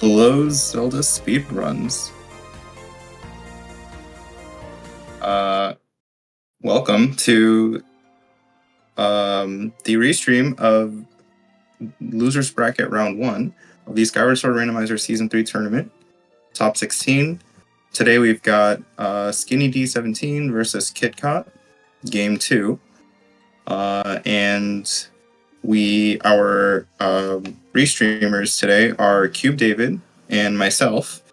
Hello, Zelda Speedruns. Welcome to the restream of Losers Bracket Round 1 of the Skyward Randomizer Season 3 tournament, Top 16. Today we've got Skinnydee17 versus Kitcot, Game 2. And our restreamers today are Cube David and myself.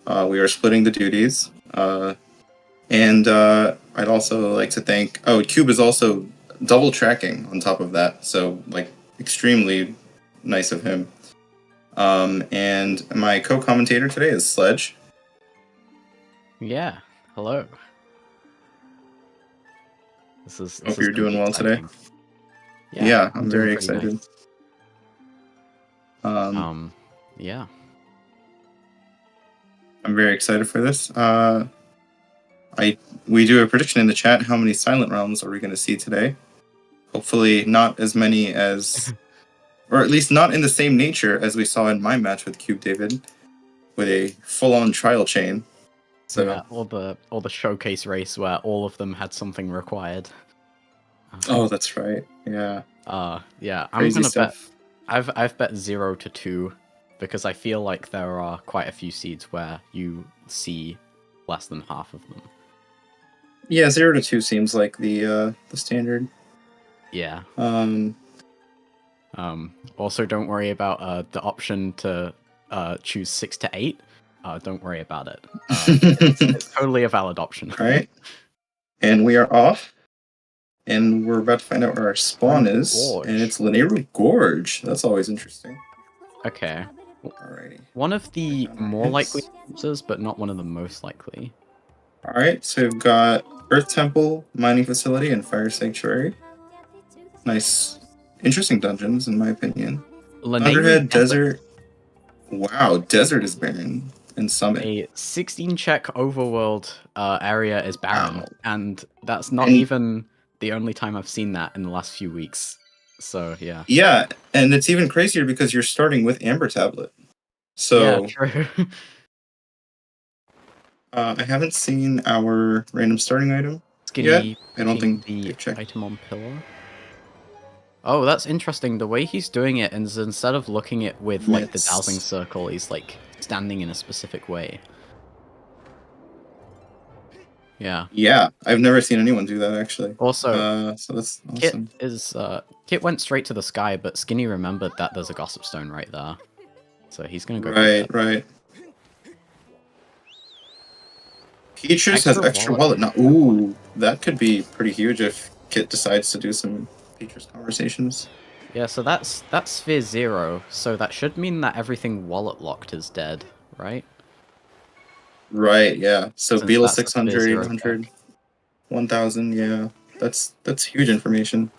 We are splitting the duties. And I'd also like to thank... Oh, Cube is also double tracking on top of that, so, like, extremely nice of him. And my co-commentator today is Sledge. Yeah, hello. Hope you're doing well today. Yeah, I'm very excited. Nice. Yeah. I'm very excited for this. We do a prediction in the chat. How many silent rounds are we going to see today? Hopefully not as many as, or at least not in the same nature as we saw in my match with Cube David, with a full-on trial chain. So yeah, or the showcase race where all of them had something required. Oh, that's right. Yeah. Yeah. Crazy I'm gonna stuff. bet. I've bet 0 to 2 because I feel like there are quite a few seeds where you see less than half of them. Yeah, 0 to 2 seems like the standard. Yeah. Also, don't worry about the option to choose 6 to 8. Don't worry about it. It's totally a valid option. All right. And we are off. And we're about to find out where our spawn is. Gorge. And it's Lanayru Gorge. That's always interesting. Okay. Alrighty. One of the more likely answers, but not one of the most likely. Alright, so we've got Earth Temple, Mining Facility, and Fire Sanctuary. Nice. Interesting dungeons, in my opinion. Underhead, Desert. Wow, Desert is barren. And Summit. A 16-check overworld area is barren. Wow. And that's not even the only time I've seen that in the last few weeks. So, yeah. Yeah, and it's even crazier because you're starting with Amber Tablet. So, yeah, true. I haven't seen our random starting item Skinny yet. I don't think the item on pillar. Oh, that's interesting. The way he's doing it is instead of looking at with like the dowsing circle, he's like standing in a specific way. Yeah. Yeah, I've never seen anyone do that actually. Also, so that's awesome. Kit went straight to the sky, but Skinny remembered that there's a gossip stone right there, so he's gonna go. Right. Peaches has extra wallet now. Ooh, that could be pretty huge if Kit decides to do some Peaches conversations. Yeah, so that's sphere 0, so that should mean that everything wallet locked is dead, right? Right, yeah. So Beetle 600, 800, 1000, yeah. That's huge information.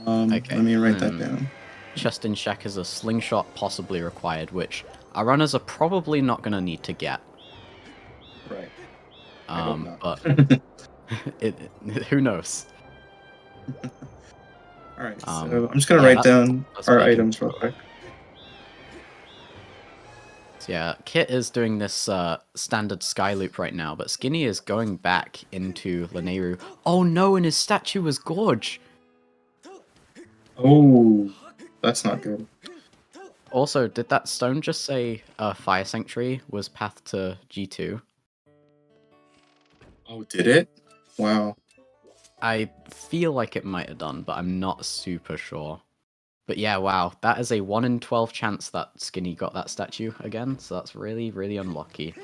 Okay. Let me write that down. Chest in Shack is a slingshot possibly required, which our runners are probably not going to need to get. Right. But who knows? Alright, so I'm just going to write down our items real quick. So yeah, Kit is doing this standard sky loop right now, but Skinny is going back into Lanayru. Oh no, and his statue was Gorge! Oh, that's not good. Also, did that stone just say Fire Sanctuary was path to G2? Oh, did it? Wow. I feel like it might have done, but I'm not super sure. But yeah, wow, that is a 1 in 12 chance that Skinny got that statue again, so that's really, really unlucky.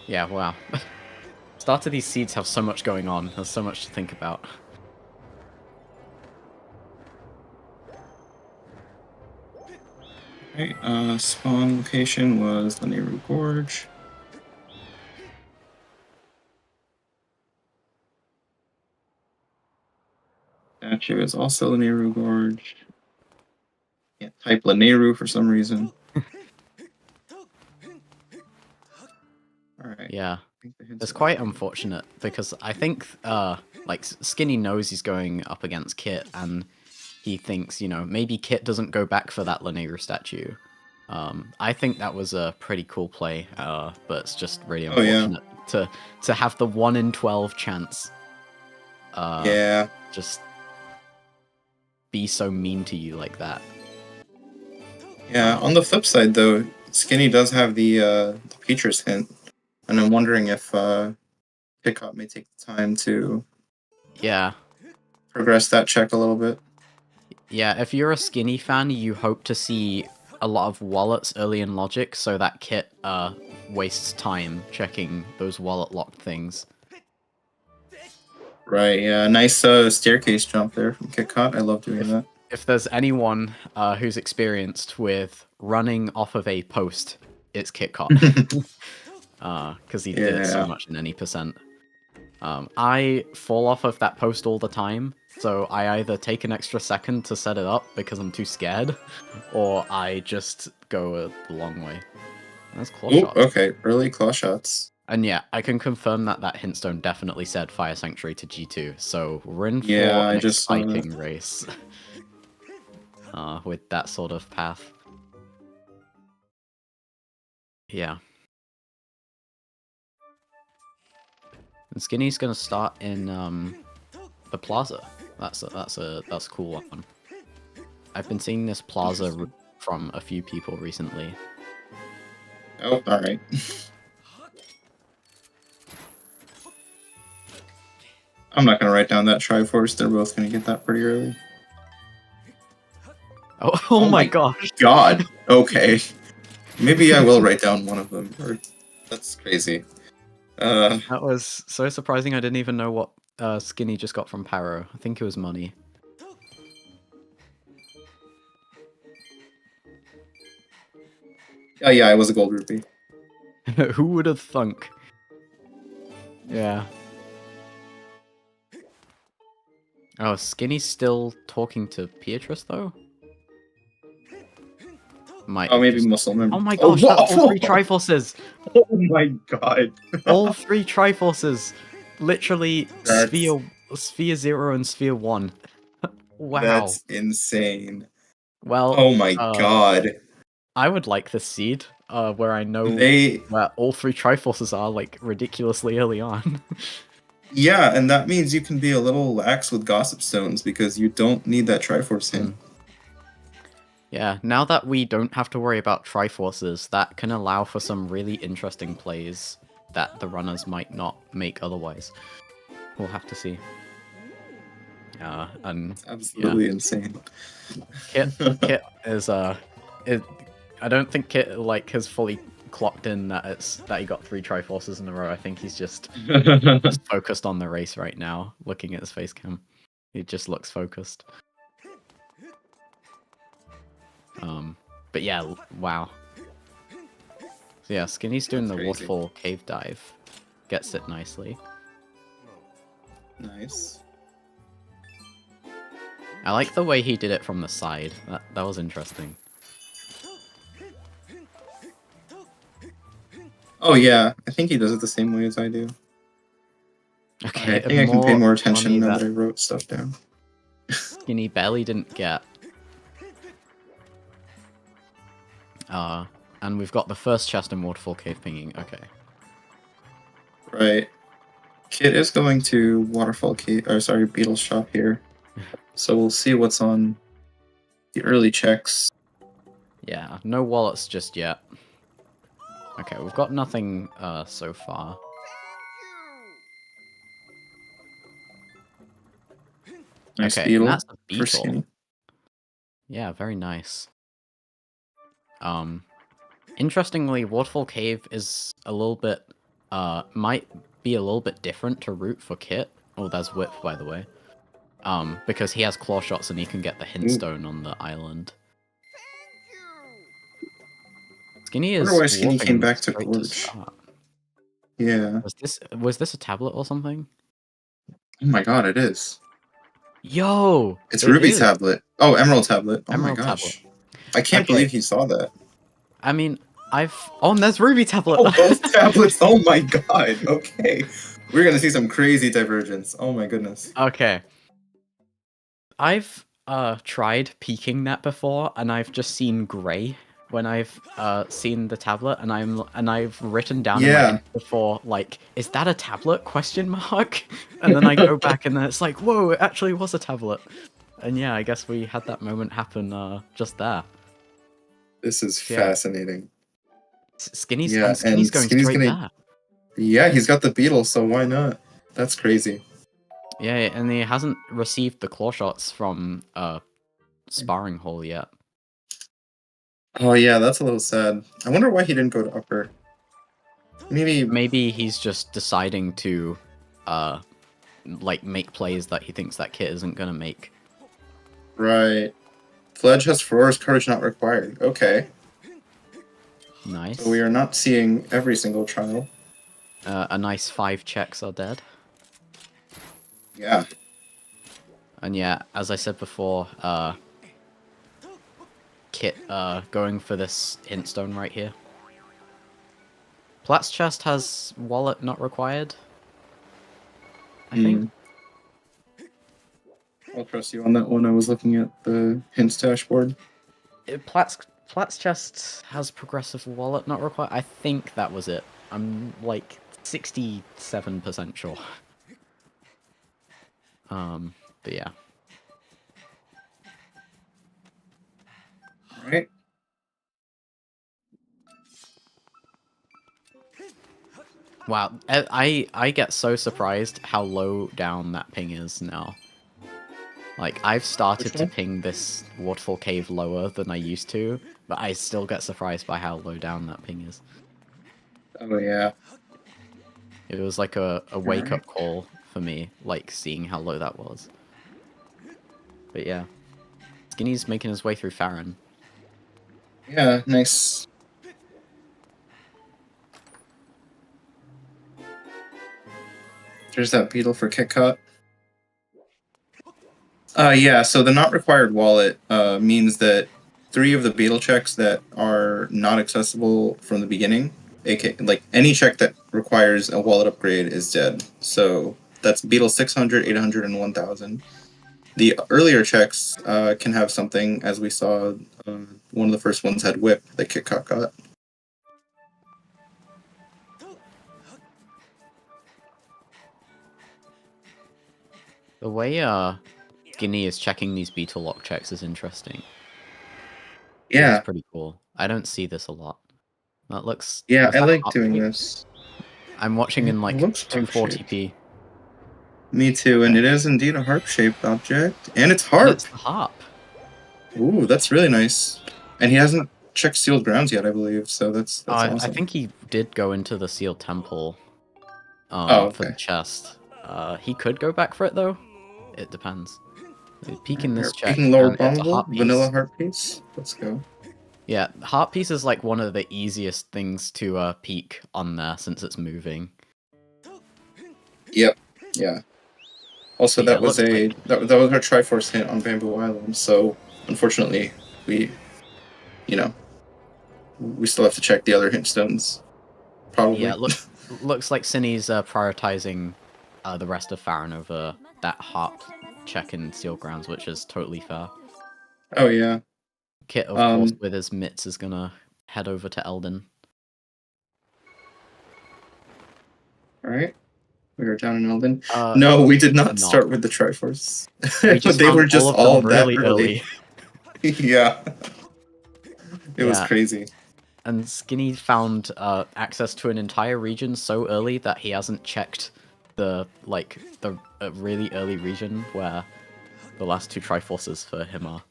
Yeah, wow. Start of these seeds have so much going on, there's so much to think about. Okay, spawn location was Lanayru Gorge. Statue is also Lanayru Gorge. Can't type Lanayru for some reason. Alright. Yeah. It's quite unfortunate because I think like Skinny knows he's going up against Kit and he thinks, you know, maybe Kit doesn't go back for that Lanayru statue. I think that was a pretty cool play, but it's just really unfortunate to have the 1 in 12 chance. Yeah. Just be so mean to you like that. Yeah. On the flip side, though, Skinny does have the Peacher's hint, and I'm wondering if Kitcot may take the time to progress that check a little bit. Yeah, if you're a Skinny fan, you hope to see a lot of wallets early in Logic, so that Kit wastes time checking those wallet locked things. Right, yeah. Nice staircase jump there from Kitcot. I love doing that. If there's anyone who's experienced with running off of a post, it's Kitcot. Because he did it so much in any percent. I fall off of that post all the time, so I either take an extra second to set it up because I'm too scared, or I just go a long way. That's claw shots. Okay, early claw shots. And yeah, I can confirm that that hintstone definitely said Fire Sanctuary to G2, so we're in for an exciting race with that sort of path. Yeah. And Skinny's gonna start in the plaza. That's a cool one. I've been seeing this plaza from a few people recently. Oh, alright. I'm not gonna write down that Triforce, they're both gonna get that pretty early. Oh my gosh. God! Okay. Maybe I will write down one of them. That's crazy. That was so surprising. I didn't even know what Skinny just got from Paro. I think it was money. Yeah, it was a gold rupee. Who would have thunk? Yeah. Oh, Skinny's still talking to Beatrice though? Maybe muscle memory. Oh my gosh, that's all 3 Triforces! Oh my god. All 3 Triforces! Literally, Sphere 0 and Sphere 1. Wow. That's insane. Well, oh my god. I would like this seed, where I know where all 3 Triforces are, like, ridiculously early on. Yeah, and that means you can be a little lax with Gossip Stones, because you don't need that Triforce hint. Yeah, now that we don't have to worry about Triforces, that can allow for some really interesting plays that the runners might not make otherwise. We'll have to see. And it's absolutely insane. Kit is I don't think Kit like has fully clocked in that he got 3 Triforces in a row. I think he's just focused on the race right now, looking at his face cam. He just looks focused. But yeah, wow. So yeah, Skinny's doing the waterfall cave dive. Gets it nicely. Nice. I like the way he did it from the side. That was interesting. Oh yeah, I think he does it the same way as I do. Okay, I think I can pay more attention now that I wrote stuff down. Skinny barely didn't get. And we've got the first chest in Waterfall Cave pinging. Okay. Right. Kit is going to Waterfall Cave, or sorry, Beetle's shop here. So we'll see what's on the early checks. Yeah, no wallets just yet. Okay, we've got nothing so far. Nice okay, beetle. That's a beetle. Yeah, very nice. Interestingly, Waterfall Cave is a little bit, might be a little bit different to route for Kit. Oh, there's Whip, by the way. Because he has claw shots and he can get the hint stone on the island. Skinny is. I wonder why Skinny came back to Gorge. Yeah. Was this a tablet or something? Oh my god, it is. Yo! It's Ruby tablet. Oh, Emerald tablet. Oh Emerald my gosh. tablet. I can't believe he saw that. I mean, oh, and there's Ruby tablet! Oh, both tablets! Oh my god, okay. We're gonna see some crazy divergence. Oh my goodness. Okay. tried peeking that before, and I've just seen grey when I've seen the tablet, and I've written down in my Yeah. hint before, like, is that a tablet? Question mark. And then I go back, and then it's like, whoa, it actually was a tablet. And yeah, I guess we had that moment happen just there. This is Yeah. fascinating. Skinny's Yeah, Skinny's and going Skinny's straight gonna. there. Yeah, he's got the beetle, so why not? That's crazy. Yeah, and he hasn't received the claw shots from sparring hole yet. Oh yeah, that's a little sad. I wonder why he didn't go to upper. Maybe he's just deciding to like make plays that he thinks that kit isn't gonna make. Right. Fledge has Ferora's courage not required. Okay. Nice. So we are not seeing every single trial. A nice 5 checks are dead. Yeah. And yeah, as I said before, Kit going for this hint stone right here. Plat's chest has wallet not required, I think. I'll trust you on that one. I was looking at the hints dashboard. Plat's chest has progressive wallet not required. I think that was it. I'm like 67% sure. But yeah. Right. Wow, I get so surprised how low down that ping is now. Like, I've started to ping this waterfall cave lower than I used to, but I still get surprised by how low down that ping is. Oh yeah. It was like a wake-up call for me, like, seeing how low that was. But yeah. Skinny's making his way through Farron. Yeah, nice. There's that beetle for Kitcot. Yeah, so the not required wallet means that 3 of the beetle checks that are not accessible from the beginning, aka like any check that requires a wallet upgrade is dead. So that's beetle 600, 800, and 1000. The earlier checks can have something, as we saw, one of the first ones had whip that Kitcot got. The way Skinny is checking these beetle lock checks is interesting. Yeah. It's pretty cool. I don't see this a lot. That looks... Yeah, I like doing this. I'm watching in like 240p. Me too, and it is indeed a harp-shaped object, and it's harp! And it's the harp. Ooh, that's really nice. And he hasn't checked sealed grounds yet, I believe, so that's awesome. I think he did go into the sealed temple for the chest. He could go back for it, though. It depends. Peeking this check. Peeking lower bombable, vanilla heart piece. Let's go. Yeah, heart piece is like one of the easiest things to peek on there since it's moving. Yep. Yeah. Also, that was that was our Triforce hint on Bamboo Island. So unfortunately, we still have to check the other hint stones. Probably. Yeah, looks like Cinny's prioritizing the rest of Farron over that heart check in Steel Grounds, which is totally fair. Oh yeah. Kit, of course, with his mitts, is gonna head over to Eldin. Alright. We are down in Eldin. No, we did not start with the Triforce. They were just all that early. Yeah. It was crazy. And Skinny found access to an entire region so early that he hasn't checked the really early region where the last 2 Triforces for him are.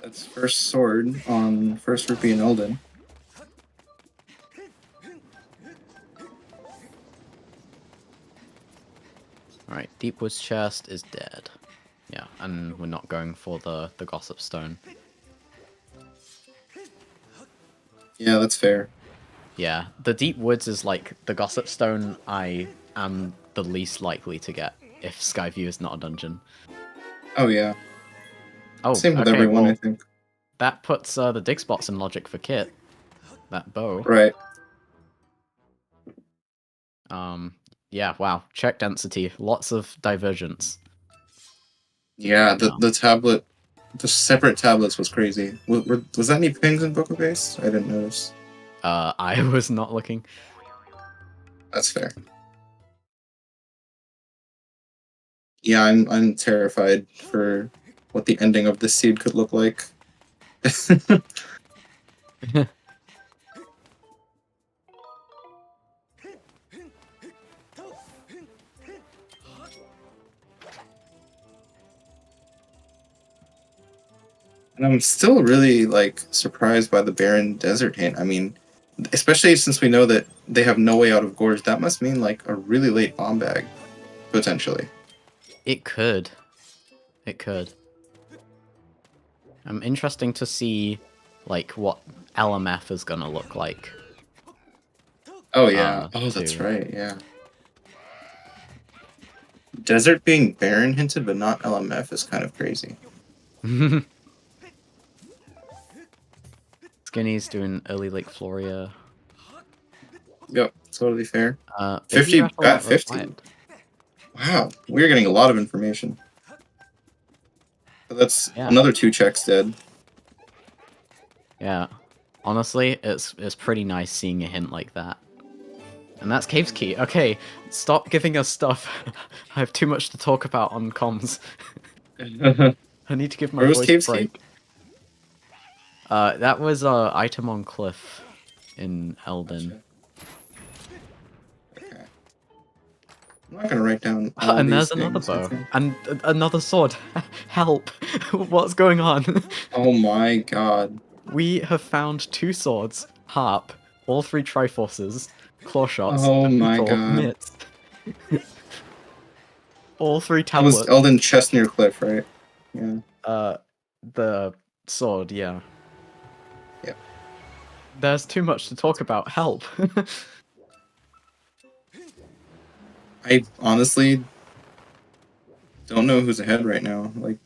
That's first sword on first rupee in Eldin. Alright, Deepwood's chest is dead. Yeah, and we're not going for the Gossip Stone. Yeah, that's fair. Yeah, the Deep Woods is like the Gossip Stone I am the least likely to get if Skyview is not a dungeon. Oh yeah. Oh, same with everyone, I think. That puts the dig spots in logic for Kit. That bow. Right. Yeah, wow. Check density. Lots of divergence. Yeah, No. the tablet, the separate tablets was crazy. Was that any pings in Book Base? I didn't notice. I was not looking. That's fair. Yeah, I'm terrified for what the ending of this seed could look like. And I'm still really like surprised by the barren desert hint. I mean, especially since we know that they have no way out of Gorge, that must mean like a really late bomb bag, potentially. It could. It could. Interesting to see, like, what LMF is gonna look like. Oh yeah. Oh, that's right. Yeah. Desert being barren hinted, but not LMF is kind of crazy. Skinny's doing early Lake Floria. Yep, totally fair. 50 at 50. Wow, we're getting a lot of information. But that's another 2 checks dead. Yeah, honestly, it's pretty nice seeing a hint like that. And that's Cave's Key. Okay, stop giving us stuff. I have too much to talk about on comms. I need to give my voice a break. That was item on cliff in Elden. Okay. I'm not gonna write down all and these there's another things, bow and another sword. Help! What's going on? Oh my god! We have found 2 swords, harp, all 3 triforces, claw shots, Oh my people, god! mitts. All 3 tablets. That was Elden chest near cliff, right? Yeah. The sword, yeah. Yep. There's too much to talk about. Help. I honestly don't know who's ahead right now. Like,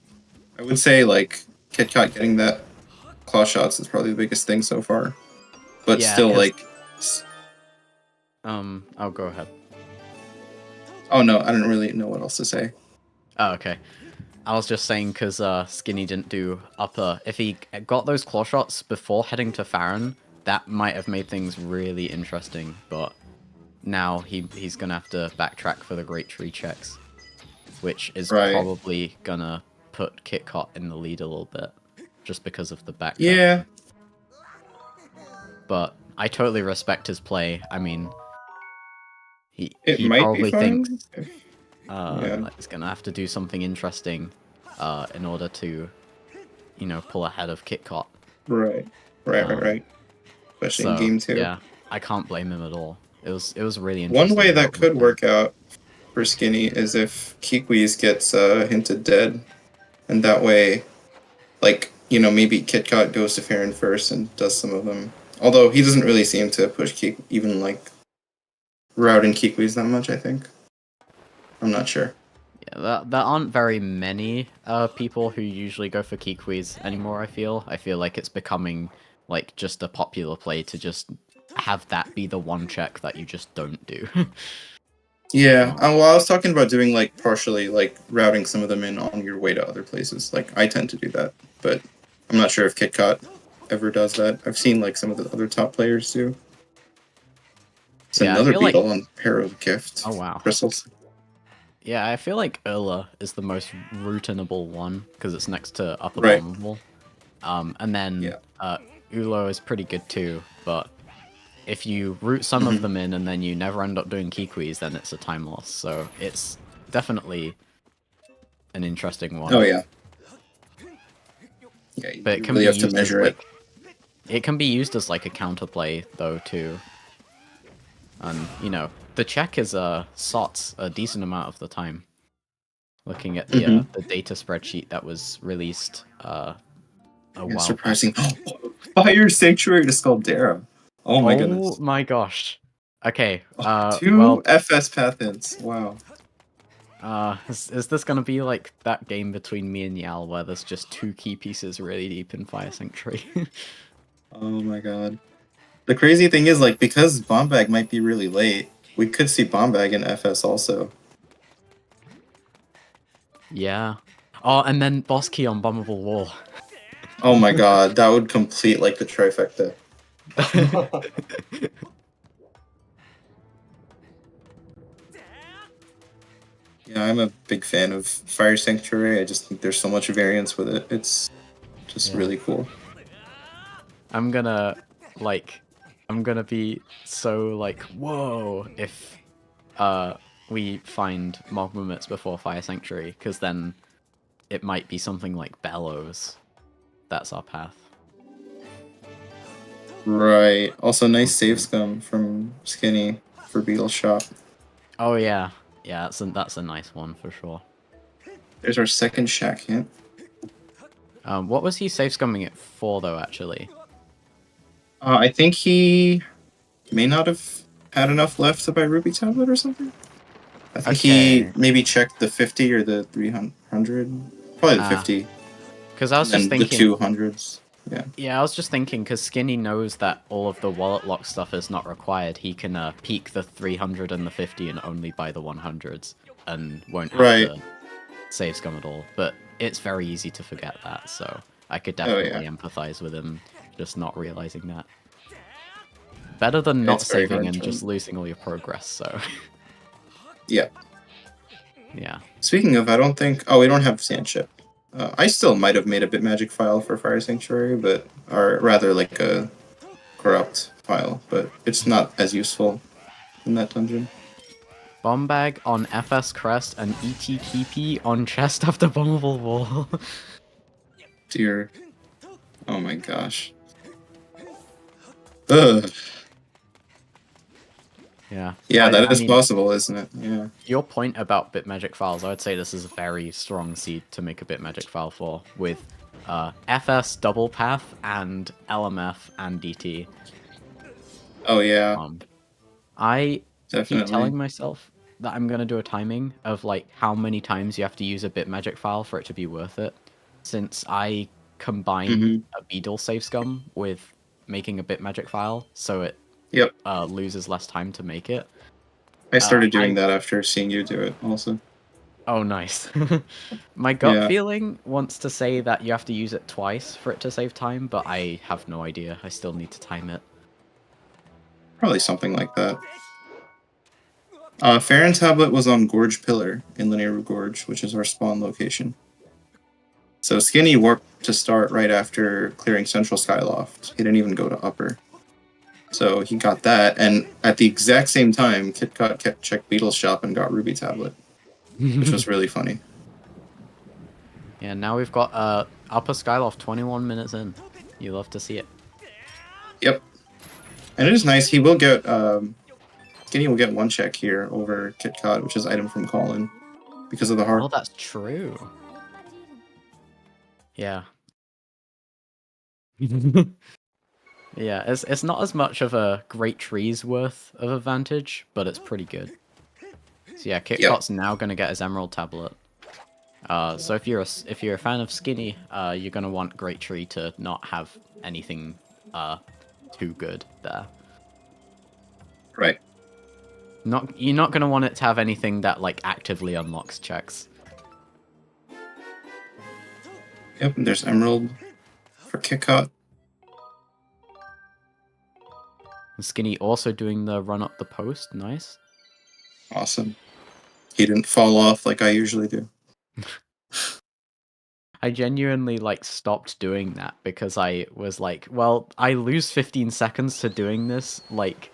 I would say like Kitcot getting that claw shots is probably the biggest thing so far. But yeah, still, like. I'll go ahead. Oh no, I don't really know what else to say. Oh, okay. I was just saying because Skinny didn't do upper. If he got those claw shots before heading to Farron, that might have made things really interesting. But now he's gonna have to backtrack for the Great Tree checks, which is probably gonna put Kitcot in the lead a little bit, just because of the backtrack. Yeah. But I totally respect his play. I mean, he might probably be thinks yeah. he's gonna have to do something interesting in order to, pull ahead of Kitcot. Right. Especially in game 2. Yeah, I can't blame him at all. It was really interesting. One way that could work out for Skinny is if Kikwis gets hinted dead, and that way, like, maybe Kitcot goes to Farron first and does some of them. Although he doesn't really seem to push even like routing Kikwis that much, I think. I'm not sure. Yeah, there aren't very many people who usually go for Kikwis anymore, I feel. I feel like it's becoming like just a popular play to just have that be the one check that you just don't do. Yeah, well, I was talking about doing like partially like routing some of them in on your way to other places. Like I tend to do that, but I'm not sure if Kitcot ever does that. I've seen like some of the other top players do. It's another beetle on Harrowed Gift. Oh wow. Crystals. Yeah, I feel like Urla is the most routinable one because it's next to Upper Bombable. And then Ulo is pretty good too, but if you route some of them in and then you never end up doing Kikwis, then it's a time loss. So it's definitely an interesting one. Oh yeah. Yeah, but it can really be have to measure it. It can be used as like a counterplay though too. And the check is SOTs a decent amount of the time. Looking at the data spreadsheet that was released a while surprising. Fire Sanctuary to Scaldera. Oh my goodness. Oh my gosh. Okay. 2 FS path hints. Wow. Is this gonna be like that game between me and Yal where there's just 2 key pieces really deep in Fire Sanctuary? Oh my god. The crazy thing is, like, because Bombag might be really late, we could see Bombag in FS also. Yeah. Oh, and then boss key on bombable wall. Oh my god, that would complete like the trifecta. Yeah, I'm a big fan of Fire Sanctuary. I just think there's so much variance with it. It's just really cool. I'm gonna be so like, whoa, if we find mob movements before Fire Sanctuary, because then it might be something like Bellows. That's our path. Right. Also, nice save scum from Skinny for Beetle Shop. Oh yeah, yeah, that's a nice one for sure. There's our second shack hint. What was he save scumming it for though? Actually, I think he may not have had enough left to buy Ruby Tablet or something. I think he maybe checked the 50 or the 300. Probably the 50. Because I was just thinking the 200s. Yeah. Yeah, I was just thinking because Skinny knows that all of the wallet lock stuff is not required. He can peak the 300 and the 50 and only buy the 100s and won't have to save scum at all. But it's very easy to forget that, so I could definitely empathize with him just not realizing that. Better than not saving and just losing all your progress, so... Yeah. Yeah. Speaking of, I don't think... Oh, we don't have Sand Chip. I still might have made a bit magic file for Fire Sanctuary, but... Or rather, like a corrupt file, but it's not as useful in that dungeon. Bomb bag on FS Crest and ETTP on chest after bombable wall. Dear. Oh my gosh. Ugh. Yeah. Yeah, that is possible, isn't it? Yeah. Your point about bit magic files, I would say this is a very strong seed to make a bit magic file for, with FS double path and LMF and DT. Oh yeah. I keep telling myself that I'm gonna do a timing of like how many times you have to use a bit magic file for it to be worth it. Since I combine a Beetle save scum with making a bit magic file, so it loses less time to make it. I started doing that after seeing you do it, also. Oh, nice. My gut feeling wants to say that you have to use it twice for it to save time, but I have no idea. I still need to time it. Probably something like that. Farron Tablet was on Gorge Pillar in Linear Gorge, which is our spawn location. So Skinny warped to start right after clearing Central Skyloft. He didn't even go to Upper. So he got that, and at the exact same time, Kitcot checked Beetle's shop and got Ruby Tablet, which was really funny. Yeah, now we've got Upper Skyloft 21 minutes in. You love to see it. Yep. And it is nice. He will get... Skinny will get one check here over Kitcot, which is item from Colin, because of the heart. Oh, that's true. Yeah. Yeah, it's not as much of a Great Tree's worth of advantage, but it's pretty good. So yeah, Kitcot's now gonna get his Emerald Tablet. So if you're a fan of Skinny, you're gonna want Great Tree to not have anything too good there. Right. You're not gonna want it to have anything that like actively unlocks checks. Yep, and there's Emerald for Kitcot. Skinny also doing the run up the post, nice. Awesome. He didn't fall off like I usually do. I genuinely like stopped doing that because I was like, well, I lose 15 seconds to doing this like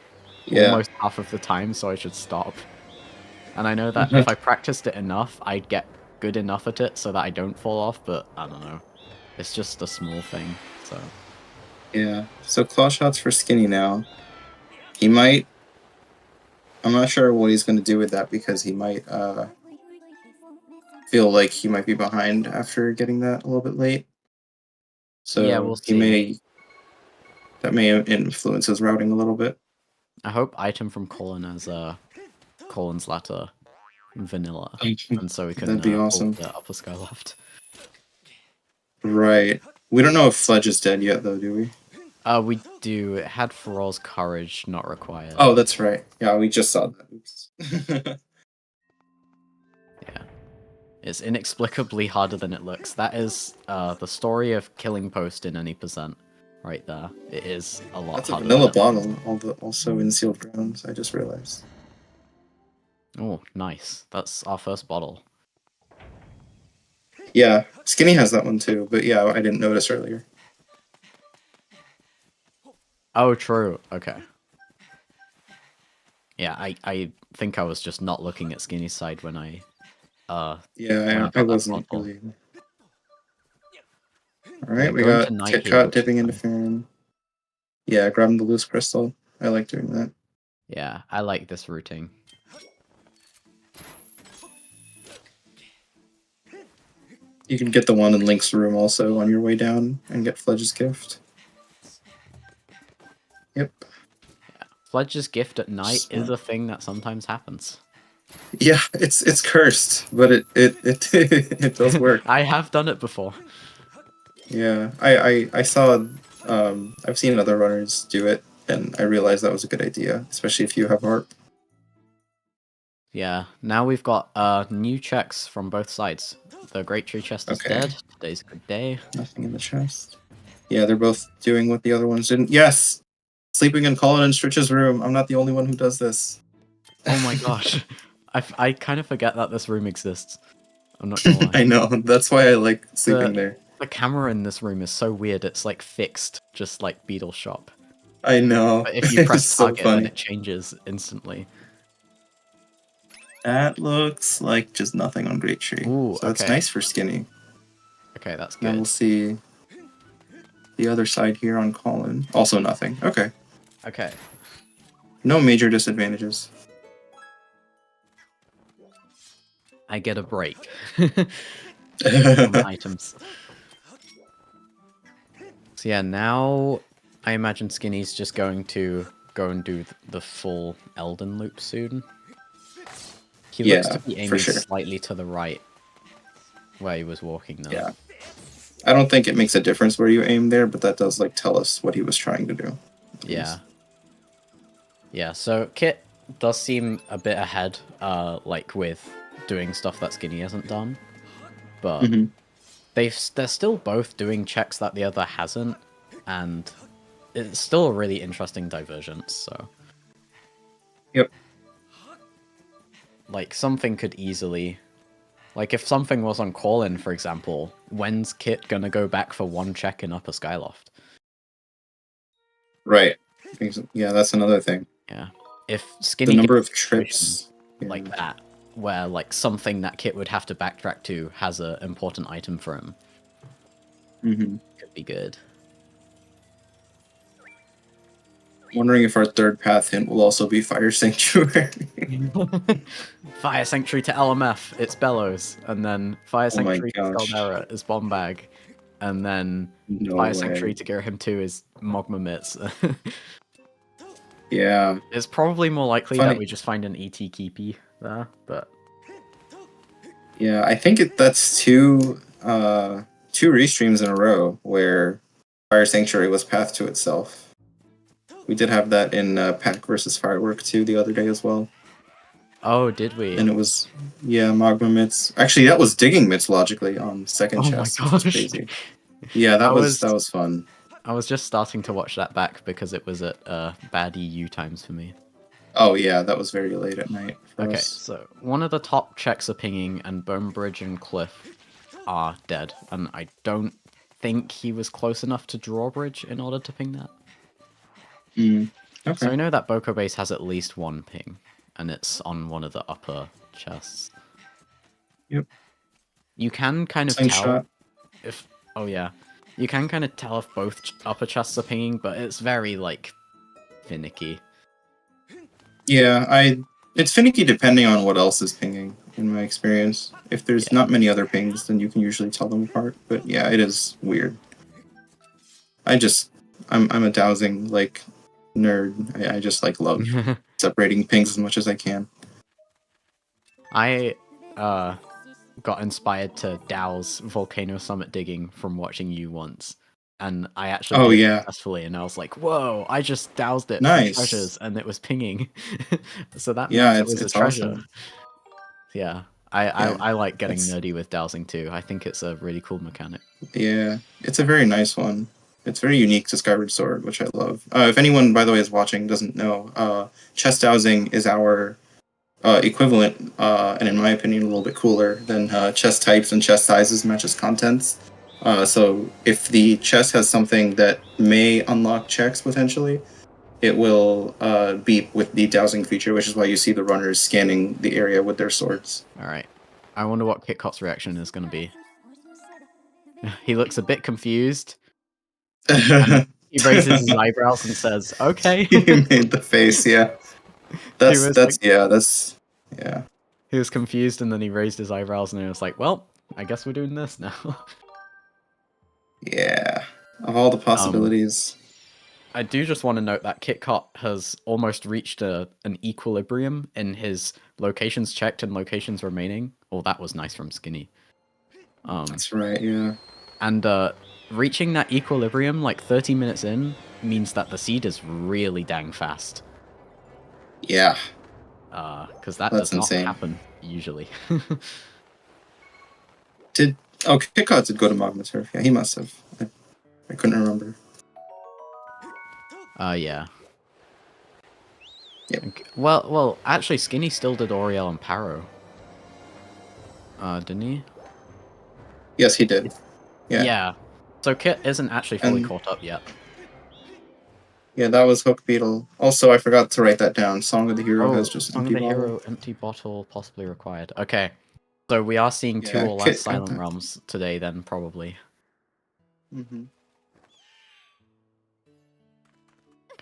almost half of the time, so I should stop. And I know that if I practiced it enough, I'd get good enough at it so that I don't fall off, but I don't know. It's just a small thing, so. Yeah, so claw shots for Skinny now. He might... I'm not sure what he's going to do with that, because he might feel like he might be behind after getting that a little bit late. So yeah, we'll see. That may influence his routing a little bit. I hope item from Colin as Colin's ladder vanilla, and so we can That'd be awesome. The Upper Skyloft. Right. We don't know if Fledge is dead yet, though, do we? We do. It had Feral's courage not required. Oh, that's right. Yeah, we just saw that. Oops. Yeah. It's inexplicably harder than it looks. That is the story of killing Post in any percent right there. It is a lot That's a harder. vanilla bottle, also in sealed grounds, I just realized. Oh, nice. That's our first bottle. Yeah, Skinny has that one too, but yeah, I didn't notice earlier. Oh, true. Okay. Yeah, I think I was just not looking at Skinny's side when I Yeah, I wasn't really. Alright, Yeah, we going got to night Kitcot here, dipping into fan. Yeah, grabbing the loose crystal. I like doing that. Yeah, I like this routing. You can get the one in Link's room also on your way down and get Fledge's gift. Yep. Yeah. Fledge's gift at night is a thing that sometimes happens. Yeah, it's cursed, but it does work. I have done it before. Yeah, I saw I've seen other runners do it, and I realized that was a good idea, especially if you have art. Yeah, now we've got new checks from both sides. The Great Tree chest is dead. Today's a good day. Nothing in the chest. Yeah, they're both doing what the other ones didn't. Yes! Sleeping in Colin and Stritch's room. I'm not the only one who does this. Oh my gosh. I kind of forget that this room exists. I'm not gonna lie. I know, that's why I like sleeping there. The camera in this room is so weird, it's like fixed, just like Beetle Shop. I know. But if you press so target, then it changes instantly. That looks like just nothing on Great Tree. Ooh, so that's nice for Skinny. Okay, that's good. Now we'll see the other side here on Colin. Also nothing. Okay. Okay. No major disadvantages. I get a break. Items. So yeah, now I imagine Skinny's just going to go and do the full Elden loop soon. He looks to be aiming slightly to the right where he was walking though. Yeah. I don't think it makes a difference where you aim there, but that does like tell us what he was trying to do. Yeah. Yeah, so Kit does seem a bit ahead, like with doing stuff that Skinny hasn't done. But they're still both doing checks that the other hasn't, and it's still a really interesting divergence, so. Yep. Like, something could easily... Like, if something was on Call-In, for example, when's Kit gonna go back for one check in Upper Skyloft? Right. Yeah, that's another thing. Yeah. If Skinny... The number of trips... like that, where, like, something that Kit would have to backtrack to has an important item for him. Could be good. Wondering if our third path hint will also be Fire Sanctuary. Fire Sanctuary to LMF, it's Bellows, and then Fire Sanctuary to Caldera is Bomb Bag, and then Fire Sanctuary to Girahim 2 is Mogma Mitts. Yeah. It's probably more likely that we just find an ET Keepy there, but... Yeah, I think that's two restreams in a row where Fire Sanctuary was path to itself. We did have that in Pack versus Firework 2 the other day as well. Oh, did we? And it was, yeah, Magma Mitts. Actually, that was Digging Mitts logically on second chest. Oh my gosh. Crazy. Yeah, that was fun. I was just starting to watch that back because it was at bad EU times for me. Oh yeah, that was very late at night for us. So one of the top checks are pinging, and Bone Bridge and Cliff are dead. And I don't think he was close enough to Drawbridge in order to ping that. Okay. So I know that Boko Base has at least one ping, and it's on one of the upper chests. Yep. You can kind of tell if... Oh yeah. You can kind of tell if both upper chests are pinging, but it's very, like, finicky. Yeah, it's finicky depending on what else is pinging, in my experience. If there's not many other pings, then you can usually tell them apart. But yeah, it is weird. I'm a dowsing, like, nerd. I just, like, love separating pings as much as I can. I, got inspired to douse Volcano Summit digging from watching you once. And I actually did it successfully, and I was like, whoa, I just doused it for treasures, and it was pinging. So that means it was a treasure. Awesome. Yeah. I like getting that's- nerdy with dowsing too. I think it's a really cool mechanic. Yeah, it's a very nice one. It's very unique to Skyward Sword, which I love. If anyone, by the way, is watching doesn't know, chest dowsing is our equivalent, and in my opinion, a little bit cooler than chest types and chest sizes matches contents. So if the chest has something that may unlock checks potentially, it will be with the dowsing feature, which is why you see the runners scanning the area with their swords. All right. I wonder what Kitcot's reaction is going to be. He looks a bit confused. He raises his eyebrows and says, "Okay." He made the face, yeah. That's yeah. He was confused and then he raised his eyebrows and he was like, "Well, I guess we're doing this now." Yeah. Of all the possibilities. I do just want to note that Kitcot has almost reached an equilibrium in his locations checked and locations remaining. Oh, that was nice from Skinny. That's right, yeah. And reaching that equilibrium like 30 minutes in means that the seed is really dang fast. Yeah. Because that That's does not insane. happen usually. Kitcot did go to Magma Turf. Yeah, he must have. I couldn't remember. Yeah. Yep. Okay. Well, actually, Skinny still did Oriel and Paro. Didn't he? Yes, he did. Yeah. Yeah. So Kit isn't actually fully And- caught up yet. Yeah, that was Hook Beetle. Also, I forgot to write that down. Song of the Hero has just Song empty of the bottle. Hero, empty bottle, possibly required. Okay. So we are seeing two Yeah, or Kit less got Silent that. Realms today then, probably. Mm-hmm.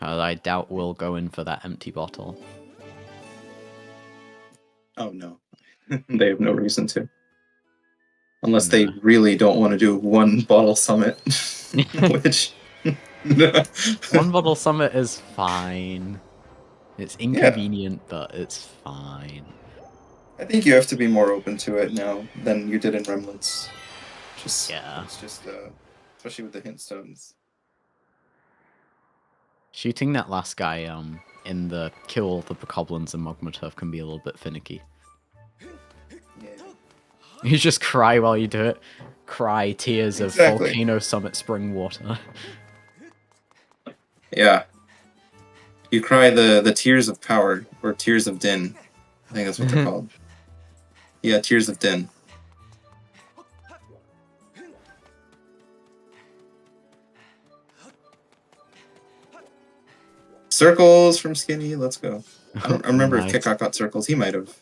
I doubt we'll go in for that empty bottle. Oh, no. They have no reason to. Unless Nah. they really don't want to do one bottle summit. Which... One bottle summit is fine. It's inconvenient, but it's fine. I think you have to be more open to it now than you did in Remnants. Yeah. It's just, especially with the hint stones. Shooting that last guy in the kill all the bokoblins and Mogma Turf can be a little bit finicky. Yeah. You just cry while you do it. Cry tears of Volcano Summit spring water. Yeah. You cry the tears of power, or tears of din. I think that's what they're called. Yeah, tears of din. Circles from Skinny, let's go. I remember Nice. if Kitcot got circles, he might have.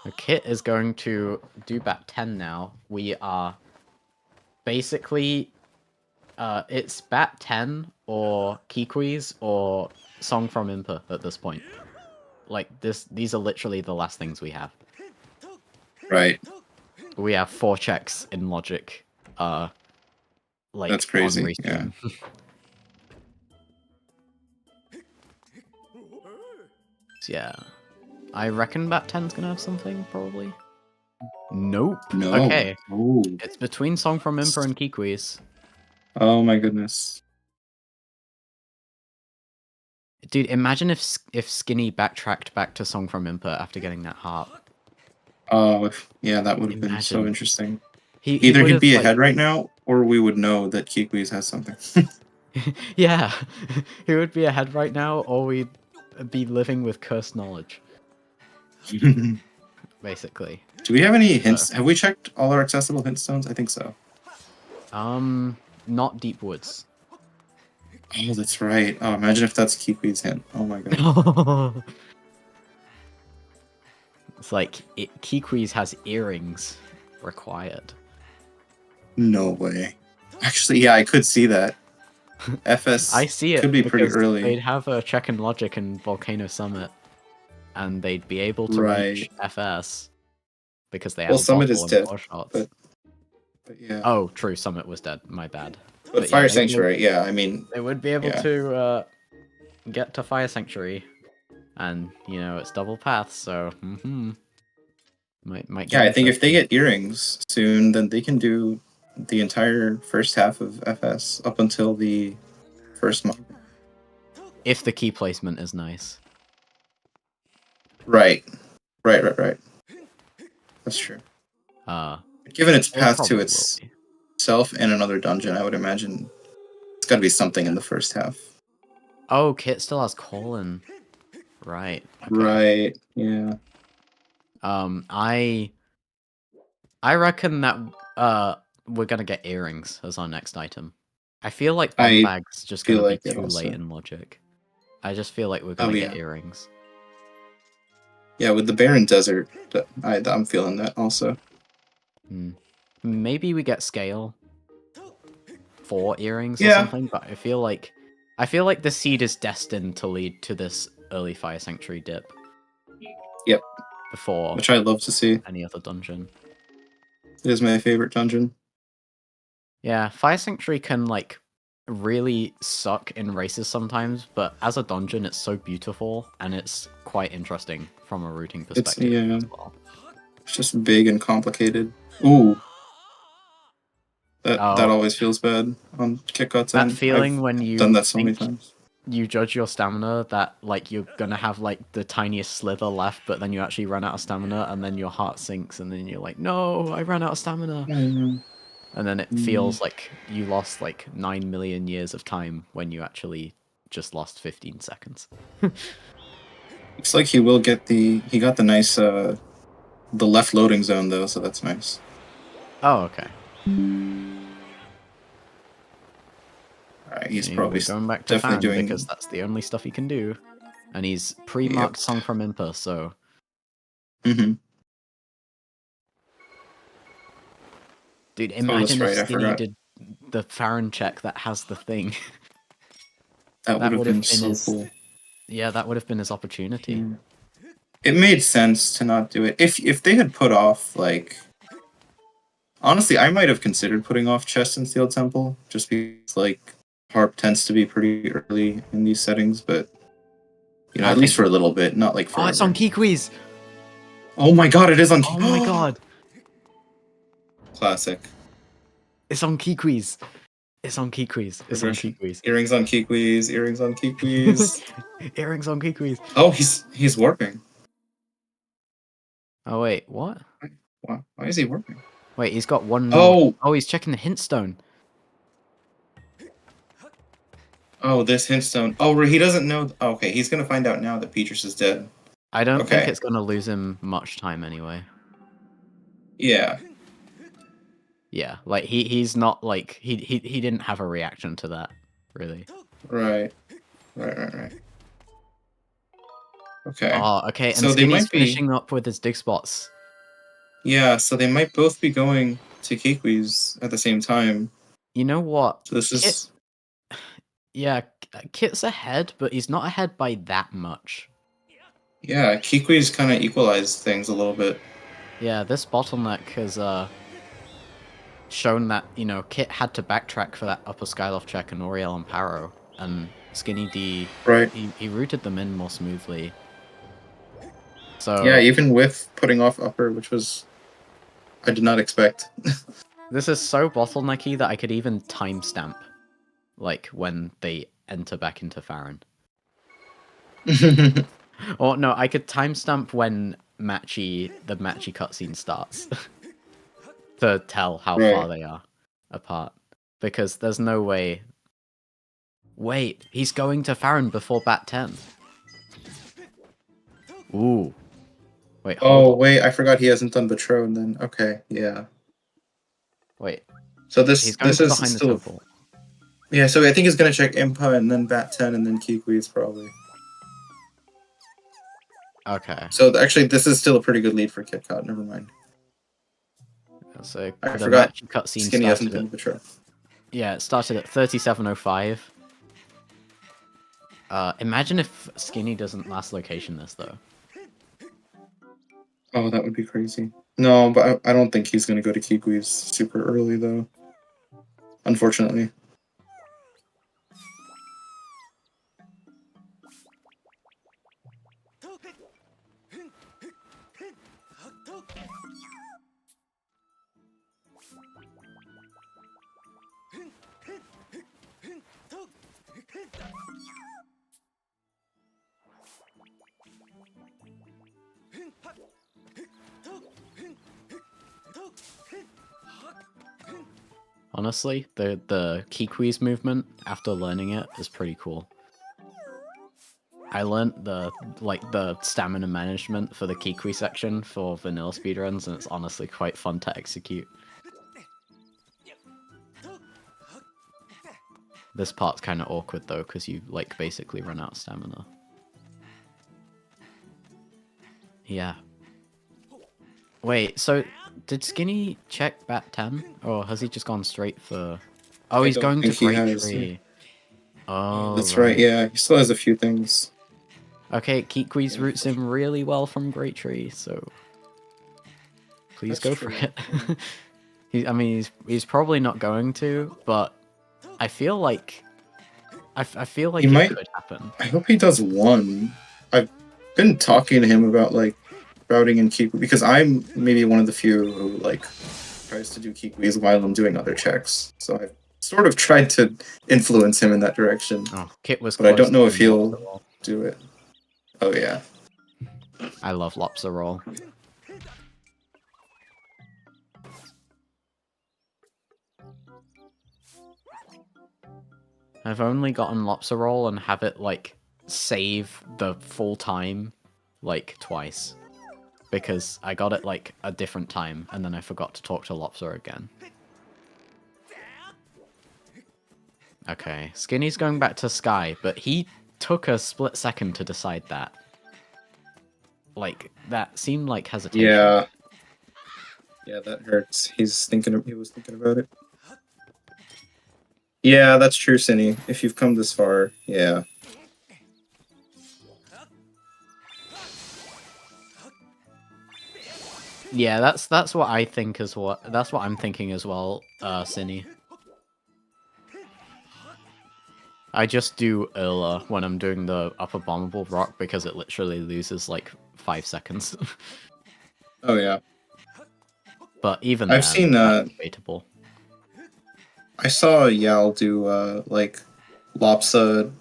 The Kit is going to do bat 10 now. We are basically it's bat 10 or Keyquiz or Song from Impa at this point. Like these are literally the last things we have. Right. We have 4 checks in logic. Like That's crazy. on Yeah. restream. So, yeah. I reckon bat 10's gonna have something, probably. Nope. No. Okay. Ooh. It's between Song from Impa and Keyquiz. Oh my goodness. Dude, imagine if Skinny backtracked back to Song from Impa after getting that heart. Oh, yeah, that would have been so Imagine. interesting. He Either he'd would've, be like- ahead right now, or we would know that Kikwi's has something. Yeah, he would be ahead right now, or we'd be living with cursed knowledge, basically. Do we have any hints? Have we checked all our accessible hint stones? I think so. Not Deep Woods. Oh, that's right. Oh, imagine if that's Kikwi's hint. Oh my god. It's like Keyquiz has earrings required. No way. Actually, yeah, I could see that. FS I see it. could be pretty because early. They'd have a check and logic in Volcano Summit, and they'd be able to reach FS because they have. Well, a Summit is bottle and dead, 4 shots. but yeah. Oh, true. Summit was dead. My bad. But yeah, Fire Sanctuary, yeah, I mean... They would be able yeah. to get to Fire Sanctuary, and you know it's double path, so might. Yeah, get I think if they interesting. get earrings soon, then they can do the entire first half of FS up until the first month. If the key placement is nice. Right. That's true. Uh, Given its or path probably to will be. itself and another dungeon, I would imagine it's got to be something in the first half. Oh, Kit still has Colin. Right. Okay. Right. Yeah. I reckon that we're gonna get earrings as our next item. I feel like bomb I bag's just feel gonna be like it too late also. in logic. I just feel like we're Oh, gonna get yeah. earrings. Yeah, with the barren desert, I'm feeling that also. Maybe we get scale for earrings or Yeah. something, but I feel like the seed is destined to lead to this early Fire Sanctuary dip. Yep. Before Which I love to see. any other dungeon. It is my favorite dungeon. Yeah, Fire Sanctuary can like really suck in races sometimes, but as a dungeon it's so beautiful and it's quite interesting from a routing perspective as well. It's just big and complicated. Ooh. That always feels bad on Kitcot's end. That feeling I've when you done that so many times. You judge your stamina that like you're gonna have like the tiniest slither left, but then you actually run out of stamina and then your heart sinks and then you're like, no, I ran out of stamina. And then it feels like you lost like 9 million years of time when you actually just lost 15 seconds. Looks like he will get he got the nice, the left loading zone though, so that's nice. Oh, okay. Alright, he's See, probably we're going back to definitely Fan doing... because that's the only stuff he can do. And he's pre-marked Song from Impa, so... Dude, imagine if Skinny did the Farron check that has the thing. That would have been so cool. Yeah, that would have been his opportunity. Yeah. It made sense to not do it. If they had put off, like... Honestly, I might have considered putting off Chest and Steel Temple, just because, like, Harp tends to be pretty early in these settings, but... You know, at least for a little bit, not like forever. Oh, it's on Kikwis! Oh my god, it is on Kikwis! Oh my god! Classic. It's on Kikwis! It's on Kikwis. It's on Kikwis. Earrings on Kikwis. Earrings on Kikwis. Earrings on Kikwis. Oh, he's warping. Oh wait, what? Why is he warping? Wait, he's got one more. Oh, he's checking the hint stone. Oh, this hint stone. Oh, he doesn't know. Okay, he's gonna find out now that Petrus is dead. I don't think it's gonna lose him much time anyway. Yeah. Yeah, like he's not like he didn't have a reaction to that, really. Right. Okay. Oh, okay, and so Skinny's finishing up with his dig spots. Yeah, so they might both be going to Kikwis at the same time. You know what? So this is... Yeah, Kit's ahead, but he's not ahead by that much. Yeah, Kikwis kind of equalized things a little bit. Yeah, this bottleneck has shown that, you know, Kit had to backtrack for that upper Skyloft check and Oriel and Paro, and Skinnydee, he routed them in more smoothly. So yeah, even with putting off upper, which was... I did not expect. This is so bottlenecky that I could even timestamp, like, when they enter back into Farron. Or no, I could timestamp when the Matchy cutscene starts to tell how far they are apart. Because there's no way... Wait, he's going to Farron before Bat 10. Ooh. Wait, hold on. Wait, I forgot he hasn't done Betrothed then. Okay, yeah. Wait. So this is behind still... the temple. Yeah, so I think he's gonna check Impa and then Bat 10 and then Kikwis probably. Okay. So actually, this is still a pretty good lead for Kitcot. Never mind. So I forgot. Cutscene Skinny hasn't done Betrothed. Yeah, it started at 37:05. Imagine if Skinny doesn't last location this though. Oh, that would be crazy. No, but I don't think he's gonna go to Kikwis super early though. Unfortunately. honestly. The Kikwis movement after learning it is pretty cool. I learnt the stamina management for the Kikwi section for vanilla speedruns, and it's honestly quite fun to execute. This part's kind of awkward though, because you like basically run out of stamina. Yeah. Wait, so did Skinny check bat 10, or has he just gone straight for? Oh, he's going to Great Tree. Oh, that's right. Yeah, he still has a few things. Okay, Kikwi's roots him really well from Great Tree, so please go for it. I mean, he's probably not going to, but I feel like it could happen. I hope he does one. I've been talking to him about like routing in Kikwi because I'm maybe one of the few who like tries to do Kikwis while I'm doing other checks. So I've sort of tried to influence him in that direction. Oh, Kit was, but I don't know if he'll do it. Oh yeah. I love lobster roll. I've only gotten lobster roll and have it like save the full time like twice. Because I got it like a different time and then I forgot to talk to lobster again. Okay, Skinny's going back to Sky, but he took a split second to decide that. Like, that seemed like hesitation. Yeah. Yeah, that hurts. He was thinking about it. Yeah, that's true, Cinny. If you've come this far, yeah. Yeah, that's what I think as well. That's what I'm thinking as well, Cinny. I just do Urla when I'm doing the upper bombable rock because it literally loses like 5 seconds. Oh yeah. But even I've seen debatable. I saw Yal do like Lopsa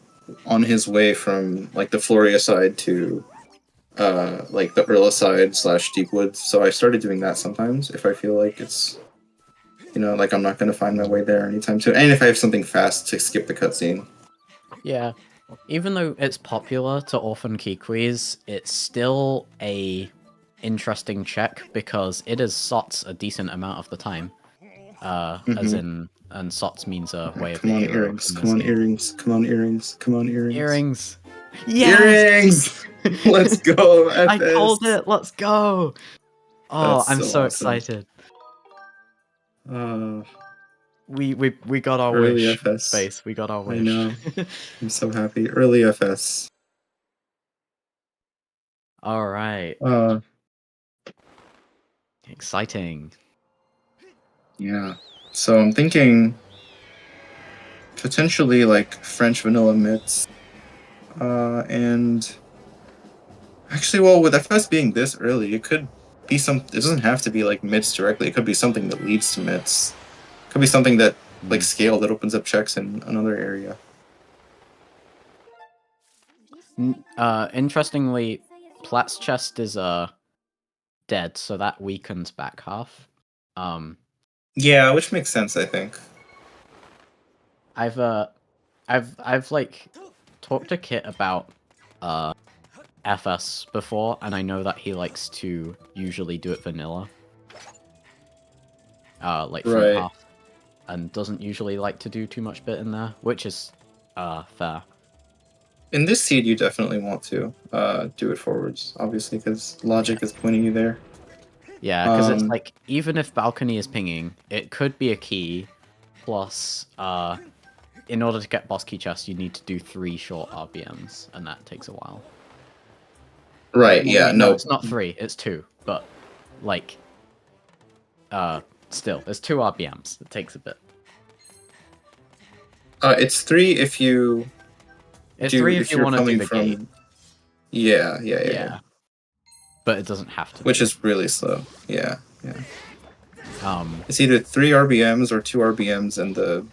on his way from like the Floria side to like the Urla side / Deepwood. So I started doing that sometimes if I feel like it's, you know, like I'm not going to find my way there anytime soon. And if I have something fast to skip the cutscene. Yeah. Even though it's popular to orphan Kikwis, it's still a interesting check because it is SOTS a decent amount of the time. As in, and SOTS means a way of the hero. Earrings. Come on, earrings. Come on, earrings. Come on, earrings. Earrings. Yes! Earrings! Let's go, FS. I called it! Let's go! Oh, I'm so excited. We got our early wish, FS. Space. We got our wish. I know. I'm so happy. Early FS. Alright. Exciting. Yeah. So I'm thinking potentially like French vanilla mitts. And actually, well, with FS being this early, it could be it doesn't have to be like mitts directly. It could be something that leads to mitts. It could be something that like scale that opens up checks in another area. Interestingly, Plat's chest is dead, so that weakens back half. Yeah, which makes sense, I think. I've like talked to Kit about FS before, and I know that he likes to usually do it vanilla. Like front half, and doesn't usually like to do too much bit in there, which is fair. In this seed, you definitely want to do it forwards, obviously, because logic is pointing you there. Yeah, because it's like, even if balcony is pinging, it could be a key, plus, in order to get boss key chest, you need to do 3 short RBMs, and that takes a while. Right, yeah, no, it's not 3, it's 2, but, like, still, there's 2 RBMs, it takes a bit. It's 3 if you... It's 3 if you want to do the gate. Yeah. But it doesn't have to. Which is really slow. Yeah. It's either 3 RBMs or 2 RBMs and the,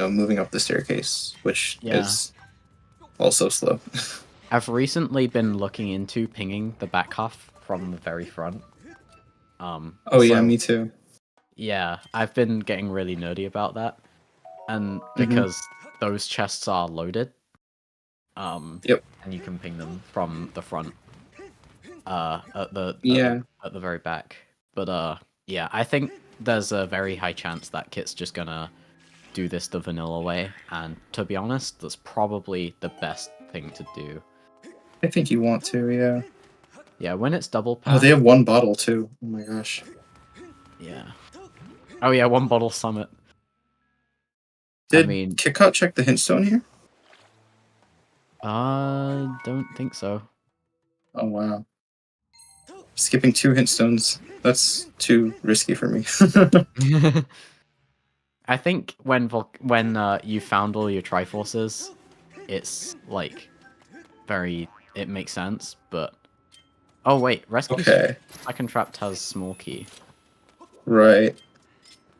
moving up the staircase, which is also slow. I've recently been looking into pinging the back half from the very front. Yeah, me too. Yeah, I've been getting really nerdy about that, and Mm-hmm. because those chests are loaded, Yep. and you can ping them from the front, Yeah. at the very back. But yeah, I think there's a very high chance that Kit's just gonna do this the vanilla way, and to be honest, that's probably the best thing to do. I think you want to, yeah. Yeah, when it's double Oh, pack. they have one bottle too. Oh my gosh. Yeah. Oh yeah, one bottle summit. Did I mean, Kitcot check the hint stone here? don't think so. Oh wow. Skipping 2 hint stones. That's too risky for me. I think when you found all your Triforces, it's like it makes sense. But oh wait, rescue Okay. second trapped has small key. Right.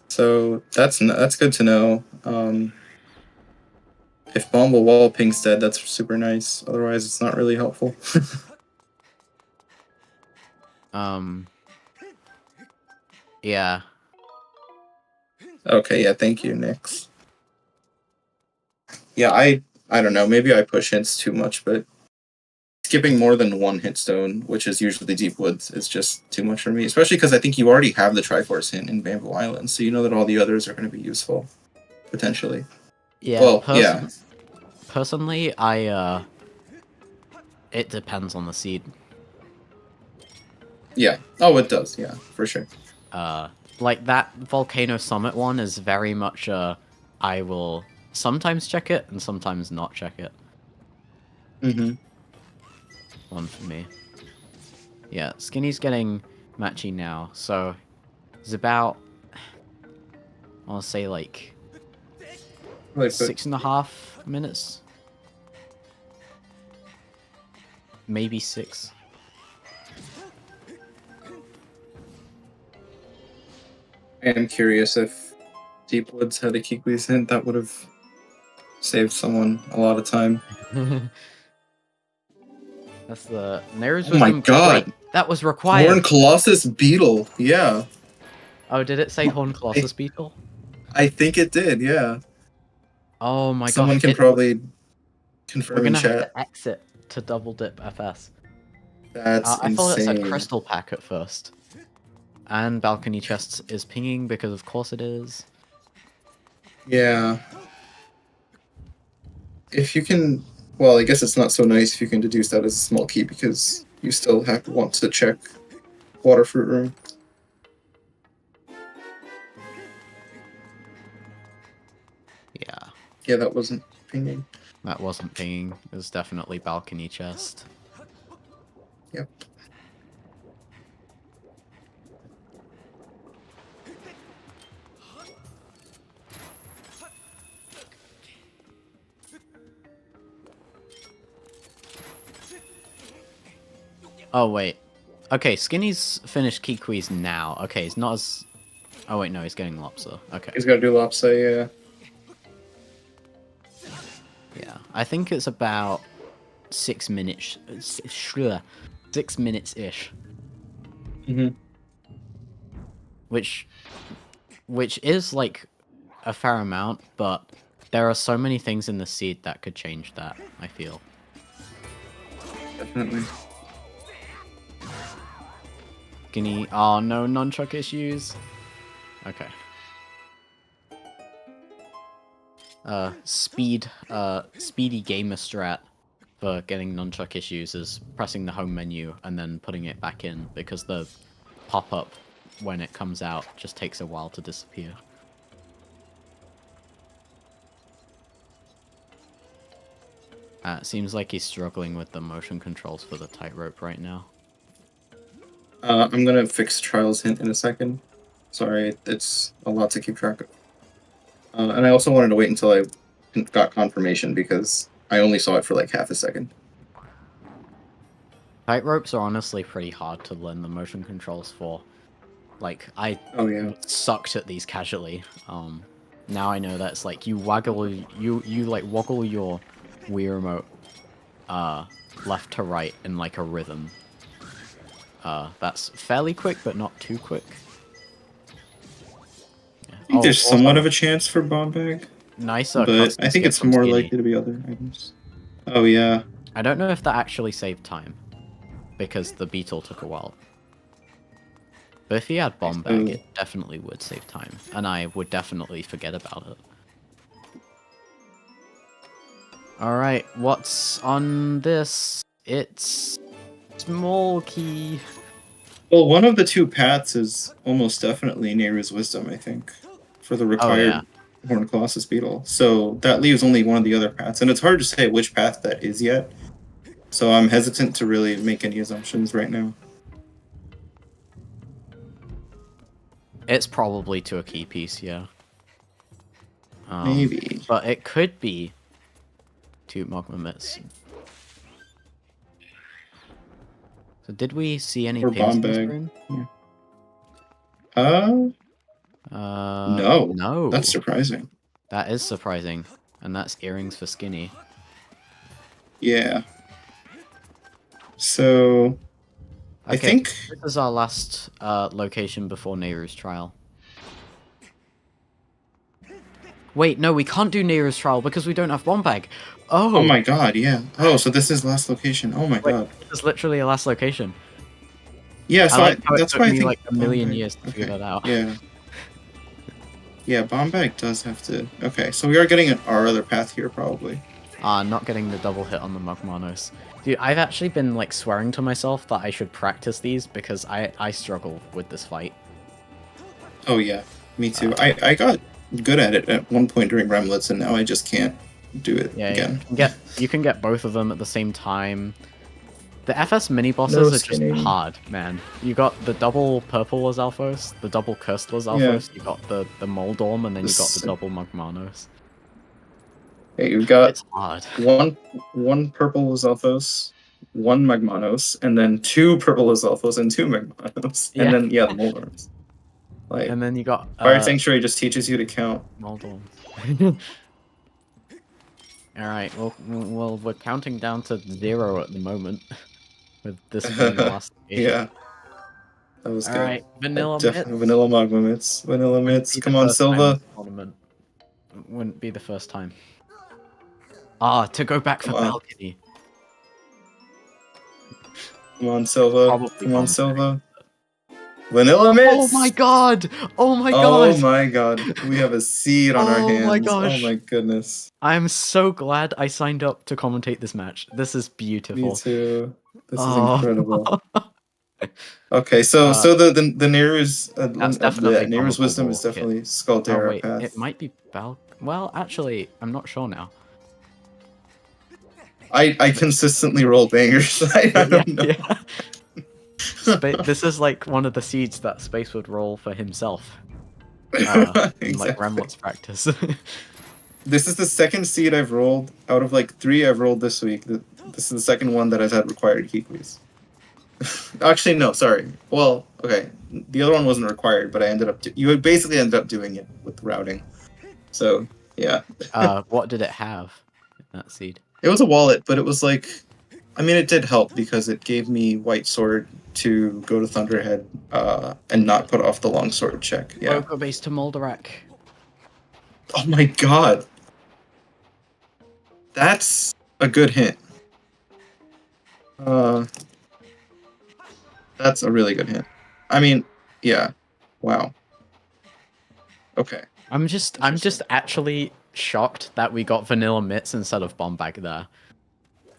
So that's good to know. If Bomble Wall ping's dead, that's super nice. Otherwise, it's not really helpful. Yeah. Okay, yeah, thank you, Nix. Yeah, I don't know. Maybe I push hints too much, but skipping more than 1 hint stone, which is usually Deep Woods, is just too much for me. Especially because I think you already have the Triforce hint in Bamboo Island, so you know that all the others are going to be useful, potentially. Yeah. Well, yeah. Personally, it depends on the seed. Yeah. Oh, it does. Yeah, for sure. Like that Volcano Summit one is very much I will sometimes check it and sometimes not check it. Mm-hmm. One for me. Yeah, Skinny's getting matchy now, so it's about, I'll say like 6.5 minutes. Maybe 6. I am curious if Deep Woods had a Kiki's hint, that would have saved someone a lot of time. That's the Nero's Oh my god! Wait, that was required! Horn Colossus Beetle, yeah. Oh, did it say Horn Colossus Beetle? I think it did, yeah. Oh my gosh. Someone can probably confirm in chat. We're gonna have to exit to double dip FS. That's insane. I thought it said Crystal Pack at first. And Balcony Chests is pinging because of course it is. Yeah. If you can... Well, I guess it's not so nice if you can deduce that as a small key because you still want to check Water Fruit Room. Yeah. Yeah, that wasn't pinging. That wasn't pinging. It was definitely Balcony Chest. Yep. Oh, wait. Okay, Skinny's finished Kiki's now. Okay, he's not as... Oh, wait, no, he's getting Lopsa. Okay. He's gotta do Lopsa, yeah. Yeah, I think it's about 6 minutes... 6 minutes-ish. Mm-hmm. Which is, like, a fair amount, but there are so many things in the seed that could change that, I feel. Definitely. Skinny... Oh, no nunchuck issues. Okay. Speedy gamer strat for getting nunchuck issues is pressing the home menu and then putting it back in because the pop-up when it comes out just takes a while to disappear. It seems like he's struggling with the motion controls for the tightrope right now. I'm gonna fix Trials hint in a second. Sorry, it's a lot to keep track of. And I also wanted to wait until I got confirmation because I only saw it for like half a second. Tightropes are honestly pretty hard to learn the motion controls for. Like, I sucked at these casually. Now I know that's like you waggle, you like woggle your Wii remote left to right in like a rhythm. That's fairly quick, but not too quick. think there's also, somewhat of a chance for bomb bag, nicer but I cutscenes think here it's from more Skinny. likely to be other items. Oh yeah. I don't know if that actually saved time, because the beetle took a while. But if he had bomb bag, it definitely would save time, and I would definitely forget about it. Alright, what's on this? It's small key. Well, one of the two paths is almost definitely Nehru's Wisdom, I think, for the required Horned Colossus Beetle. So that leaves only one of the other paths, and it's hard to say which path that is yet. So I'm hesitant to really make any assumptions right now. It's probably to a key piece, yeah. Maybe. But it could be to Magma Mitts. So did we see any pins in this room? Yeah. No. No. That's surprising. That is surprising. And that's earrings for Skinny. Yeah. So... Okay, I think... This is our last location before Nehru's trial. Wait, no, we can't do Nehru's trial because we don't have bomb bag. Oh my god, yeah. Oh, so this is last location. Oh my god. This is literally a last location. Yeah, so that's why I think like a million years to figure that out. Yeah. Yeah, bomb bag does have to... Okay, so we are getting our other path here, probably. Not getting the double hit on the Magmanos. Dude, I've actually been, like, swearing to myself that I should practice these because I struggle with this fight. Oh, yeah. Me too. I got good at it at one point during Remlets, and now I just can't do it again. You can get both of them at the same time. The FS mini-bosses are just hard, man. You got the double purple Lizalfos, the double cursed Lizalfos, you got the Moldorm, and then you got the double Magmanos. Hey, you've got it's hard. one purple Lizalfos, one Magmanos, and then two purple Lizalfos and two Magmanos. And then, the Moldorms. Like, and then you got... Fire Sanctuary just teaches you to count. Moldorms. Alright, well, we're counting down to 0 at the moment. With this being the last station. Yeah. That was good. Alright, Vanilla Mitts. Vanilla Magma Mitts. Vanilla Mitts. Come on, Silva. Wouldn't be the first time. To go back for balcony. Come on, Silva. Come on, Silva. Vanilla Mitts! Oh my god! Oh my god! Oh my god. We have a seed on our hands. Oh my gosh. Oh my goodness. I'm so glad I signed up to commentate this match. This is beautiful. Me too. This is incredible. Okay, so the Nehru's Nehru's Wisdom is definitely Scaldera path. It might be well, actually, I'm not sure now. I consistently roll bangers. I don't know. Yeah. This is like one of the seeds that Space would roll for himself. Exactly. In like Remlets practice. This is the second seed I've rolled out of like 3 I've rolled this week. This is the second one that I've had required Kiklis. Actually, no, sorry. Well, okay. The other one wasn't required, but I ended up... You would basically end up doing it with routing. So, yeah. What did it have in that seed? It was a wallet, but it was like... I mean, it did help because it gave me White Sword to go to Thunderhead and not put off the Longsword check. Yeah. Oko base to Moldarak. Oh my god. That's a good hint. That's a really good hint. I mean, yeah. Wow. Okay. I'm just actually shocked that we got Vanilla Mitts instead of Bomb Bag there.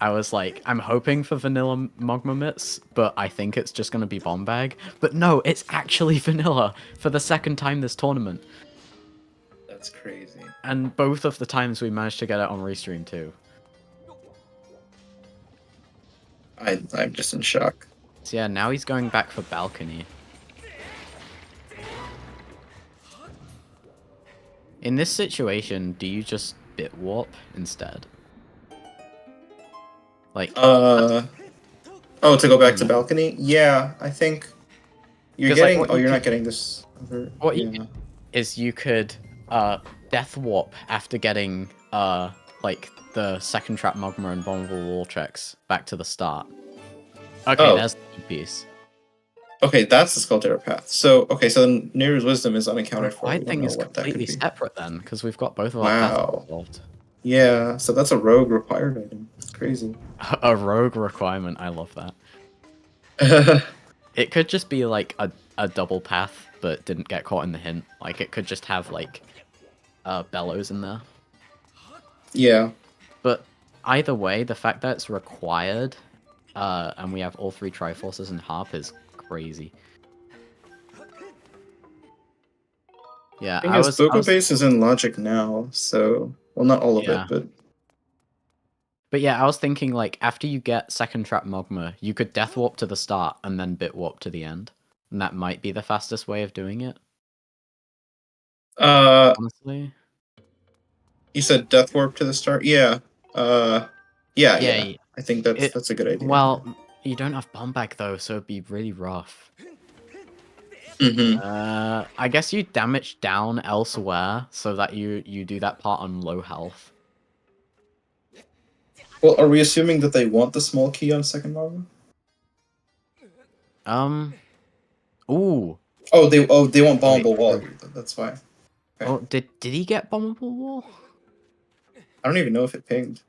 I was like, I'm hoping for Vanilla Magma Mitts, but I think it's just going to be Bomb Bag. But no, it's actually Vanilla for the second time this tournament. That's crazy. And both of the times we managed to get it on Restream too. I'm just in shock. So yeah, now he's going back for Balcony. In this situation, do you just bit warp instead? Like to go back to Balcony? Yeah, I think you're getting you're not getting this what you could, is you could death warp after getting like the second trap magma and vulnerable wall checks back to the start. Okay, there's the piece. Okay, that's the Skuldera path. So, okay, so then Neru's Wisdom is The unaccounted for. We required don't thing know is what that could completely be. separate then, because we've got both of our paths Wow. involved. Yeah, so that's a rogue required item. It's crazy. A rogue requirement, I love that. It could just be like a double path, but didn't get caught in the hint. Like, it could just have, like, bellows in there. Yeah. But either way, the fact that it's required, and we have all 3 Triforces and Harp is crazy. Yeah, I was Boko Base is in Logic now, so... Well, not all of it, but... But yeah, I was thinking, like, after you get Second Trap Mogma, you could Death Warp to the start and then Bit Warp to the end. And that might be the fastest way of doing it. Honestly. You said Death Warp to the start? Yeah. Yeah. I think that's a good idea. Well, you don't have Bomb Bag, though, so it'd be really rough. I guess you damage down elsewhere so that you do that part on low health. Well, are we assuming that they want the small key on second Mogma? Ooh. Oh, they want Bombable Wall. That's why. Okay. Oh, did he get Bombable Wall? I don't even know if it pinged.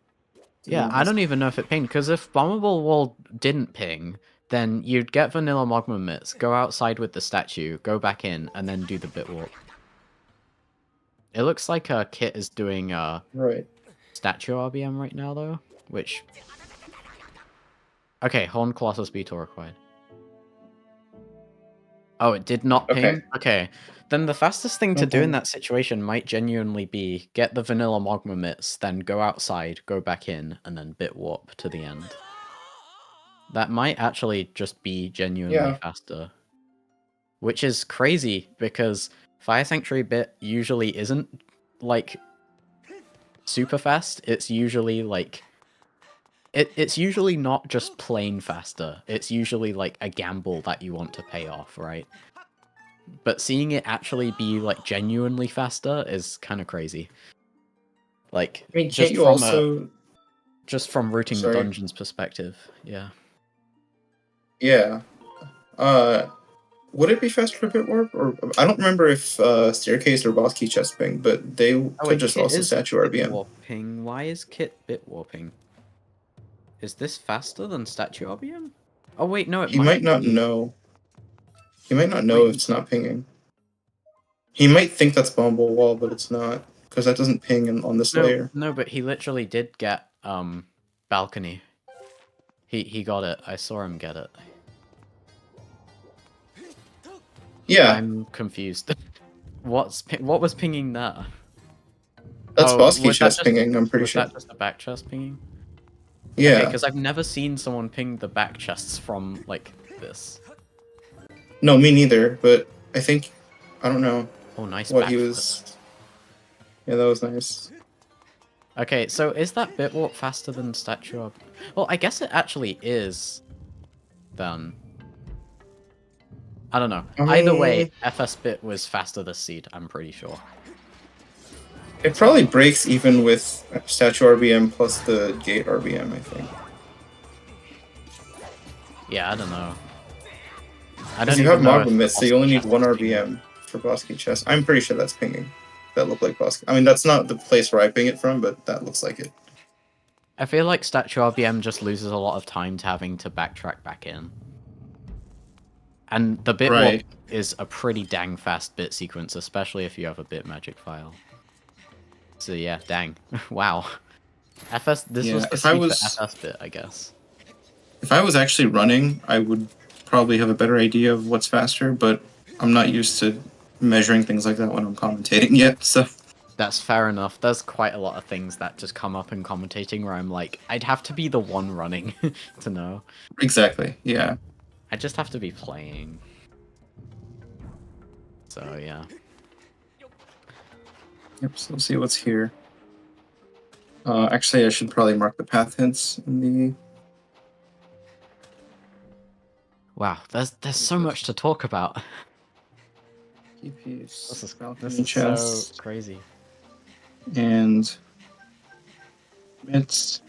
Yeah, I don't even know if it pinged, because if Bombable Wall didn't ping, then you'd get Vanilla Mogma Mitts, go outside with the statue, go back in, and then do the Bit Warp. It looks like Kit is doing right. Statue RBM right now, though, which... Okay, Horn Colossus Beetle required. Oh, it did not ping? Okay. Then the fastest thing to do in that situation might genuinely be get the Vanilla Mogma Mitts, then go outside, go back in, and then Bit Warp to the end. That might actually just be genuinely faster. Which is crazy, because Fire Sanctuary Bit usually isn't, like, super fast. It's usually, like... It's usually not just plain faster. It's usually, like, a gamble that you want to pay off, right? But seeing it actually be, like, genuinely faster is kind of crazy. Like, I mean, can't you also... Just from routing the dungeon's perspective, yeah. Yeah. Would it be faster for Bit Warp? Or I don't remember if Staircase or Boss Key Chest ping, but they could just also Statue RBM. Warping. Why is Kit Bit Warping? Is this faster than Statue RBM? Oh wait, no, He might not know. He might not know if it's not pinging. He might think that's Bombable Wall, but it's not, because that doesn't ping on this layer. No, but he literally did get Balcony. He got it. I saw him get it. Yeah. I'm confused. What was pinging there? That's Boss Key Chest pinging, I'm pretty sure. Was that just a back chest pinging? Yeah. Okay, because I've never seen someone ping the back chests from, like, this. No, me neither, but I think... I don't know. Oh, nice what he was... Yeah, that was nice. Okay, so is that Bit Warp faster than Statue of... Well, I guess it actually is, then. I don't know. Either way, FS Bit was faster this seed, I'm pretty sure. It probably breaks even with Statue RBM plus the Gate RBM, I think. Yeah, I don't know. Because you have Mogma Mitts, so you only need 1 RBM for Boss Key Chest. I'm pretty sure that's pinging. That looked like Boss Key. I mean, that's not the place where I ping it from, but that looks like it. I feel like Statue RBM just loses a lot of time to having to backtrack back in. And the Bit Warp is a pretty dang fast bit sequence, especially if you have a bit magic file. So yeah, dang. Wow. FS, this was the seed for FS Bit, I guess. If I was actually running, I would probably have a better idea of what's faster, but I'm not used to measuring things like that when I'm commentating yet, so... That's fair enough. There's quite a lot of things that just come up in commentating where I'm like, I'd have to be the one running to know. Exactly, yeah. I just have to be playing. So, yeah. Yep, so we'll see what's here. Actually, I should probably mark the path hints in the... Wow, there's so much to talk about. This is so crazy. And it's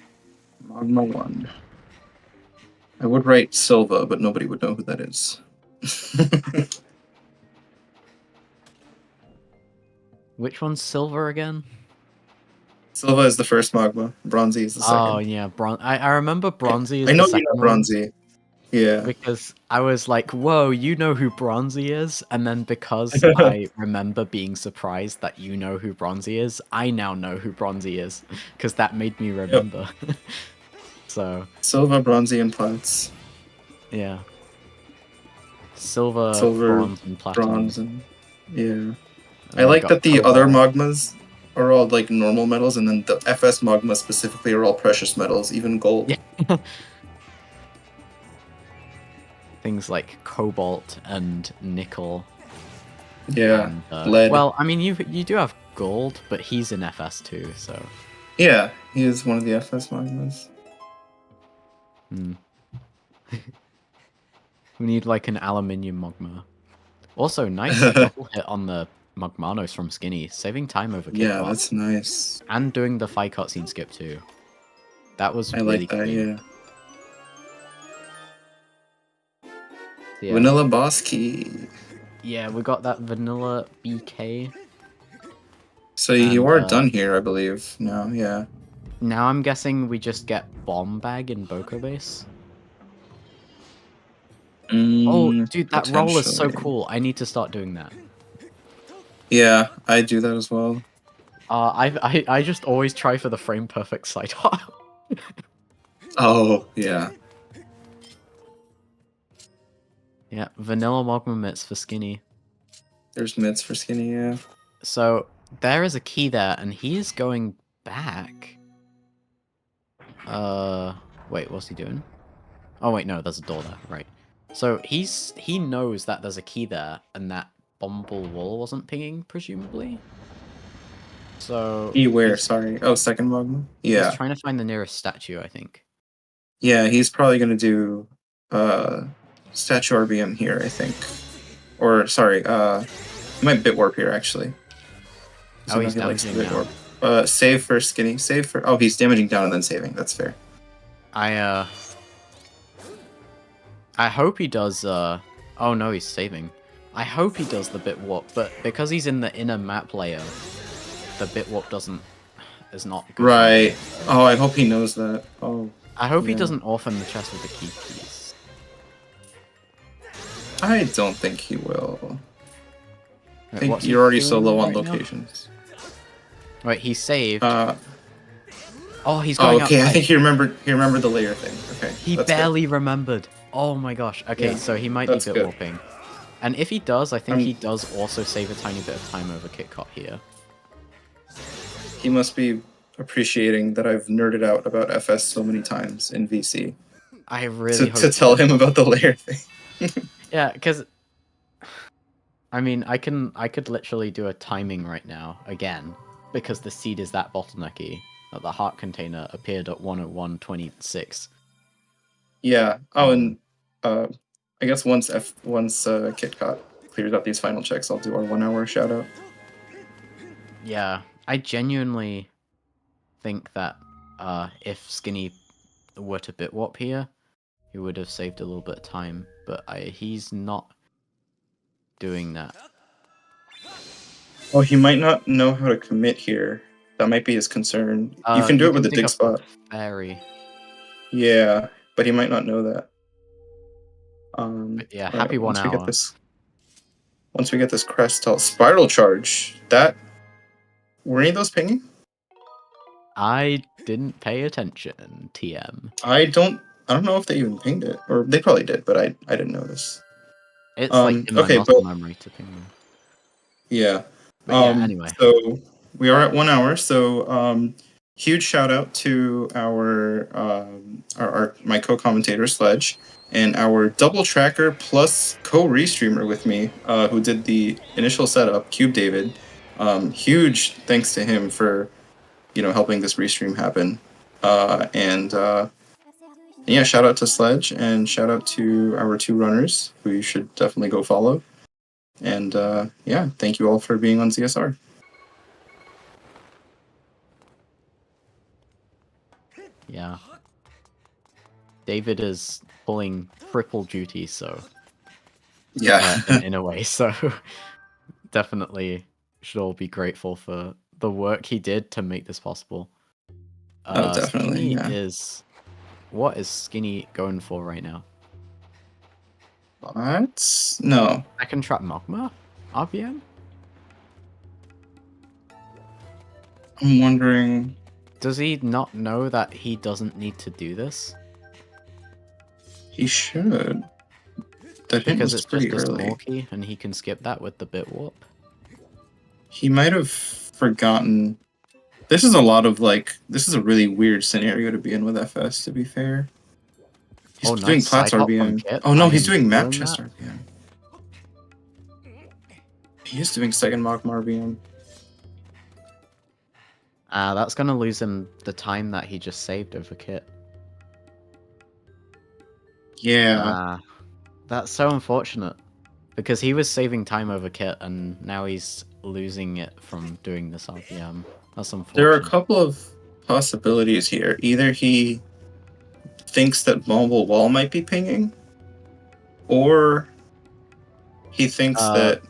Magma 1. I would write Silva, but nobody would know who that is. Which one's silver again? Silva is the first magma. Bronzy is the second. Oh yeah, I remember Bronzy is I the know you second know one. Bronzy. Yeah. Because I was like, whoa, you know who Bronzy is? And then because I remember being surprised that you know who Bronzy is, I now know who Bronzy is. Because that made me remember. Yep. So. Silva, Bronzy, and Plats. Yeah. Silver, bronze, and platinum. Bronze, and yeah. I like that the other magmas are all like normal metals, and then the FS magma specifically are all precious metals, even gold. Yeah. Things like cobalt and nickel. Yeah. And, lead. Well, I mean, you do have gold, but he's in FS too, so. Yeah, he is one of the FS magmas. Hmm. We need like an aluminium magma. Also, nice double hit on the Magmanos from Skinny, saving time over Kitcot. Yeah, that's nice. And doing the fight cutscene skip too. That was I really like that, clean. Yeah. Vanilla boss key. Yeah, we got that vanilla BK. So you are done here, I believe. No, yeah. Now I'm guessing we just get bomb bag in Boko Base. Oh, dude, that roll is so cool. I need to start doing that. Yeah, I do that as well. I just always try for the frame perfect side hop. Oh, yeah. Yeah, vanilla magma mitts for Skinny. There's mitts for Skinny, yeah. So there is a key there, and he is going back. Wait, what's he doing? Oh wait, no, there's a door there, right. So he knows that there's a key there, and that Bumble Wall wasn't pinging, presumably. So Key where? Sorry. Oh, second magma? Yeah. He's trying to find the nearest statue, I think. Yeah, he's probably gonna do statue RBM here, I think. Or sorry, he might bit warp here actually. Oh, he's damaging now. Save for Skinny. Save for. Oh, he's damaging down and then saving. That's fair. I hope he does. Oh no, he's saving. I hope he does the bit warp, but because he's in the inner map layer, the bit warp is not good. Right. Oh, I hope he knows that. Oh. I hope he doesn't orphan the chest with the key piece. I don't think he will. Wait, I think you're already so low on locations. Wait, he saved. Oh, he's going okay, outside. I think he remembered the layer thing. Okay. He barely remembered. Oh my gosh. Okay, so he might be bit warping. And if he does, I think he does also save a tiny bit of time over Kitcot here. He must be appreciating that I've nerded out about FS so many times in VC. I really hope to tell him about the layer thing. Yeah, because I mean, I could literally do a timing right now again because the seed is that bottlenecky that the heart container appeared at 101.26. Yeah. Oh, and I guess once Kitcot clears up these final checks, I'll do our 1 hour shout out. Yeah, I genuinely think that if Skinny were to bit warp here, he would have saved a little bit of time, but he's not doing that. Oh, he might not know how to commit here. That might be his concern. You can do it with the dig spot. Fairy. Yeah, but he might not know that. But yeah, happy 1 hour. Once we get this crest, spiral charge. Were any of those pinging? I didn't pay attention, TM. I don't know if they even pinged it, or they probably did, but I didn't notice. It's like in my muscle memory to ping them. Yeah. But yeah, anyway. So we are at 1 hour. So huge shout out to my co-commentator Sledge and our double tracker plus co-restreamer with me, who did the initial setup, Cube David. Huge thanks to him for helping this restream happen. Yeah, shout out to Sledge and shout out to our 2 runners who you should definitely go follow. And yeah, thank you all for being on ZSR. Yeah. David is pulling triple duty, so Yeah. in a way. So definitely should all be grateful for the work he did to make this possible. Oh, definitely. Skinny Yeah. is... What is Skinny going for right now? What? No. Second trap Magma? RBM? I'm wondering. Does he not know that he doesn't need to do this? He should. That hint Because was it's pretty just a early. small key and he can skip that with the bit warp? He might have forgotten. This is a lot of like. This is a really weird scenario to be in with FS. To be fair. He's doing nice Platts side hop from RBM. Kit. Oh no, I he's am doing map feeling chest that. RBM. He is doing second Magma RBM. That's gonna lose him the time that he just saved over Kit. Yeah. That's so unfortunate. Because he was saving time over Kit, and now he's losing it from doing this RPM. That's unfortunate. There are a couple of possibilities here. Either he thinks that Mobile Wall might be pinging, or he thinks that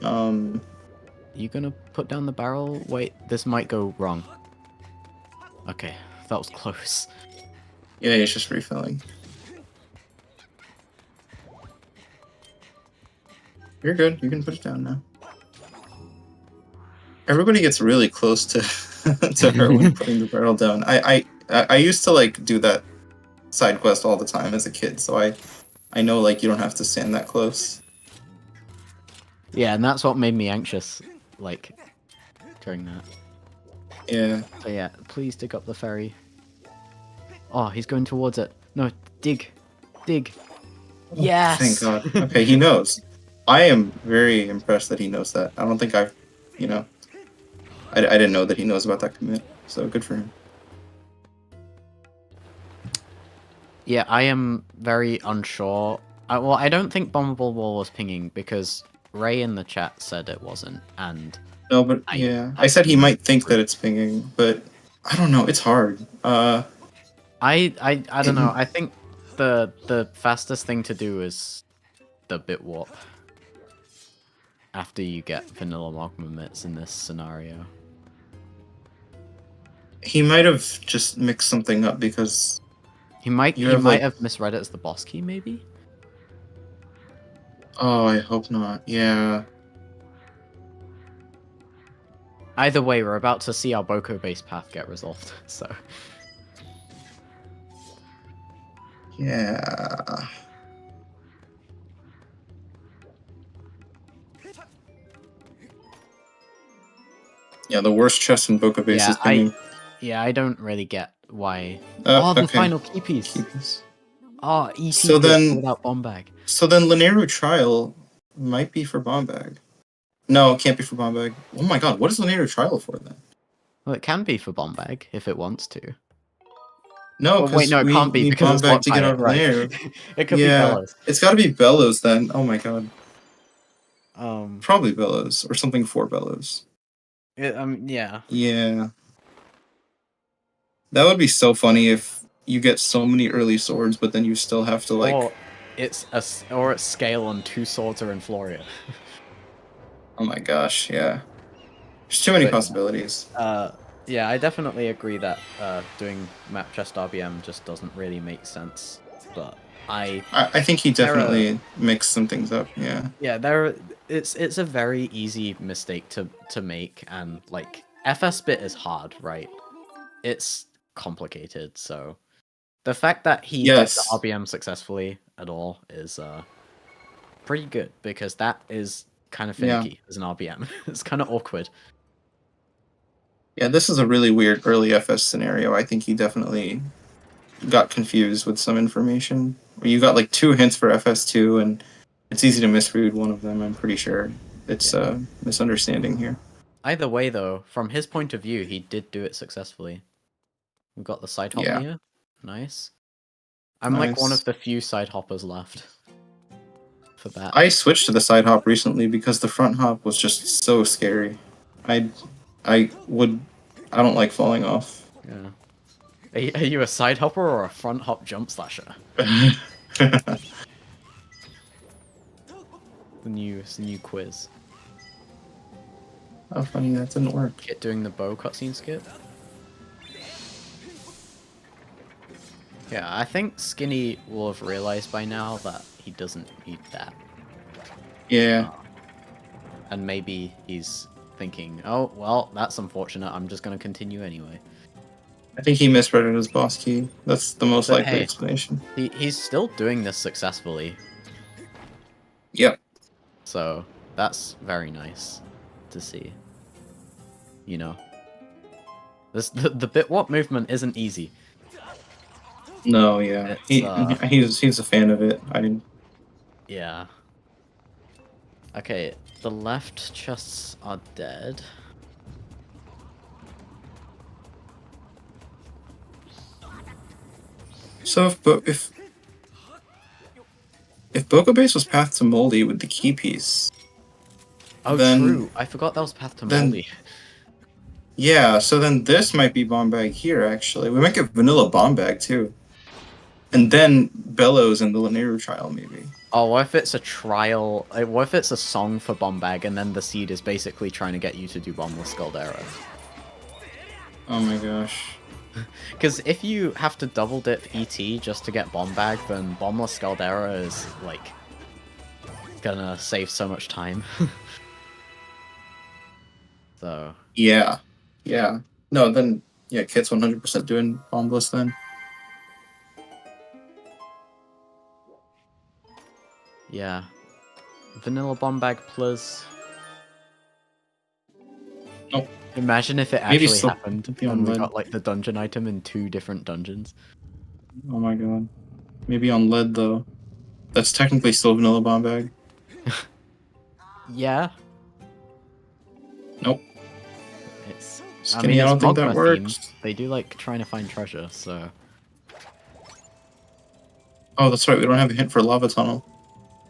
You gonna put down the barrel? Wait, this might go wrong. Okay, that was close. yeah, he's just refilling. You're good. You can put it down now. Everybody gets really close to to her when putting the barrel down. I used to like do that side quest all the time as a kid, so I know like you don't have to stand that close. Yeah, and that's what made me anxious, like, during that. Yeah. So yeah, please dig up the ferry. Oh, he's going towards it. No, dig. Dig. Yes! Thank God. Okay, he knows. I am very impressed that he knows that. I don't think I've, you know, I didn't know that he knows about that commit, so good for him. Yeah, I am very unsure. Well, I don't think Bombable Wall was pinging because Ray in the chat said it wasn't, and No, but I said he might think that it's pinging, but I don't know. It's hard. I don't know. I think the fastest thing to do is the bit warp after you get vanilla magma mitts in this scenario. He might have just mixed something up because he might have misread it as the boss key, maybe. Oh, I hope not. Yeah. Either way, we're about to see our Boko base path get resolved, so. Yeah. Yeah, the worst chest in Boko base is pinging. I don't really get why. the Okay. final key piece. Oh, ET So then, without bomb bag. So then Linearu Trial might be for bomb bag. No, it can't be for bomb bag. Oh my god, what is Linearu Trial for then? Well, it can be for bomb bag if it wants to. No, well, wait, no, it can't be because it's bomb bag to get out of Linearu. It could be Bellows. It's got to be Bellows then. Oh my god. Um, Probably Bellows or something for Bellows. Yeah. Yeah. That would be so funny if you get so many early swords, but then you still have to like. Or it's scale and 2 swords are in Floria. Oh my gosh, yeah. There's too many possibilities. Yeah, I definitely agree that doing map chest RBM just doesn't really make sense. But I think he definitely mixed some things up. Yeah. Yeah, it's a very easy mistake to make, and like FS bit is hard, right? It's complicated, so the fact that he did the RBM successfully at all is pretty good, because that is kind of finicky as an RBM. It's kind of awkward. Yeah, this is a really weird early FS scenario. I think he definitely got confused with some information. You got like 2 hints for FS2, and it's easy to misread one of them. I'm pretty sure it's a misunderstanding here. Either way, though, from his point of view, he did do it successfully. We've got the side hop here. Nice. I'm like one of the few side hoppers left for that. I switched to the side hop recently because the front hop was just so scary. I don't like falling off. Yeah. Are you a side hopper or a front hop jump slasher? It's the new quiz. How funny that didn't work. Kit doing the bow cutscene skip. Yeah, I think Skinny will have realized by now that he doesn't need that. Yeah. And maybe he's thinking, oh, well, that's unfortunate. I'm just going to continue anyway. I think he misread it as boss key. That's the most likely hey, explanation. He's still doing this successfully. Yep. So that's very nice to see. You know, the bit-what movement isn't easy. No, yeah. He's a fan of it. Yeah. Okay, the left chests are dead. So if Boko Base was Path to Moldy with the key piece. Oh, then, true. I forgot that was Path to Moldy. Yeah, so then this might be Bomb Bag here, actually. We might get Vanilla Bomb Bag, too. And then Bellows and the Linear Trial, maybe. Oh, what if it's a trial? What if it's a song for Bomb Bag, and then the seed is basically trying to get you to do Bombless Scaldera? Oh my gosh. Because if you have to double dip ET just to get Bomb Bag, then Bombless Scaldera is, like, gonna save so much time. So... Yeah. Yeah. No, then, yeah, Kit's 100% doing Bombless then. Yeah. Vanilla Bomb Bag plus... Nope. Imagine if it actually happened and we got, like, the dungeon item in 2 different dungeons. Oh my god. Maybe on lead, though. That's technically still Vanilla Bomb Bag. Yeah. Nope. It's... Skinny, I don't think that works. Themed. They do like trying to find treasure, so... Oh, that's right, we don't have a hint for Lava Tunnel.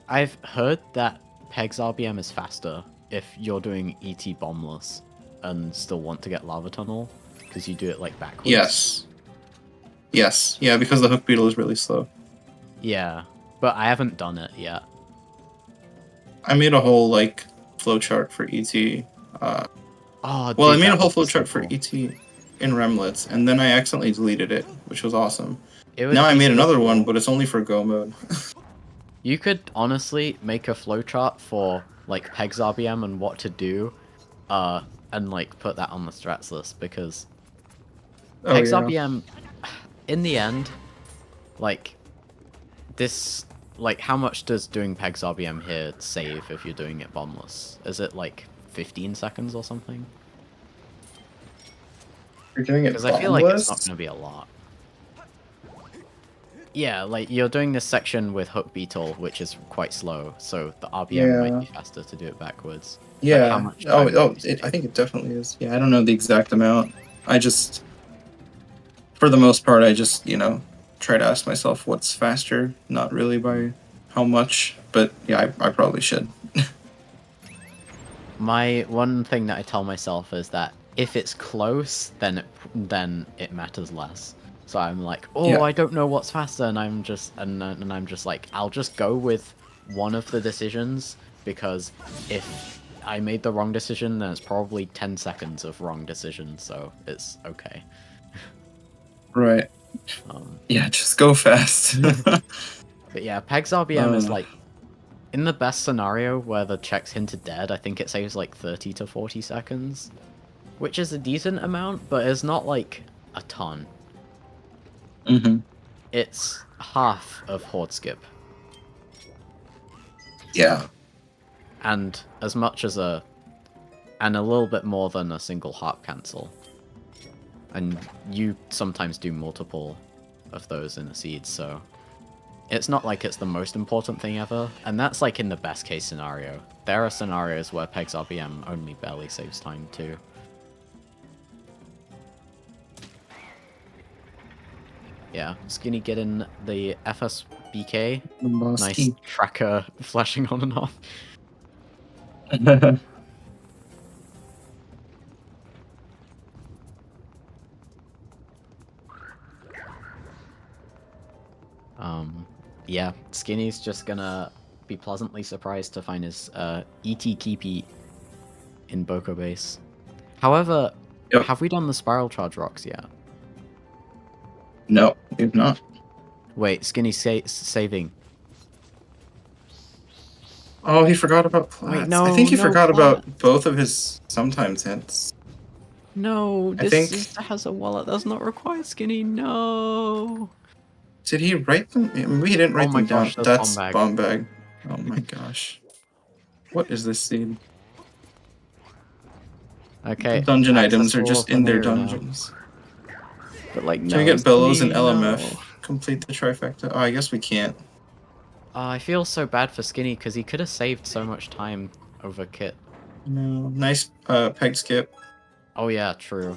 I've heard that Peg's RBM is faster if you're doing ET bombless and still want to get Lava Tunnel, because you do it like backwards. Yes. Yes. Yeah, because the Hook Beetle is really slow. Yeah, but I haven't done it yet. I made a whole, like, flowchart for ET. I made a whole flowchart for ET in Remlets, and then I accidentally deleted it, which was awesome. Now I made another one, but it's only for Go mode. You could honestly make a flowchart for, like, Peg's RBM and what to do, and, like, put that on the strats list, because Peg's RBM, in the end, like, this... Like, how much does doing Peg's RBM here save if you're doing it bombless? Is it, like, 15 seconds or something? You're doing it because I feel like it's not going to be a lot. Yeah, like, you're doing this section with Hook Beetle, which is quite slow, so the RBM might be faster to do it backwards. Yeah. How much I think it definitely is. Yeah, I don't know the exact amount. I just... For the most part, I just, you know, try to ask myself what's faster, not really by how much, but yeah, I probably should. My one thing that I tell myself is that if it's close, then it matters less. So I'm like, I don't know what's faster, and I'm just like, I'll just go with one of the decisions, because if I made the wrong decision, then it's probably 10 seconds of wrong decision, so it's okay. Right. Yeah, just go fast. But yeah, Peg's RBM is like, in the best scenario where the check's hinted dead, I think it saves like 30 to 40 seconds, which is a decent amount, but it's not like a ton. It's half of Horde Skip. Yeah. And as much as and a little bit more than a single harp cancel. And you sometimes do multiple of those in a seed, so it's not like it's the most important thing ever, and that's like in the best case scenario. There are scenarios where Peg's RBM only barely saves time too. Yeah, Skinny getting the FSBK. Nice tracker flashing on and off. Yeah, Skinny's just gonna be pleasantly surprised to find his E.T. Keepy in Boko Base. However, Yep. have we done the Spiral Charge Rocks yet? No, we've not. Wait, Skinny saving. Oh, he forgot about Plats. Wait, no, I think he no forgot Plats. about both of his sometimes hints. No, I think... has a wallet that's not required, Skinny. No. Did he write them? Maybe he didn't write them down. That's bomb bag. Oh my gosh. What is this scene? Okay. The dungeon items are just in their dungeons. But like, Can we get Bellows and LMF? Complete the trifecta. Oh, I guess we can't. I feel so bad for Skinny because he could have saved so much time over Kit. No, nice peg skip. Oh yeah, true.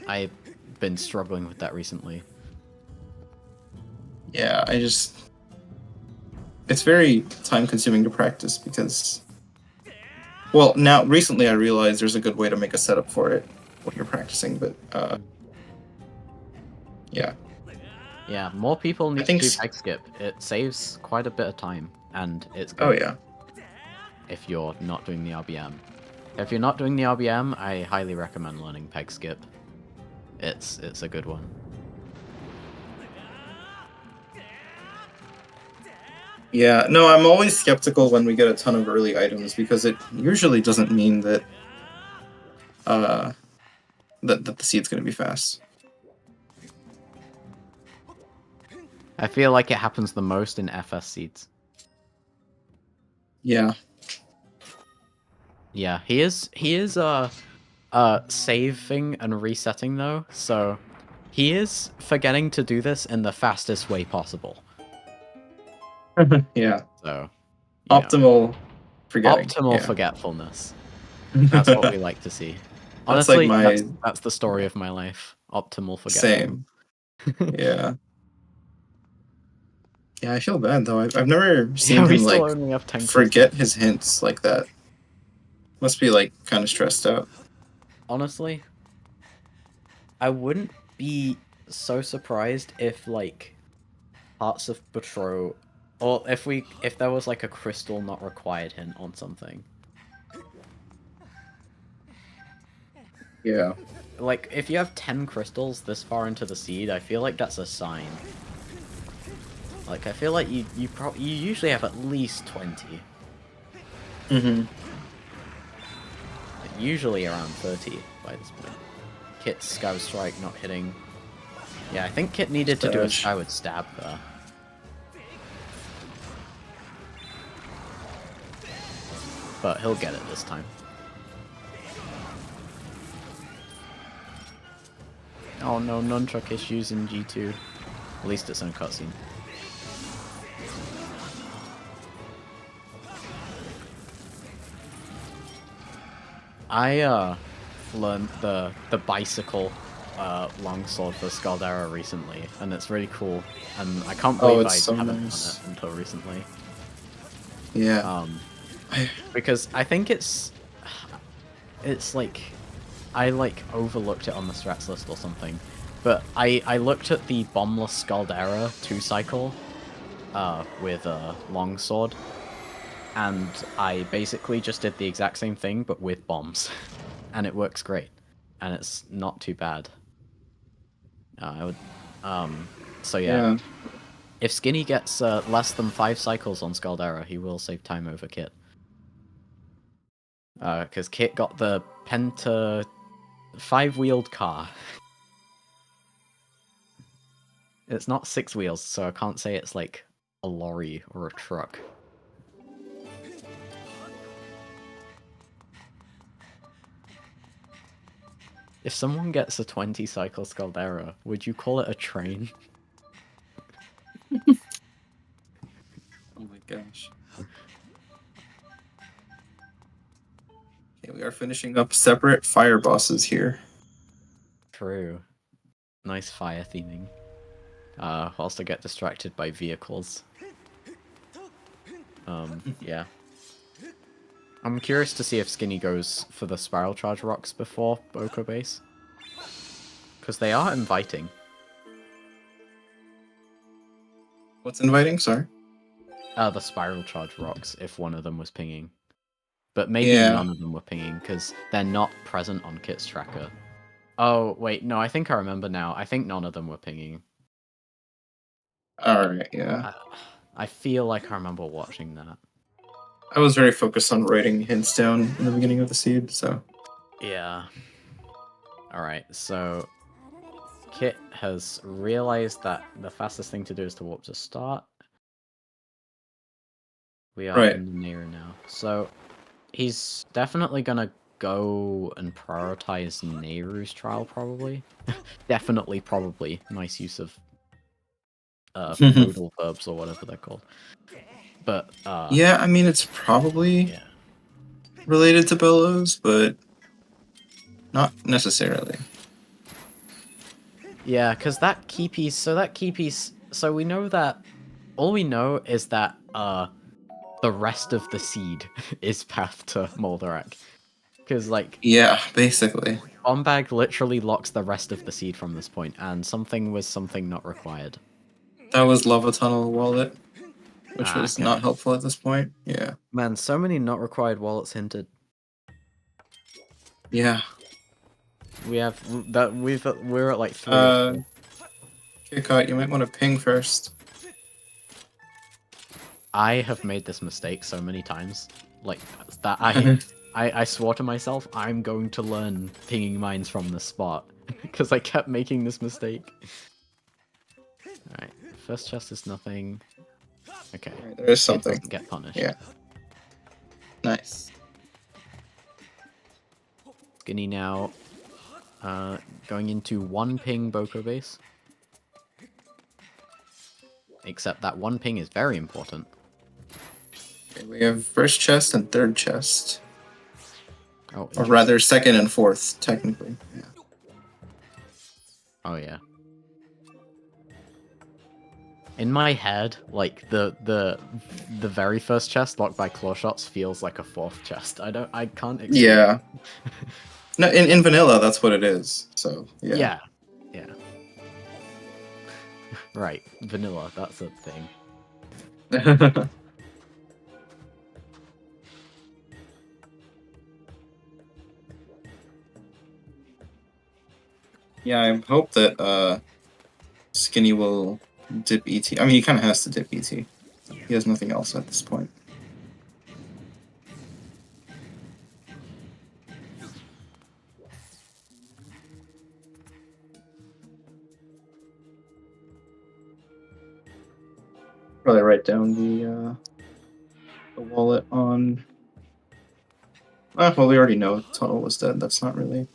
I've been struggling with that recently. Yeah, it's very time consuming to practice because, well, now recently I realized there's a good way to make a setup for it when you're practicing, but yeah. Yeah, more people need to do peg skip. It saves quite a bit of time, and it's good. Oh yeah. If you're not doing the RBM. If you're not doing the RBM, I highly recommend learning peg skip. It's a good one. Yeah, no, I'm always skeptical when we get a ton of early items because it usually doesn't mean that that the seed's going to be fast. I feel like it happens the most in FS seeds. Yeah. Yeah, he is saving and resetting though, so he is forgetting to do this in the fastest way possible. Yeah. So optimal forgetting. Optimal forgetfulness. That's what we like to see. Honestly, that's the story of my life. Optimal forgetfulness. Same. Yeah. Yeah, I feel bad though. I've never seen him like forget his hints like that. Must be like kind of stressed out. Honestly, I wouldn't be so surprised if like Hearts of Betrow, or if there was like a crystal not required hint on something. Yeah. Like if you have 10 crystals this far into the seed, I feel like that's a sign. Like I feel like you usually have at least 20. Mm-hmm. Usually around 30 by this point. Kit's Skyward Strike not hitting. Yeah, I think Kit needed to do a Skyward Stab there. But he'll get it this time. Oh no, nunchuck issues in G2. At least it's in a cutscene. I learned the bicycle longsword for Scaldera recently, and it's really cool. And I can't believe I haven't done it until recently. Yeah. Because I think it's like I like overlooked it on the strats list or something. But I looked at the bombless Scaldera 2-cycle with a longsword. And I basically just did the exact same thing, but with bombs. And it works great. And it's not too bad. So yeah. If Skinny gets less than 5 cycles on Scaldera, he will save time over Kit. Because Kit got the Penta 5-wheeled car. It's not 6 wheels, so I can't say it's like a lorry or a truck. If someone gets a 20-cycle Scaldera, would you call it a train? Oh my gosh. Okay, we are finishing up separate fire bosses here. True. Nice fire theming. Whilst I get distracted by vehicles. Yeah. I'm curious to see if Skinny goes for the Spiral Charge Rocks before Boko Base. Because they are inviting. What's inviting? Sorry? The spiral charge rocks if one of them was pinging. But maybe Yeah. none of them were pinging, because they're not present on Kit's tracker. Oh, wait, no, I think I remember now. I think none of them were pinging. Alright, yeah. I feel like I remember watching that. I was very focused on writing hints down in the beginning of the seed, so... Yeah. Alright, so... Kit has realized that the fastest thing to do is to warp to start. We are in the mirror now. So, he's definitely gonna go and prioritize Nehru's trial, probably. Definitely, probably. Nice use of modal verbs or whatever they're called. But, yeah, I mean, it's probably related to Bellows, but not necessarily. Yeah, because that key piece, so we know that, all we know is that, the rest of the seed is path to Moldarak. Because, like... Yeah, basically. Bombag literally locks the rest of the seed from this point, and something was something not required. That was Lava Tunnel Wallet, which was okay. not helpful at this point. Yeah. Man, so many not required wallets hinted. Yeah. We have that. We're at like 3. Kitcot, you might want to ping first. I have made this mistake so many times, like that. I swore to myself I'm going to learn pinging mines from this spot because I kept making this mistake. All right, first chest is nothing. Okay, Right, there is something. It doesn't get punished. Yeah. Nice. Skinny now. Going into 1 ping Boko base. Except that 1 ping is very important. Okay, we have first chest and third chest. Oh, or rather, second and fourth, technically. Yeah. Oh yeah. In my head, like the very first chest locked by claw shots feels like a 4th chest. I can't explain. Yeah. No, in vanilla, that's what it is. So yeah. Yeah. Right, vanilla. That's a thing. Yeah, I hope that Skinny will dip ET. I mean, he kind of has to dip ET. He has nothing else at this point. Probably write down the wallet on... well, we already know Tunnel was dead. That's not really...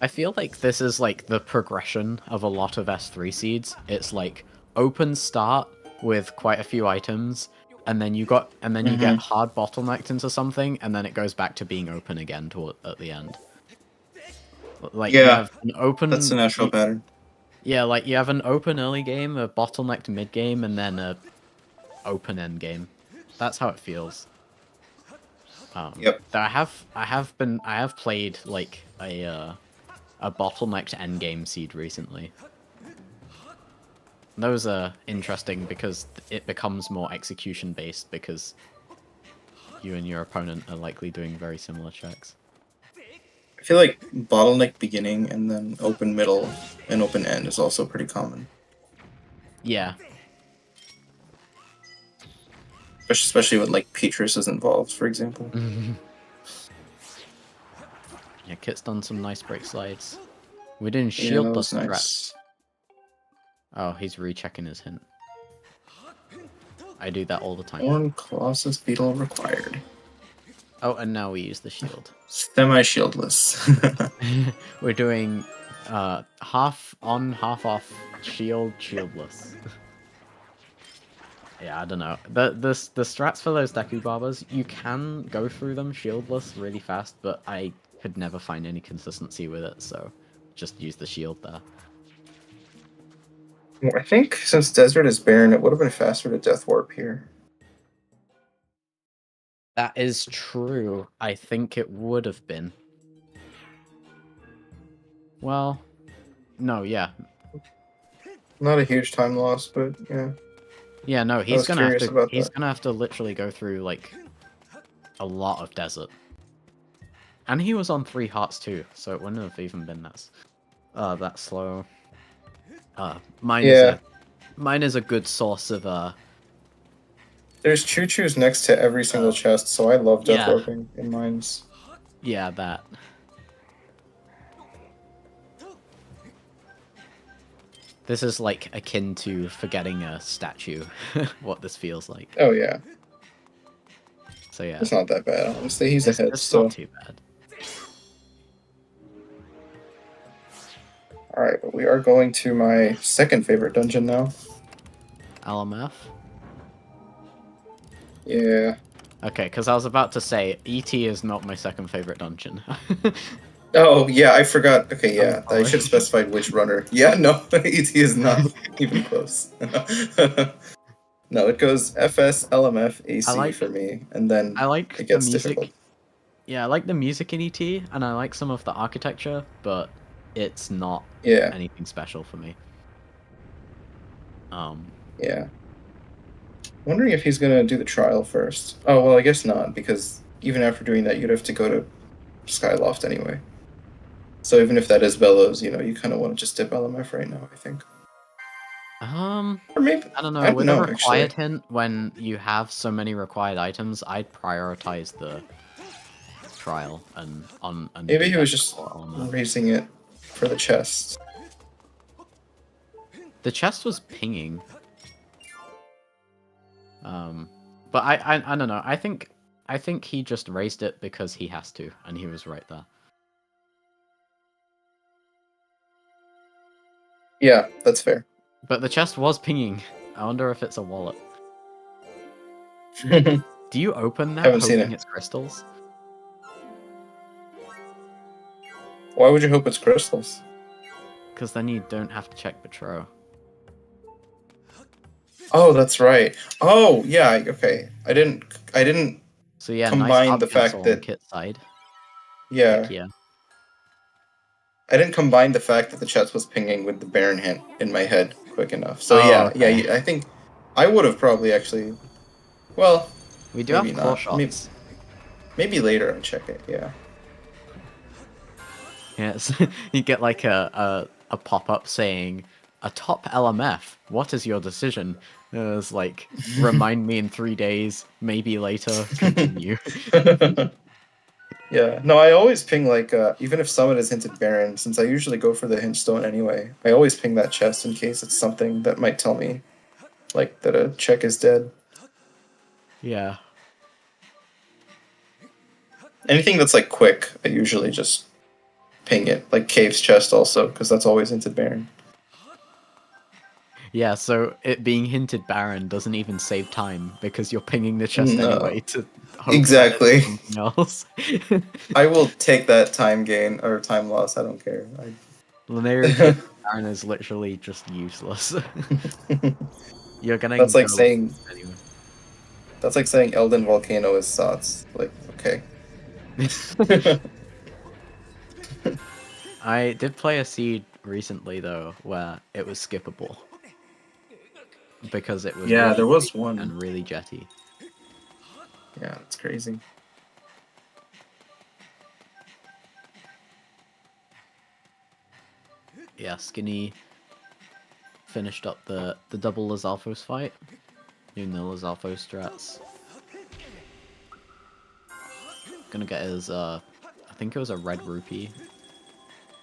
I feel like this is like the progression of a lot of S3 seeds. It's like open start with quite a few items, and then you get hard bottlenecked into something, and then it goes back to being open again at the end. Like, yeah, you have an open... That's a natural pattern. Yeah, like you have an open early game, a bottlenecked mid game, and then a open end game. That's how it feels. Yep. I have played like a bottlenecked end game seed recently. Those are interesting because it becomes more execution based because you and your opponent are likely doing very similar checks. I feel like bottleneck beginning and then open middle and open end is also pretty common. Yeah. Especially when like Petrus is involved, for example. Yeah, Kit's done some nice break slides. We didn't shield the strats. Nice. Oh, he's rechecking his hint. I do that all the time. One Colossus Beetle required. Oh, and now we use the shield. Semi-shieldless. We're doing half on, half off, shieldless. Yeah, I don't know. The strats for those Deku Barbers, you can go through them shieldless really fast, but I could never find any consistency with it, so just use the shield there. I think since Desert is barren, it would have been faster to Death Warp here. That is true. I think it would have been. Well, no, yeah. Not a huge time loss, but yeah. Yeah, no, I was curious about he's that. gonna have to literally go through like a lot of desert. And he was on 3 hearts too, so it wouldn't have even been that slow. Mine Yeah, is a good source of there's choo-choos next to every single chest, so I love death yeah, warping in mines. yeah, that. This is like akin to forgetting a statue, what this feels like. Oh yeah, So yeah, it's not that bad, honestly. He's ahead it's not still. too bad. Alright, but we are going to my second favorite dungeon now. LMF? Yeah. Okay, because I was about to say, ET is not my second favorite dungeon. Oh, yeah, I forgot. Okay, I'm yeah, I sorry. should have specified which runner. Yeah, no, ET is not even close. No, it goes FS, LMF, AC for me, and then I like it the gets music. difficult. Yeah, I like the music in ET, and I like some of the architecture, but it's not Yeah, anything special for me. yeah. Wondering if he's gonna do the trial first. Oh, well, I guess not, because even after doing that, you'd have to go to Skyloft anyway. So even if that is Bellows, you know, you kind of want to just dip LMF right now, I think. Or maybe, I don't know. I don't With a know, actually. required hint, when you have so many required items, I'd prioritize the trial and Maybe do he that was just before LMF. raising it for the chest. The chest was pinging. But I don't know. I think he just raised it because he has to, and he was right there. Yeah, that's fair. But the chest was pinging. I wonder if it's a wallet. Do you open that Haven't seen hoping it. it's crystals? Why would you hope it's crystals? Because then you don't have to check Betro. Oh, that's right. Oh, yeah, okay. I didn't So yeah, nice combine art the fact pencil on that, Kit's side. yeah, Heck yeah. I didn't combine the fact that the chest was pinging with the Baron hint in my head quick enough. So Oh, yeah, okay. I think I would have probably actually, well, We do maybe have claw not. shots. Maybe later I'll check it, yeah. Yes, you get like a pop-up saying, "A top LMF. What is your decision?" It's like, "Remind me in 3 days, maybe later. Continue." Yeah, no, I always ping like even if someone is hinted Baron, since I usually go for the hint stone anyway, I always ping that chest in case it's something that might tell me like that a check is dead. Yeah. Anything that's like quick, I usually just ping it. Like Cave's chest also, because that's always hinted Baron. Yeah, so it being hinted Baron doesn't even save time because you're pinging the chest No, anyway to hope that exactly. it's something else. I will take that time gain or time loss. I don't care. Linear hit Baron is literally just useless. You're gonna That's like go saying anyway. that's like saying Elden Volcano is Sots. Like, okay. I did play a seed recently though, where it was skippable because it was Yeah, really there was big one. and really jetty. Yeah, it's crazy. Yeah, Skinny finished up the double Lizalfos fight, doing the Lizalfos strats. Gonna get his I think it was a red rupee.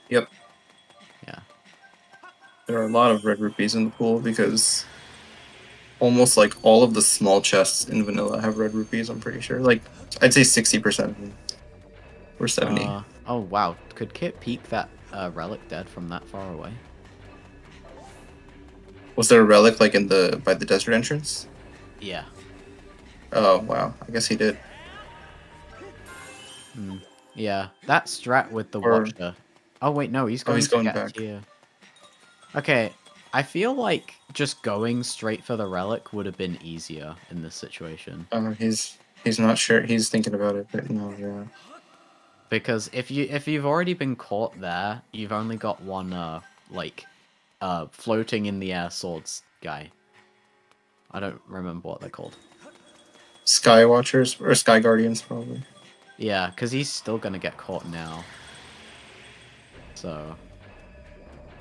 Yep. Yeah. There are a lot of red rupees in the pool because almost like all of the small chests in vanilla have red rupees, I'm pretty sure. Like, I'd say 60% of them. Or 70. Oh wow, could Kit peek that relic dead from that far away? Was there a relic like in by the desert entrance? Yeah. Oh wow, I guess he did. Yeah, that strat with the Or Watcher. Oh wait, no, he's oh, going he's to going get back. here. Okay, I feel like just going straight for the relic would have been easier in this situation. He's not sure. He's thinking about it, but no, yeah. Because if you've already been caught there, you've only got one floating in the air swords guy. I don't remember what they're called. Sky Watchers or Sky Guardians, probably. Yeah, because he's still gonna get caught now. So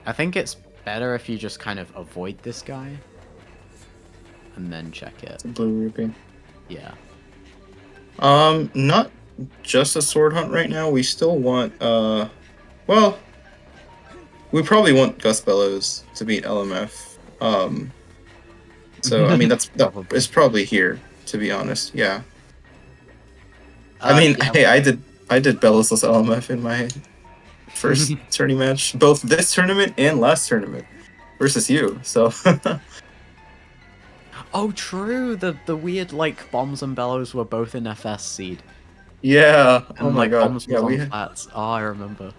I think it's better if you just kind of avoid this guy and then check it. It's a blue rupee. Yeah. Not just a sword hunt right now. We still want well, we probably want Gus Bellows to beat LMF. So I mean that is probably here, to be honest. Yeah. I mean, yeah. hey, I did Bellows-less LMF in my first tourney match, both this tournament and last tournament versus you. So. Oh, true. The weird like bombs and bellows were both in FS seed. Yeah. And oh my like god. bombs was on flats. Oh, I remember.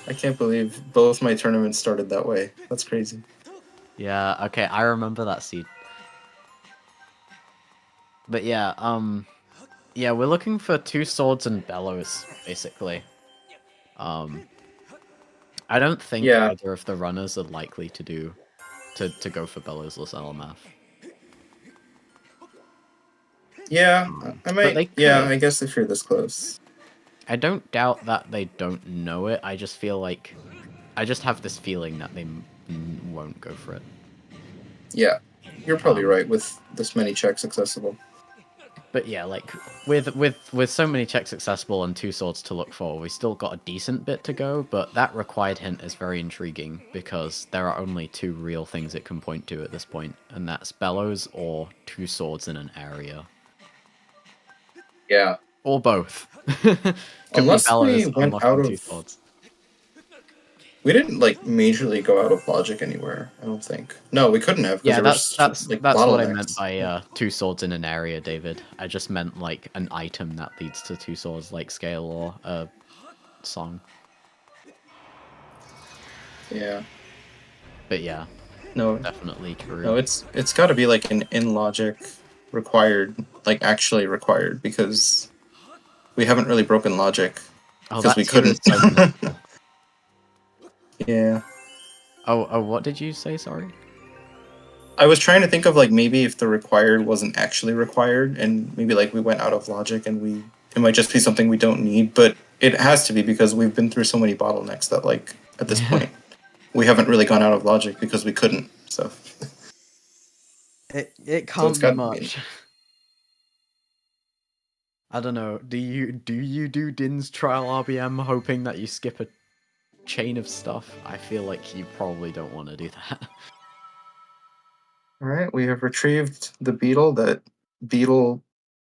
I can't believe both my tournaments started that way. That's crazy. Yeah. Okay, I remember that seed. But yeah, yeah, we're looking for 2 swords and bellows, basically. I don't think either of the runners are likely to go for bellowsless LMF. Yeah, I might. Yeah, I guess if you're this close. I don't doubt that they don't know it. I just feel like I just have this feeling that they won't go for it. Yeah, you're probably right with this many checks accessible. But yeah, like with so many checks accessible and 2 swords to look for, we still got a decent bit to go. But that required hint is very intriguing because there are only 2 real things it can point to at this point, and that's bellows or 2 swords in an area. Yeah. Or both. Unless we went out of... swords. We didn't, like, majorly go out of logic anywhere, I don't think. No, we couldn't have. Yeah, that's what I meant by 2 swords in an area, David. I just meant, like, an item that leads to 2 swords, like scale or a song. Yeah. But yeah. No. Definitely true. No, it's gotta be, like, an in-logic required, like, actually required, because we haven't really broken logic. Because we couldn't. Yeah. Oh, what did you say? Sorry. I was trying to think of like maybe if the required wasn't actually required, and maybe like we went out of logic, and it might just be something we don't need, but it has to be because we've been through so many bottlenecks that like at this point we haven't really gone out of logic because we couldn't. So it can't be much. I don't know. Do you do Din's trial RBM hoping that you skip a chain of stuff? I feel like you probably don't want to do that. Alright, we have retrieved the beetle. That beetle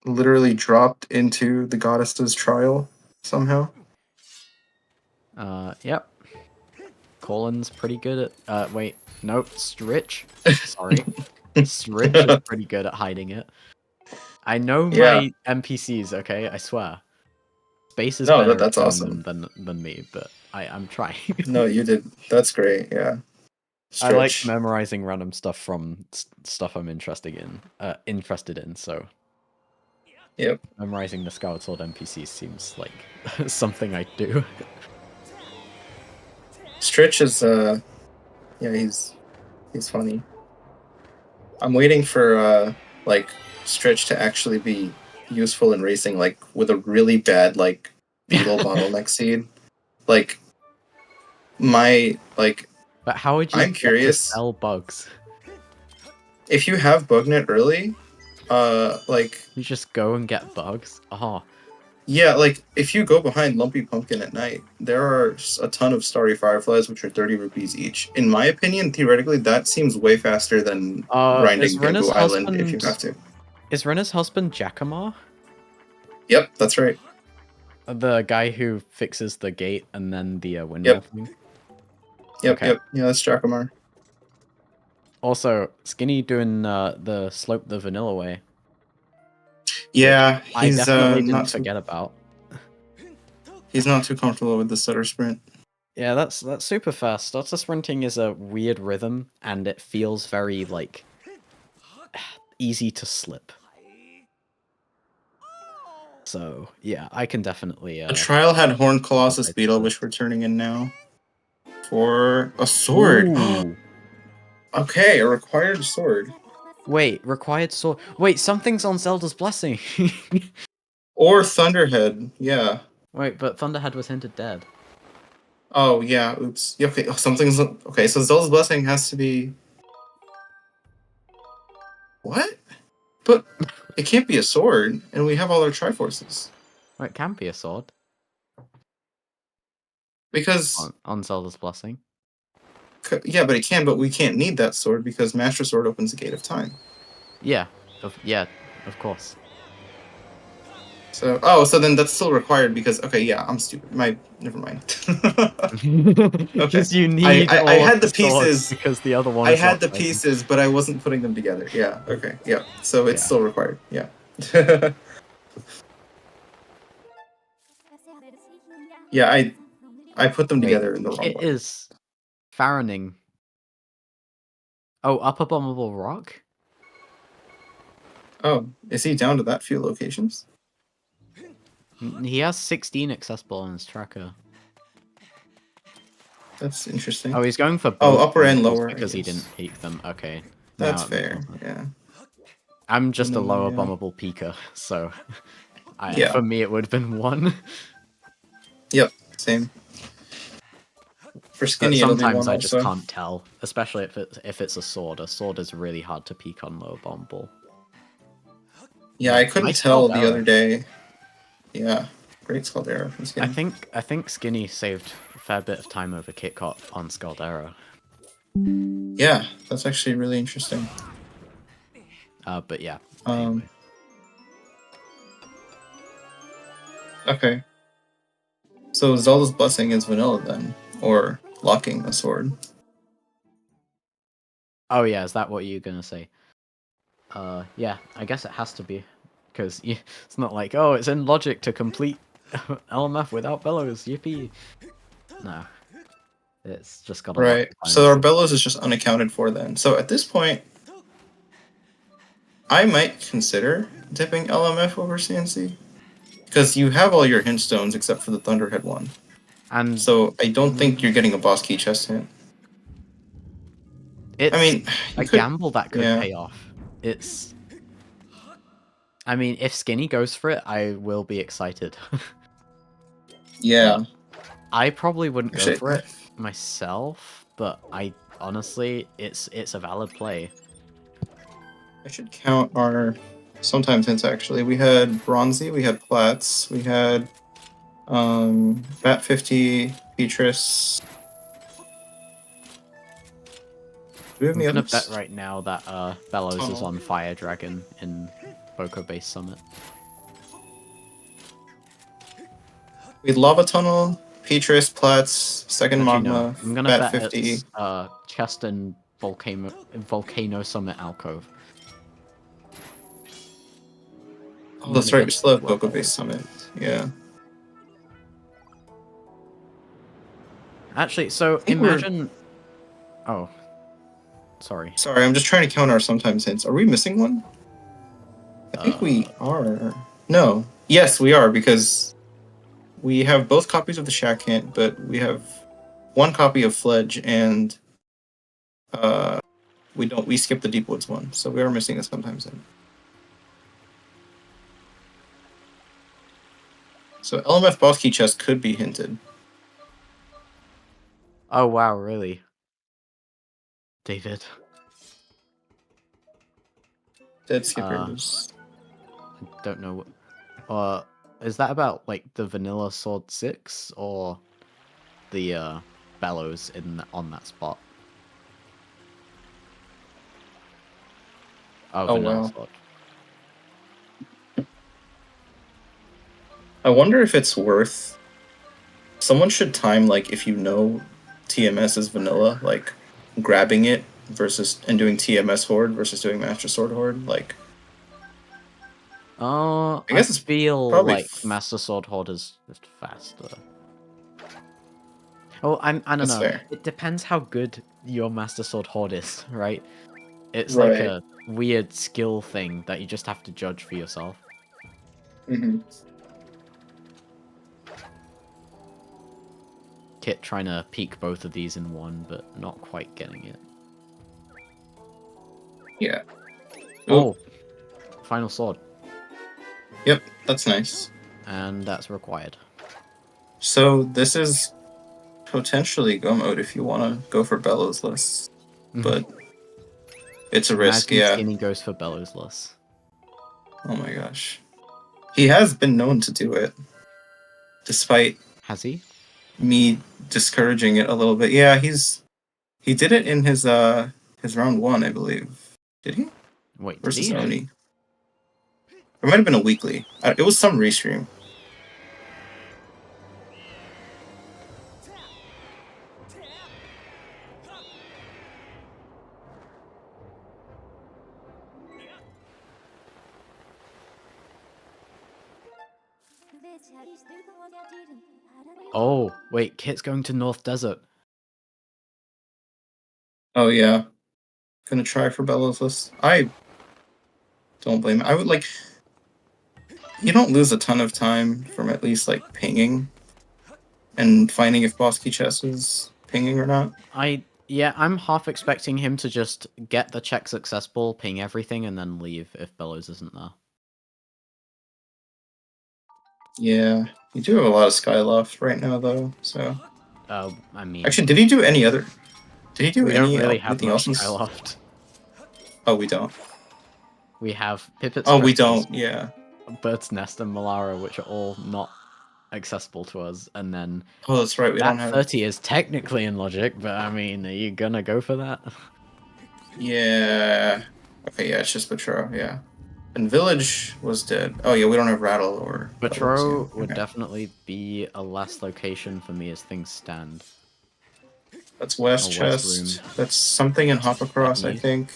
literally dropped into the goddess's trial somehow. Yep. Colin's pretty good at wait, nope, Stritch. Sorry. Stritch is pretty good at hiding it. I know my NPCs, okay, I swear. Space is better that's at awesome. them than me, but I'm trying. No, you did. That's great, yeah. Stritch. I like memorizing random stuff from stuff I'm interested in, so... Yep. Memorizing the Skyward Sword NPCs seems like something I do. Stritch is, yeah, he's funny. I'm waiting for, like, Stritch to actually be useful in racing, like, with a really bad, like, beetle bottleneck seed. Like, But how would you I'm curious. Sell bugs? If you have Bugnet early, like... You just go and get bugs? Oh. Yeah, like, if you go behind Lumpy Pumpkin at night, there are a ton of Starry Fireflies, which are 30 rupees each. In my opinion, theoretically, that seems way faster than grinding Bamboo Island if you have to. Is Renna's husband Jackamar? Yep, that's right. The guy who fixes the gate and then the windmill thing? Yep, okay. Yep. Yeah, that's Jackamar. Also, Skinny doing the slope the vanilla way. Yeah, he's I definitely didn't forget about. He's not too comfortable with the stutter sprint. Yeah, that's super fast. Stutter sprinting is a weird rhythm, and it feels very like easy to slip. So yeah, I can definitely. The trial had Horned Colossus Beetle, which we're turning in now for a sword. Okay, a required sword. Wait, required sword. Wait, something's on Zelda's Blessing. Or Thunderhead, yeah. Wait, but Thunderhead was hinted dead. Oh, yeah, oops. Yeah, okay, something's... Okay, so Zelda's Blessing has to be... What? But it can't be a sword, and we have all our Triforces. Well, it can be a sword Because... on Zelda's Blessing. Yeah, but it can, but we can't need that sword because Master Sword opens the Gate of Time. Yeah, of course. So, oh, so then that's still required because, okay, yeah, I'm stupid. Never mind. Because Okay. you need all I had of the the pieces. because the other one I is had the locked item. pieces, but I wasn't putting them together. Yeah, okay, yeah. So it's Yeah. still required, yeah. Yeah, I put them together in the wrong Kit order. is Farroning. Oh, up Abominable Rock? Oh, is he down to that few locations? He has 16 accessible on his tracker. That's interesting. Oh, he's going for both. Oh, upper and levels lower, because he didn't peek them. Okay. That's now fair, yeah. I'm just a then, low yeah. abominable peeker, so Yeah. for me it would have been 1. Yep, same. For But Skinny, it'll be sometimes 1 I just also. can't tell, especially if it's a sword. A sword is really hard to peek on low abominable. Yeah, I couldn't Nice tell the Caldera. other day. Yeah, great Caldera from Skinny. I think Skinny saved a fair bit of time over Kitcot on Scaldera. Yeah, that's actually really interesting. But yeah. Um. Anyway. Okay. So Zelda's Blessing is vanilla then, or locking a sword. Oh yeah, is that what you're gonna say? Yeah, I guess it has to be, because it's not like, oh, it's in logic to complete LMF without bellows, yippee. No, it's just got a lot. Right. So our bellows is just unaccounted for then. So at this point, I might consider dipping LMF over CNC, because you have all your hint stones except for the Thunderhead one. And so I don't think you're getting a boss key chest hint. It's I mean, a gamble that could yeah. pay off. I mean, if Skinny goes for it, I will be excited. Yeah. I probably wouldn't Actually, go for it myself, but honestly, it's a valid play. I should count our sometimes hints actually. We had Bronzy, we had Plats, we had Bat 50, Beatrice. I'm gonna bet right now that Bellows is on Fire Dragon in Boko Base Summit. We had Lava Tunnel, Petrus, Plats, Second Magma, I'm gonna Bat bet 50. it's Chest and Volcano Summit Alcove. Oh, that's right, we still have Boko Base Summit. Yeah. Actually, so imagine... Oh. Sorry. Sorry, I'm just trying to count our sometimes hints. Are we missing one? I think we are. No. Yes, we are, because we have both copies of the Shack hint, but we have one copy of Fledge, and we skipped the Deep Woods one, so we are missing a sometimes hint. So LMF boss key chest could be hinted. Oh wow, really? David. Dead skippers. I don't know. Is that about like the Vanilla Sword 6 or the Bellows on that spot? Oh, Vanilla wow. Sword. I wonder if it's worth... Someone should time, like, if you know TMS is vanilla, like, grabbing it and doing TMS Horde versus doing Master Sword Horde, like... I guess it's feel probably like Master Sword Horde is just faster. Oh, I don't know. Fair. It depends how good your Master Sword Horde is, right? It's Right. like a weird skill thing that you just have to judge for yourself. Mm-hmm. Kit trying to peek both of these in one, but not quite getting it. Yeah. Oh, final sword. Yep, that's nice. And that's required. So this is potentially go mode if you want to go for Bellowsless, but it's a risk, Imagine yeah. Skinny goes for Bellowsless. Oh my gosh. He has been known to do it, despite Has he? me discouraging it a little bit. Yeah, he did it in his round 1, I believe. Did he? Wait, Versus did he? Oni. It might have been a weekly. It was some restream. Oh, wait, Kit's going to North Desert. Oh yeah. Gonna try for Bellowsless. I don't blame him. I would like... You don't lose a ton of time from at least like pinging and finding if boss key chest is pinging or not. Yeah, I'm half expecting him to just get the check successful, ping everything, and then leave if Bellows isn't there. Yeah, you do have a lot of Skyloft right now though, so... I mean... Actually, did he do any other... Did he do we any don't really have anything much else? Skyloft. Oh, we don't. We have Pipit's Oh, we Crystals, don't, yeah. Bird's Nest, and Malara, which are all not accessible to us, and then Oh, that's right, we don't that have... 30 is technically in Logic, but I mean, are you gonna go for that? Yeah. Okay, yeah, it's just Petro, yeah. And Village was dead. Oh yeah, we don't have Rattle or... Petro would okay. definitely be a last location for me as things stand. That's West Chest. That's something in Hop Across, I think.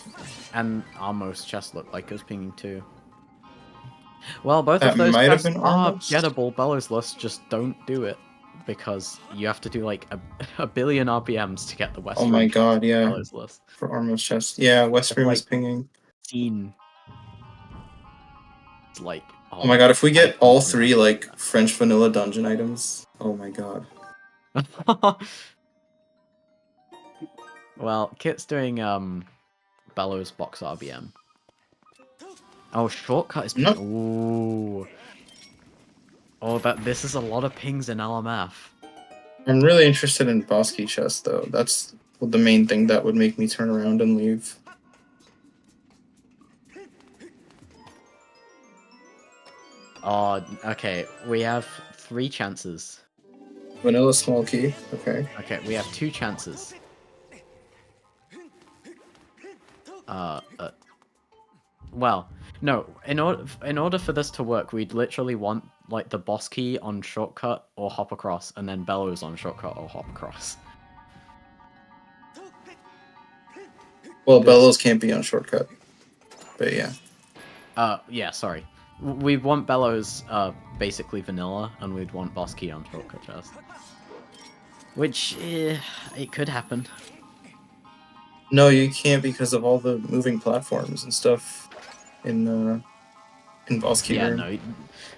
And our most chest looked like it was pinging too. Well, both That of those might have chests been are almost. gettable Bellowsless, just don't do it. Because you have to do like a billion RPMs to get the West Oh my Room god, yeah. Bellowsless. For Armor's Chest. Yeah, West Room is pinging. It's like... Oh my god, if we get all 3 like French vanilla dungeon items, oh my god. Well, Kit's doing Bellows box RBM. Oh, shortcut is ping. Ooh. Oh, this is a lot of pings in LMF. I'm really interested in boss key chest though. That's the main thing that would make me turn around and leave. Oh, okay. We have 3 chances. Vanilla small key. Okay. Okay, we have 2 chances. Well, no. In order for this to work, we'd literally want like the boss key on shortcut or hop across, and then Bellows on shortcut or hop across. Well, Bellows can't be on shortcut. But yeah. Yeah, sorry. We'd want Bellows basically vanilla, and we'd want boss key on shortcut chest. Which, it could happen. No, you can't because of all the moving platforms and stuff in boss key room. No,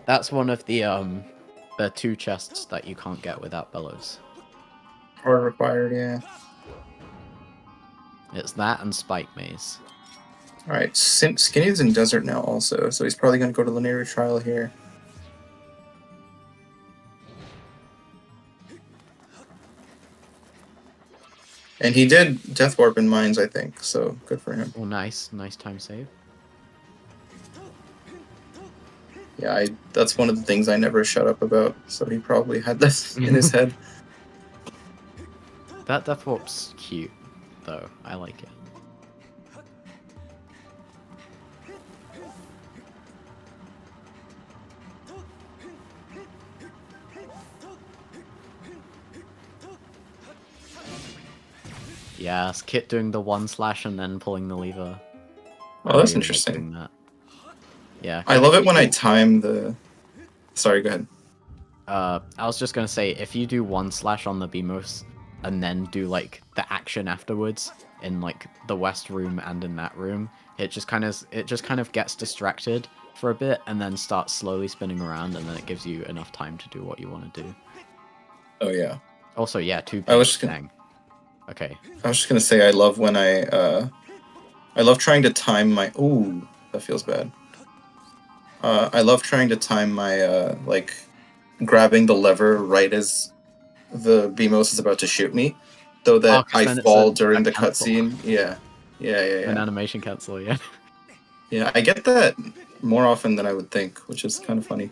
that's one of the 2 chests that you can't get without Bellows. Hard required, yeah. It's that and Spike Maze. Alright, Skinny's in Desert now also, so he's probably going to go to Linear Trial here. And he did Death Warp in Mines, I think, so good for him. Oh, nice. Nice time save. Yeah, that's one of the things I never shut up about, so he probably had this in his head. That Death Warp's cute, though. I like it. Yes, Kit doing the 1/ and then pulling the lever. Oh, that's interesting. That. Yeah. I love it when I time the... Sorry, go ahead. I was just gonna say, if you do 1/ on the BMOS, and then do, like, the action afterwards, in, like, the West room and in that room, it just kind of gets distracted for a bit, and then starts slowly spinning around, and then it gives you enough time to do what you want to do. Oh, yeah. Also, yeah, 2 I was just gonna... Okay. I was just gonna say I love when I love trying to time my... Ooh. That feels bad. I love trying to time my like grabbing the lever right as the Beamos is about to shoot me, so that 'cause I then it's fall a during the cancel. cutscene. Yeah. An animation cancel, yeah. Yeah, I get that more often than I would think, which is kind of funny.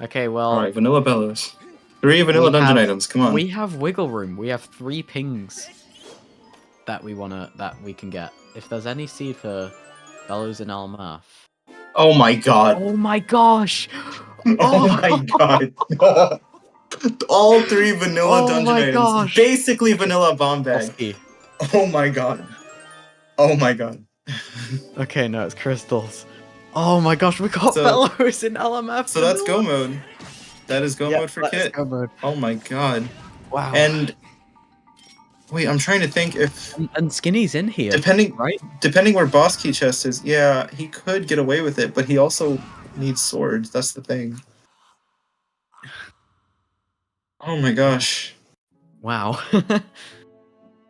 Okay, well... Alright, Vanilla Bellows. 3 vanilla dungeon items, come on. We have wiggle room. We have 3 pings that we can get. If there's any seed for Bellows and LMF. Oh my god. Oh my gosh! Oh my god. All 3 vanilla dungeon items. Gosh. Basically vanilla bomb bag. Bosky. Oh my god. Oh my god. Okay, no, it's crystals. Oh my gosh, we got Bellows in LMF. So that's go mode. That is go mode for Kit. Go mode. Oh my god. Wow. And wait, I'm trying to think if and Skinny's in here. Depending where Boss Key Chest is, yeah, he could get away with it, but he also needs swords. That's the thing. Oh my gosh. Wow.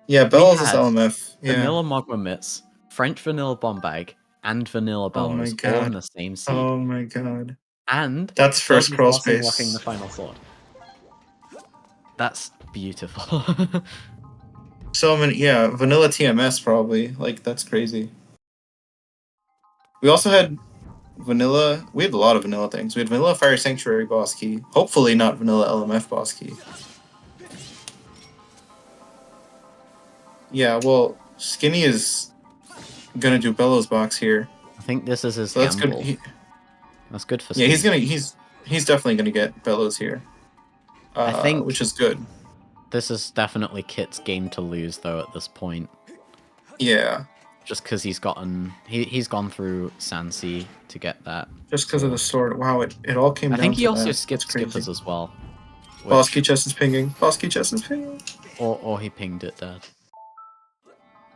Yeah, Bellows is LMF. Yeah. Vanilla Magma Mitts, French Vanilla Bomb Bag, and Vanilla Bellows all in the same seed. Oh my god. And that's first crawl space. Unlocking the final sword. That's beautiful. So many, yeah, vanilla TMS probably. Like, that's crazy. We also had vanilla, we had a lot of vanilla things. We had vanilla Fire Sanctuary boss key. Hopefully not vanilla LMF boss key. Yeah, well, Skinny is gonna do Bellows box here. I think this is his so that's gamble. good. That's good for Yeah, Skinny. he's definitely gonna get Bellows here. I think, which is good. This is definitely Kit's game to lose, though, at this point. Yeah. Just because he's gone through Sansi to get that. Just because of the sword. Wow, it all came down to that. I think he also skipped Skippers as well. Boss Key Chest is pinging. Boss Key Chest is pinging. Or he pinged it dead.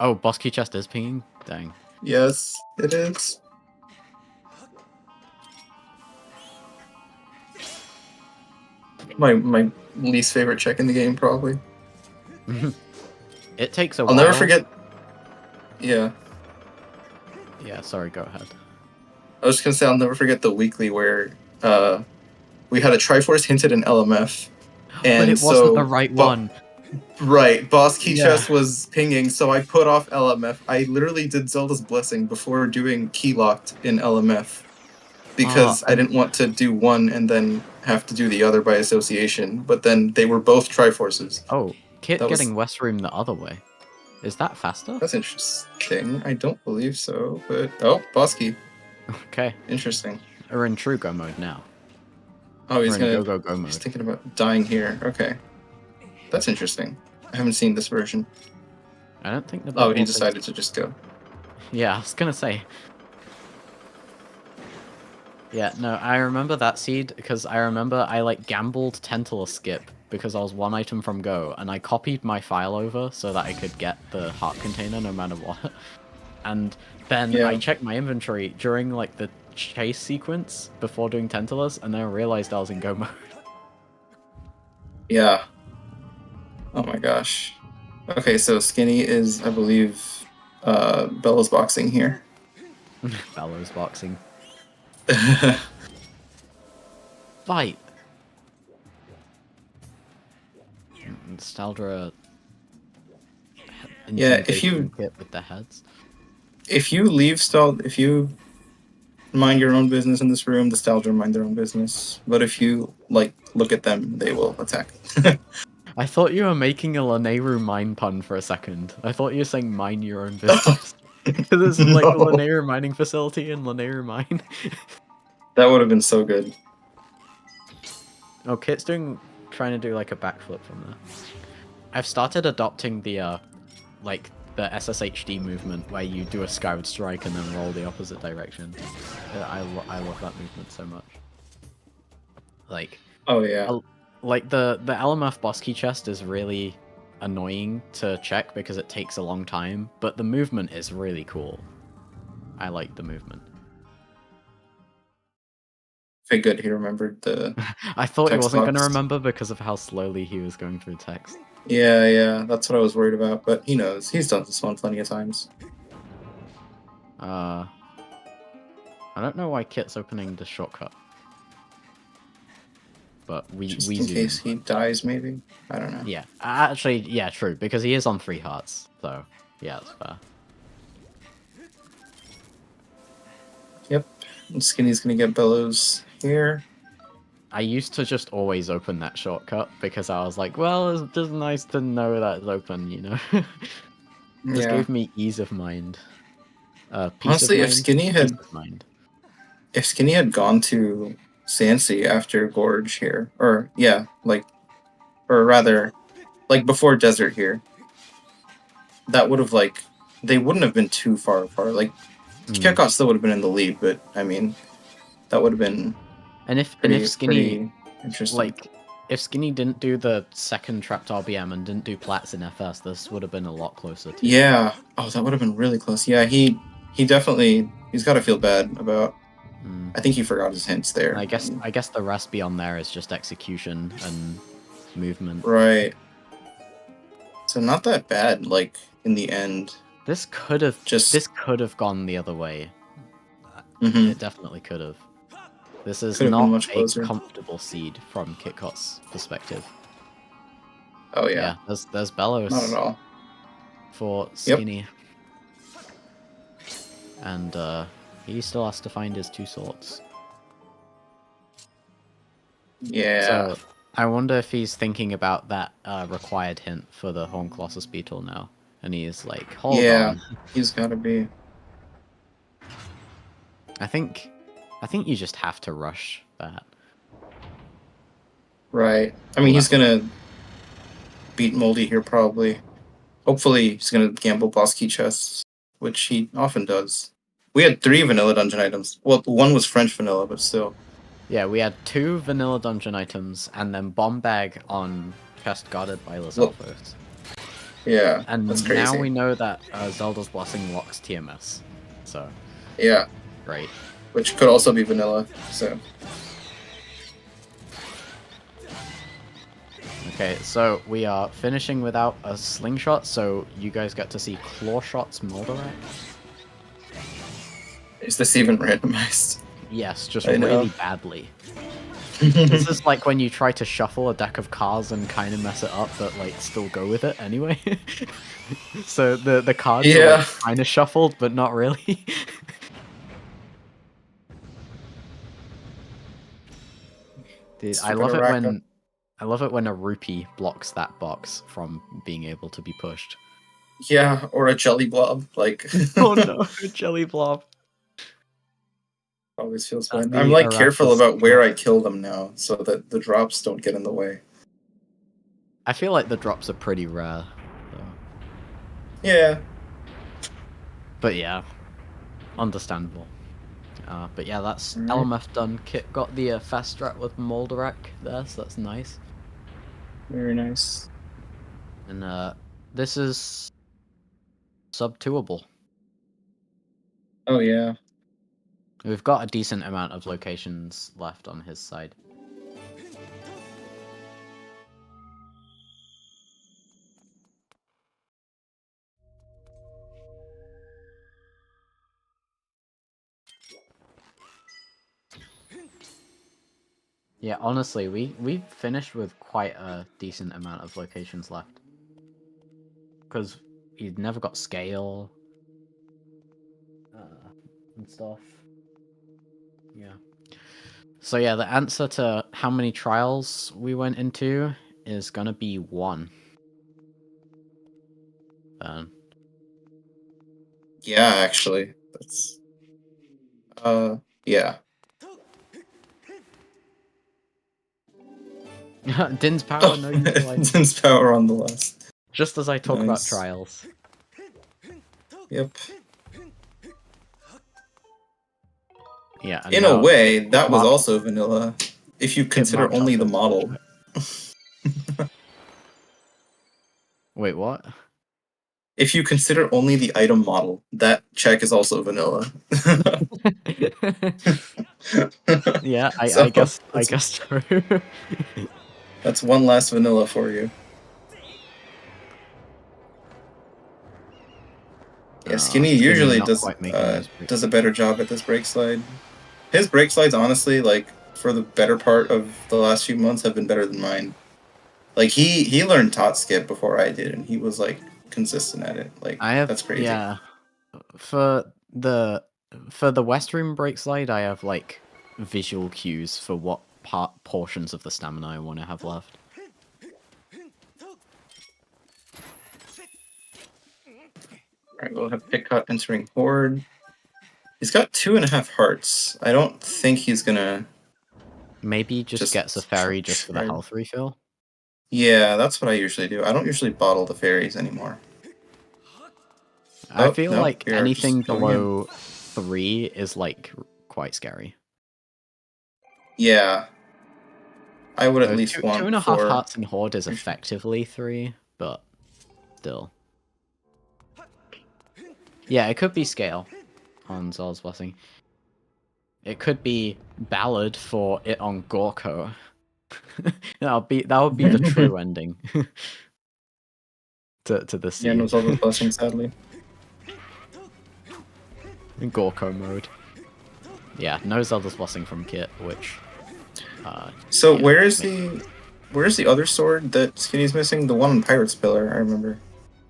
Oh, Boss Key Chest is pinging? Dang. Yes, it is. My least favorite check in the game, probably. It takes a while. I'll never forget. Yeah. Yeah, sorry, go ahead. I was just gonna say I'll never forget the weekly where we had a Triforce hinted in LMF. And but it wasn't the right one. Right, Boss Key Chest was pinging, so I put off LMF. I literally did Zelda's Blessing before doing Key Locked in LMF. Because I didn't want to do one and then have to do the other by association. But then they were both Triforces. Oh, Kit getting West Room the other way. Is that faster? That's interesting. I don't believe so, but... Oh, Boss Key. Okay. Interesting. We're in true go mode now. Oh, he's gonna... go mode. He's thinking about dying here. Okay. That's interesting. I haven't seen this version. I don't think the... Oh, he decided to just go. Yeah, I was gonna say... Yeah, no, I remember that seed because I remember I like gambled Tentala skip because I was 1 item from go and I copied my file over so that I could get the heart container no matter what. And then I checked my inventory during like the chase sequence before doing Tentalas and then I realized I was in go mode. Yeah. Oh my gosh. Okay, so Skinny is, I believe, Bellows boxing here. Bellows boxing. Fight. Staldra. Yeah, if you hit with the heads. If you leave if you mind your own business in this room, the Staldra mind their own business. But if you like look at them, they will attack. I thought you were making a Laneru mine pun for a second. I thought you were saying mind your own business. Because it's like a Laneru mining facility in Laneru mine. That would have been so good. Oh, Kit's trying to do like a backflip from there. I've started adopting the like the SSHD movement where you do a Skyward strike and then roll the opposite direction. I love that movement so much. Like, oh yeah. Like the LMF boss key chest is really annoying to check because it takes a long time, but the movement is really cool. I like the movement. Okay, good. He remembered the. I thought he wasn't going to remember because of how slowly he was going through text. Yeah, that's what I was worried about. But he knows. He's done this one plenty of times. I don't know why Kit's opening the shortcut. But just we in zoom case in. he dies, maybe. I don't know. Yeah, actually, yeah, true, because he is on 3 hearts, so yeah, that's fair. Yep, and Skinny's gonna get Bellows here. I used to just always open that shortcut because I was like, well, it's just nice to know that it's open, you know? This Yeah. gave me ease of mind. Peace Honestly, of if mind? Skinny Peace had of mind. gone to Sansi after Gorge here, or yeah, like, or rather, like before Desert here, that would have like they wouldn't have been too far apart. Like, Kitcot still would have been in the lead, but I mean, that would have been and if Skinny pretty interesting. like if Skinny didn't do the second trapped RBM and didn't do plats in FS, this would have been a lot closer too. Yeah. Oh, that would have been really close. Yeah, he's got to feel bad about. I think he forgot his hints there. I guess the rest beyond there is just execution and movement. Right. So not that bad. Like in the end, this could have gone the other way. It definitely could have. This is not a comfortable seed from Kitcot's perspective. Oh yeah. There's Bellows. Not at all. For Skinny. Yep. And he still has to find his 2 swords. Yeah. So I wonder if he's thinking about that required hint for the Horn Colossus Beetle now. And he's like, hold on. Yeah, he's gotta be. I think you just have to rush that. Right. I mean, he's gonna beat Moldy here probably. Hopefully, he's gonna gamble boss key chests, which he often does. We had 3 vanilla dungeon items. Well, 1 was French vanilla, but still. Yeah, we had 2 vanilla dungeon items, and then bomb bag on chest guarded by Lizalfos. Yeah, and that's crazy. Now we know that Zelda's Blessing locks TMS. So. Yeah. Great. Which could also be vanilla, so. Okay, so we are finishing without a slingshot, so you guys get to see claw shots Moldarak. Is this even randomized? Yes, just really badly. This is like when you try to shuffle a deck of cards and kind of mess it up, but like still go with it anyway. So the cards are like, kind of shuffled, but not really. Dude, I love it when a rupee blocks that box from being able to be pushed. Yeah, or a jelly blob, like. Oh no, a jelly blob. Always feels fine. I'm like careful about where I kill them now, so that the drops don't get in the way. I feel like the drops are pretty rare. So. Yeah. But yeah, understandable. But yeah, that's LMF done. Kit got the fast strat with Moldarak there, so that's nice. Very nice. And this is sub-2able. Oh yeah. We've got a decent amount of locations left on his side. Yeah, honestly, we finished with quite a decent amount of locations left. Because you'd never got scale and stuff. Yeah. So yeah, the answer to how many trials we went into is gonna be 1. Yeah, actually, that's. Yeah. Din's power, no utilized. Din's power on the last. Just as I talk about trials. Yep. Yeah. In a way, that was also vanilla, if you consider only the model. Wait, what? If you consider only the item model, that check is also vanilla. Yeah, I guess true. That's 1 last vanilla for you. Yeah, Skinny usually does a better job at this break slide. His break slides, honestly, like for the better part of the last few months, have been better than mine. Like he learned tot skip before I did, and he was like consistent at it. Like that's crazy. Yeah, for the West Room break slide, I have like visual cues for what portions of the stamina I want to have left. Alright, we'll have Kitcot entering Horde. He's got 2.5 hearts. I don't think he's gonna... Maybe just gets a fairy just for the health refill? Yeah, that's what I usually do. I don't usually bottle the fairies anymore. I feel like anything below 3 is like quite scary. Yeah. I would at least want 2.5 hearts in Horde is effectively 3, but still. Yeah, it could be Scale on Zelda's Blessing. It could be Ballad for it on Gorko. that would be the true ending to the scene. Yeah, no Zelda's Blessing, sadly. In Gorko mode. Yeah, no Zelda's Blessing from Kit, which... so yeah, where's the other sword that Skinny's missing? The one on Pirate's Pillar, I remember.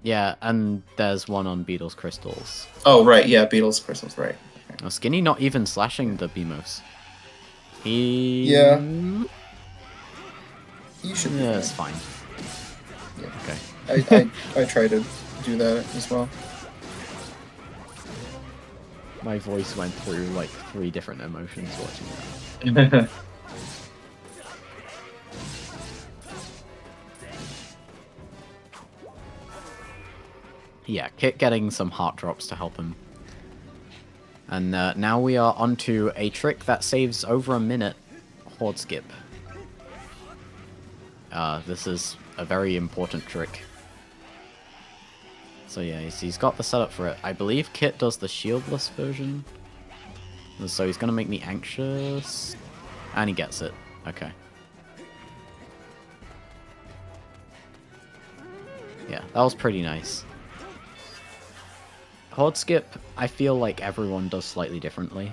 Yeah, and there's one on Beetle's Crystals. Oh, right, yeah, Beetle's Crystals, right. Okay. Now, Skinny not even slashing the Beamos. Yeah. You should be it's fine. Yeah. Okay. I try to do that as well. My voice went through like 3 different emotions watching that. Yeah, Kit getting some heart drops to help him. And now we are onto a trick that saves over a minute, Horde Skip. This is a very important trick. So yeah, he's got the setup for it. I believe Kit does the shieldless version. So he's gonna make me anxious. And he gets it. Okay. Yeah, that was pretty nice. Horde Skip, I feel like everyone does slightly differently.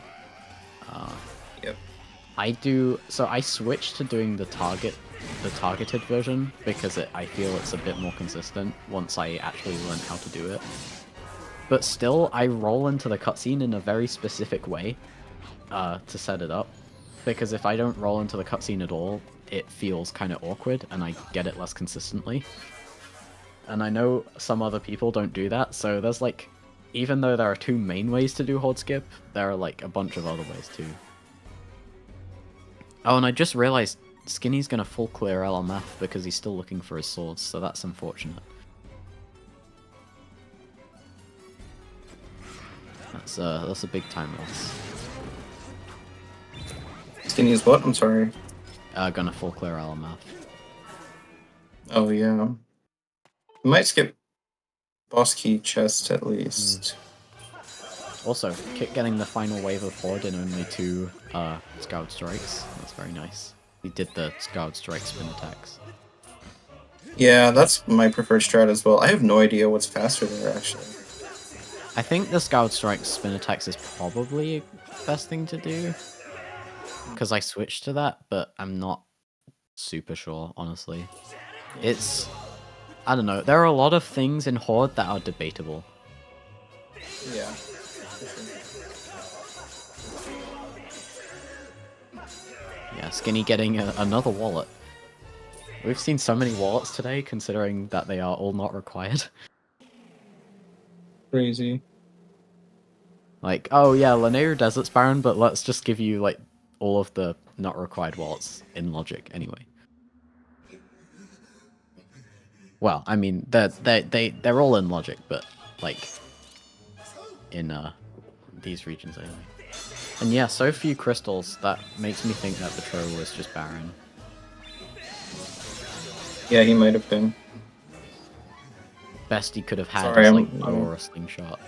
Yep. I switched to doing the targeted version because I feel it's a bit more consistent once I actually learn how to do it. But still, I roll into the cutscene in a very specific way to set it up, because if I don't roll into the cutscene at all, it feels kind of awkward and I get it less consistently. And I know some other people don't do that, so there's like, even though there are 2 main ways to do Horde Skip, there are like a bunch of other ways too. Oh, and I just realized Skinny's gonna full clear LMF because he's still looking for his swords, so that's unfortunate. That's a big time loss. Skinny's what? I'm sorry. Gonna full clear LMF. Oh yeah. Might skip boss key chest at least. Also, Kit getting the final wave of Horde in only 2 Skyward Strikes. That's very nice. He did the Skyward Strike spin attacks. Yeah, that's my preferred strat as well. I have no idea what's faster there, actually. I think the Skyward Strike spin attacks is probably the best thing to do, because I switched to that, but I'm not super sure, honestly. It's... I don't know, there are a lot of things in Horde that are debatable. Yeah. Yeah, Skinny getting another wallet. We've seen so many wallets today, considering that they are all not required. Crazy. Like, oh yeah, Linear Desert's barren, but let's just give you like all of the not required wallets in logic anyway. Well, I mean, they're all in logic, but like in these regions anyway. And yeah, so few crystals, that makes me think that the Tro was just barren. Yeah, he might have been. Best he could have had is like Aurora Slingshot.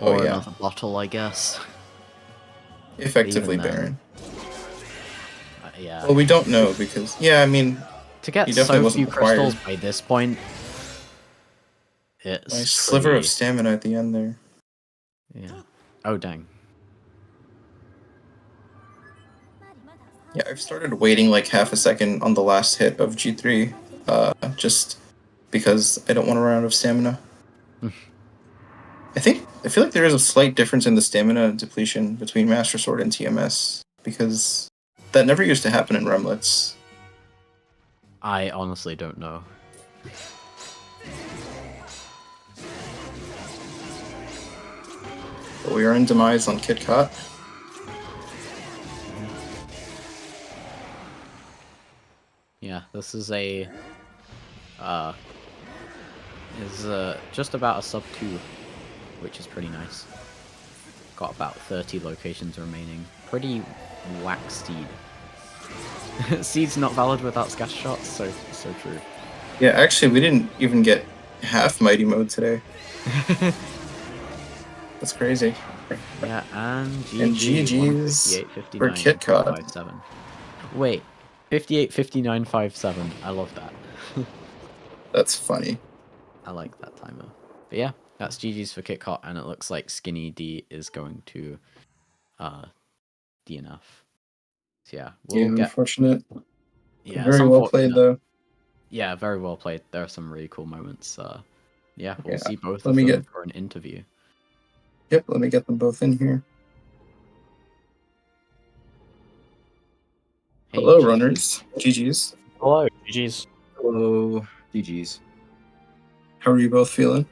Or another bottle, I guess. Effectively barren. Yeah. Well, we don't know because, yeah, I mean, to get so few crystals by this point, It's nice sliver of pretty... stamina at the end there. Yeah. Oh, dang. Yeah, I've started waiting like half a second on the last hit of G3, just because I don't want to run out of stamina. I feel like there is a slight difference in the stamina depletion between Master Sword and TMS, because that never used to happen in Remlets. I honestly don't know. But we are in Demise on Kitcot. Yeah, this is a just about a sub 2, which is pretty nice. Got about 30 locations remaining. Pretty whack Steed. Seed's not valid without scatter shots, so true. Yeah, actually, we didn't even get half Mighty Mode today. That's crazy. Yeah, and GG's for Kitcot. Wait, 58.59.57. I love that. That's funny. I like that timer. But yeah, that's GG's for Kitcot, and it looks like Skinnydee is going to DNF. So yeah, we'll get... Unfortunate. Yeah, very well played though. Yeah, very well played. There are some really cool moments. Yeah, we'll see both of them for an interview. Yep, let me get them both in here. Hey, hello, runners. GG's. Hello, GG's. Hello, GG's. How are you both feeling?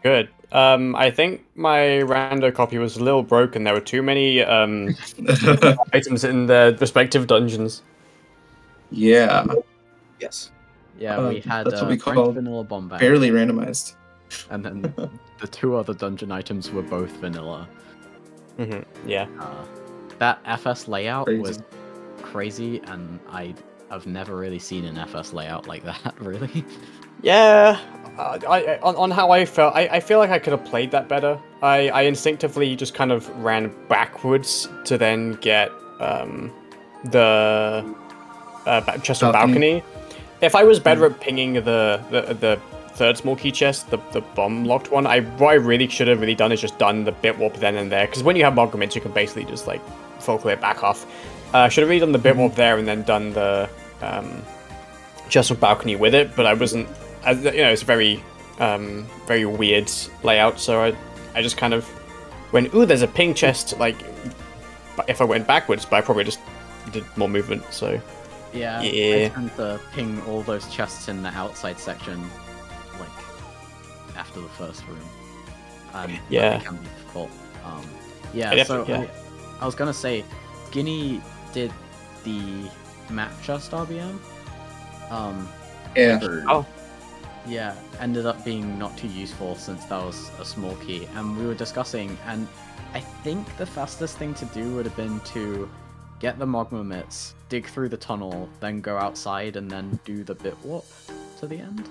Good. I think my rando copy was a little broken. There were too many items in the respective dungeons. Yeah. Yes. Yeah, we had that's what we call vanilla bomb bag. Barely randomized. And then the 2 other dungeon items were both vanilla. Yeah. That FS layout was crazy, and I've never really seen an FS layout like that, really. Yeah. On how I felt, I feel like I could have played that better. I instinctively just kind of ran backwards to then get the chest on balcony. If I was better at pinging the third small key chest, the bomb locked one, what I really should have done is just done the bit warp then and there. Because when you have Mograments, you can basically just like full clear back off. I should have really done the bit warp there and then done the chest on balcony with it. But I wasn't. It's a very very weird layout. So I just kind of went, ooh, there's a ping chest. Like if I went backwards, but I probably just did more movement. So. Yeah, I tend to ping all those chests in the outside section, like, after the first room. And that can be difficult. I was gonna say, Skinny did the map chest RBM. Yeah, ended up being not too useful since that was a small key. And we were discussing, and I think the fastest thing to do would have been to get the Mogma mitts, dig through the tunnel, then go outside and then do the bit warp to the end.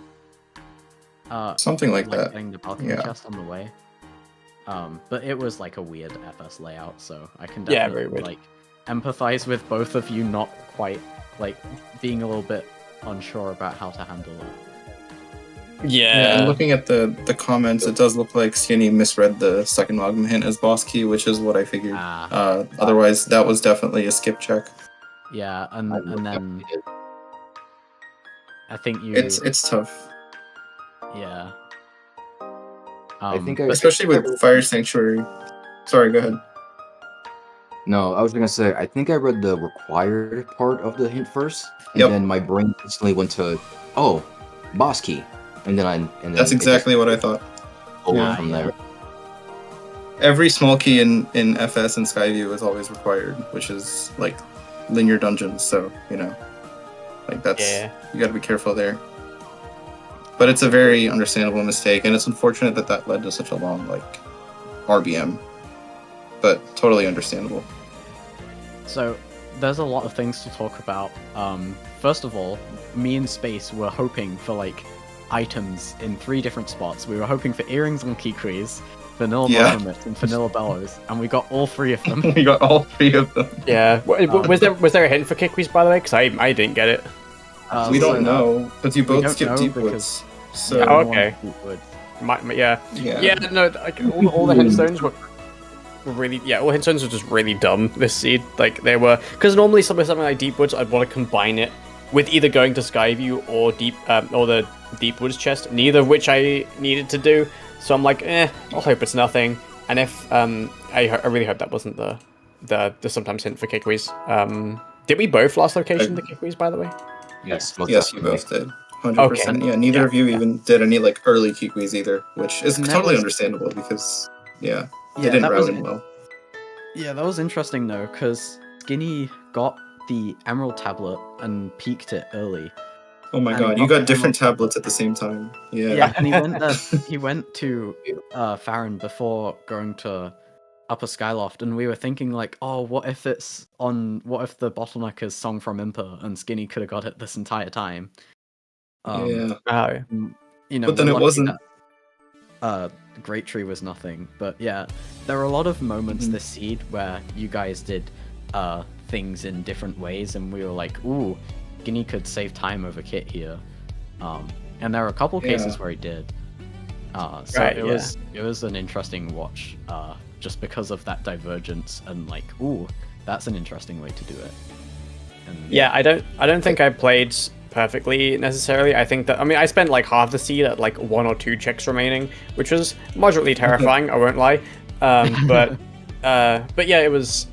Something like that. Getting the balcony chest on the way. But it was like a weird FS layout, so I can definitely like empathize with both of you not quite like being a little bit unsure about how to handle it. Yeah. And looking at the comments, it does look like Skinny misread the second Mogma hint as boss key, which is what I figured. Otherwise, that was definitely a skip check. Yeah, and then I think you. It's tough. Yeah. I think especially with Fire Sanctuary. Sorry, go ahead. No, I was gonna say I think I read the required part of the hint first, and then my brain instantly went to boss key. And then that's exactly what I thought. From there. Every small key in FS and Skyview is always required, which is like linear dungeons, so like that's you gotta be careful there. But it's a very understandable mistake, and it's unfortunate that led to such a long RBM. But totally understandable. So there's a lot of things to talk about. First of all, me and Space were hoping for items in 3 different spots. We were hoping for earrings on Kikris, vanilla Mogramits, and vanilla bellows, and we got all 3 of them. We got all 3 of them. Yeah. Was there a hint for Kikris, by the way? Because I didn't get it. We don't know, because you both skipped Deep Woods. So okay. Yeah. No, like all the hindstones were really, all the hindstones were just really dumb this seed. Like they were, because normally something like Deep Woods, I'd want to combine it with either going to Skyview or the Deep Woods chest, neither of which I needed to do. So I'm like, I'll hope it's nothing. And if I really hope that wasn't the sometimes hint for Kikwi's. Did we both last location the Kikwi's, by the way? Yes, Yes, you both did. 100%. Okay. Yeah, neither of you even did any like early Kikwi's either, which is totally understandable because they didn't route in well. Yeah, that was interesting though, because Skinny got the Emerald tablet and peeked it early. Oh my god, you got different tablets at the same time. Yeah. Yeah, and he went to Farron before going to Upper Skyloft, and we were thinking like, oh, what if the bottleneck is Song from Impa, and Skinny could have got it this entire time. Yeah. But then it wasn't. Great Tree was nothing, but yeah, there were a lot of moments this seed where you guys did things in different ways, and we were like, ooh, Skinny could save time over Kit here. And there were a couple cases where he did. It was an interesting watch, just because of that divergence and like, ooh, that's an interesting way to do it. And, I don't think I played perfectly necessarily. I think that I spent like half the seed at like 1 or 2 checks remaining, which was moderately terrifying. I won't lie. But yeah, it was.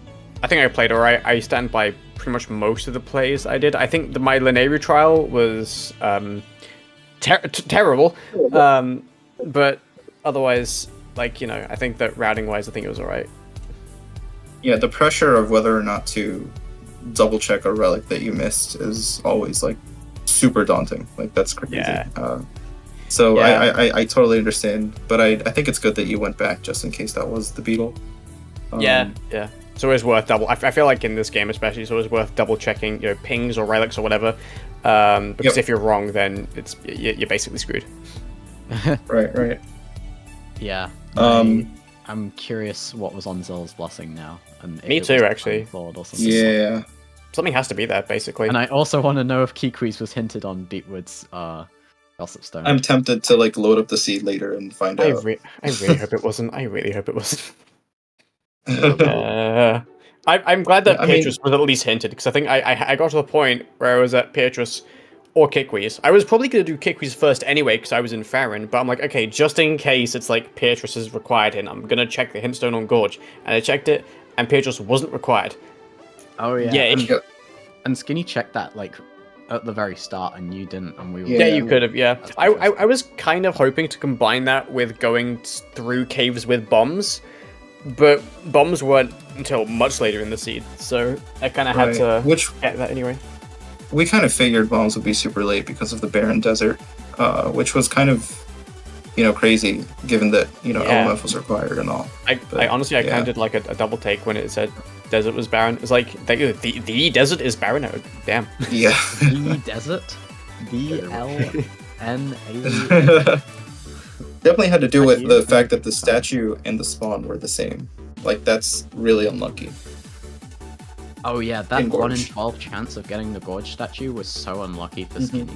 I think I played alright. I stand by pretty much most of the plays I did. I think my Lineru trial was terrible. But otherwise, like, I think that routing wise, I think it was alright. Yeah, the pressure of whether or not to double check a relic that you missed is always like super daunting. Like that's crazy. I totally understand, but I think it's good that you went back just in case that was the beetle. It's always worth double. I feel like in this game especially, it's always worth double checking, pings or relics or whatever. Because if you're wrong, then you're basically screwed. Right. Yeah. I'm curious what was on Zell's blessing now. And Me too, actually. Or something. Yeah. Something has to be there, basically. And I also want to know if Kikwi's was hinted on Deepwood's Gossip Stone. I'm tempted to like load up the seed later and find out. I really hope it wasn't. I really hope it wasn't. I'm glad that Petrus was at least hinted, because I think I got to the point where I was at Petrus or Kikwi's. I was probably going to do Kikwi's first anyway, because I was in Farron, but I'm like, okay, just in case it's like Petrus is required hint, I'm going to check the hintstone on Gorge. And I checked it, and Petrus wasn't required. Oh, yeah. Yeah, and Skinny checked that, like, at the very start, and you didn't, and we were... Yeah, you could have, yeah. I was kind of hoping to combine that with going through caves with bombs, but bombs weren't until much later in the seed, so I kind of had to get that anyway. We kind of figured bombs would be super late because of the barren desert, which was kind of, crazy, given that, LMF was required and all. I honestly kind of did like a double take when it said desert was barren. It's like, the desert is barren? Oh, damn. Yeah. The desert? BLNA. Definitely had to do with the fact that the statue and the spawn were the same. Like, that's really unlucky. Oh yeah, that 1 in 12 chance of getting the Gorge statue was so unlucky for Skinny.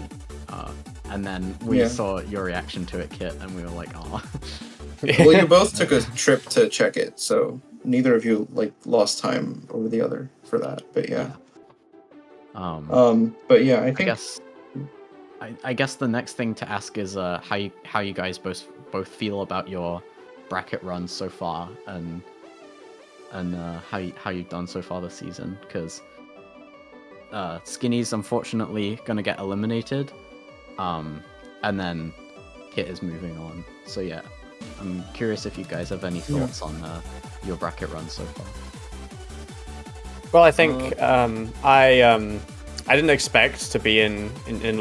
And then we saw your reaction to it, Kit, and we were like, oh. Well, you both took a trip to check it, so neither of you lost time over the other for that. But yeah. But yeah, I think. I guess the next thing to ask is how you guys both feel about your bracket run so far, and how you've done so far this season, because Skinny's unfortunately gonna get eliminated, and then Kit is moving on. So yeah, I'm curious if you guys have any thoughts on your bracket run so far. Well, I think I didn't expect to be in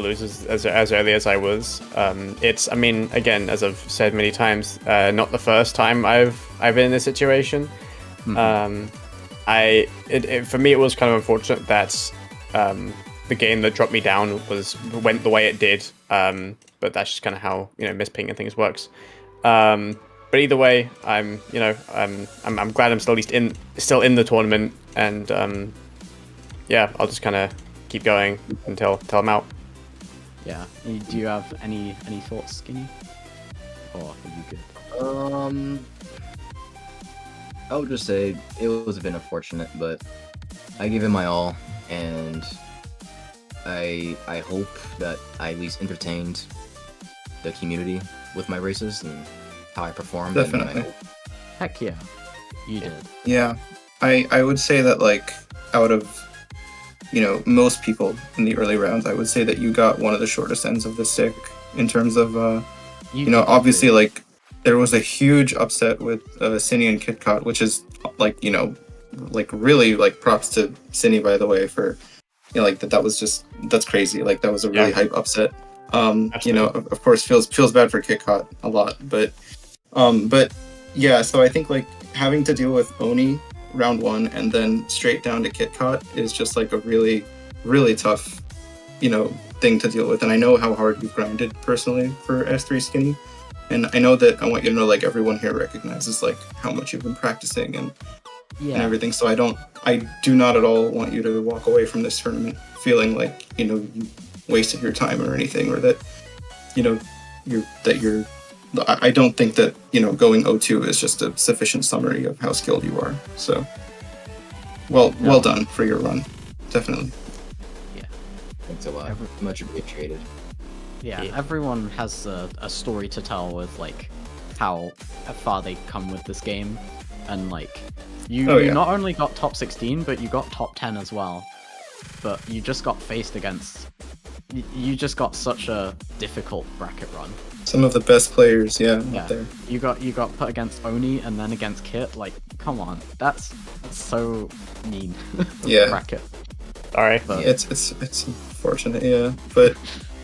losers as early as I was. Again, as I've said many times, not the first time I've been in this situation. For me, it was kind of unfortunate that the game that dropped me down went the way it did. But that's just kind of how misping and things works. But either way, I'm glad I'm still at least still in the tournament, and I'll just kind of keep going until I'm out. Yeah. Do you have any thoughts, Skinny? or are you good? I would just say it was a bit unfortunate, but I gave it my all, and I hope that I at least entertained the community with my races and how I performed. Definitely. Heck yeah, you did. Yeah, I would say that, like, out of, you know, most people in the early rounds, I would say that you got one of the shortest ends of the stick in terms of, you know, obviously, like, there was a huge upset with Cinny and Kitcot, which is, like, you know, like, really, like, props to Cinny, by the way, for, you know, like, that was just, that's crazy. Like, that was a really hype upset. You know, of course, feels bad for Kitcot a lot, but yeah, so I think, like, having to deal with Oni round 1 and then straight down to Kitcot is just, like, a really, really tough, you know, thing to deal with. And I know how hard you've grinded personally for S3 Skinny, and I know that I want you to know, like, everyone here recognizes, like, how much you've been practicing and everything. So I do not at all want you to walk away from this tournament feeling like, you know, you wasted your time or anything, or that, you know, I don't think that, you know, going 0-2 is just a sufficient summary of how skilled you are. So, well done for your run, definitely. Yeah, thanks a lot. Much appreciated. Yeah, everyone has a story to tell with, like, how far they come with this game, and, like, you not only got top 16, but you got top 10 as well. But you just got faced against. You just got such a difficult bracket run. Some of the best players, up there. You got put against Oni and then against Kit. Like, come on, that's so mean. Yeah. Bracket. Alright. Yeah, it's unfortunate, yeah. But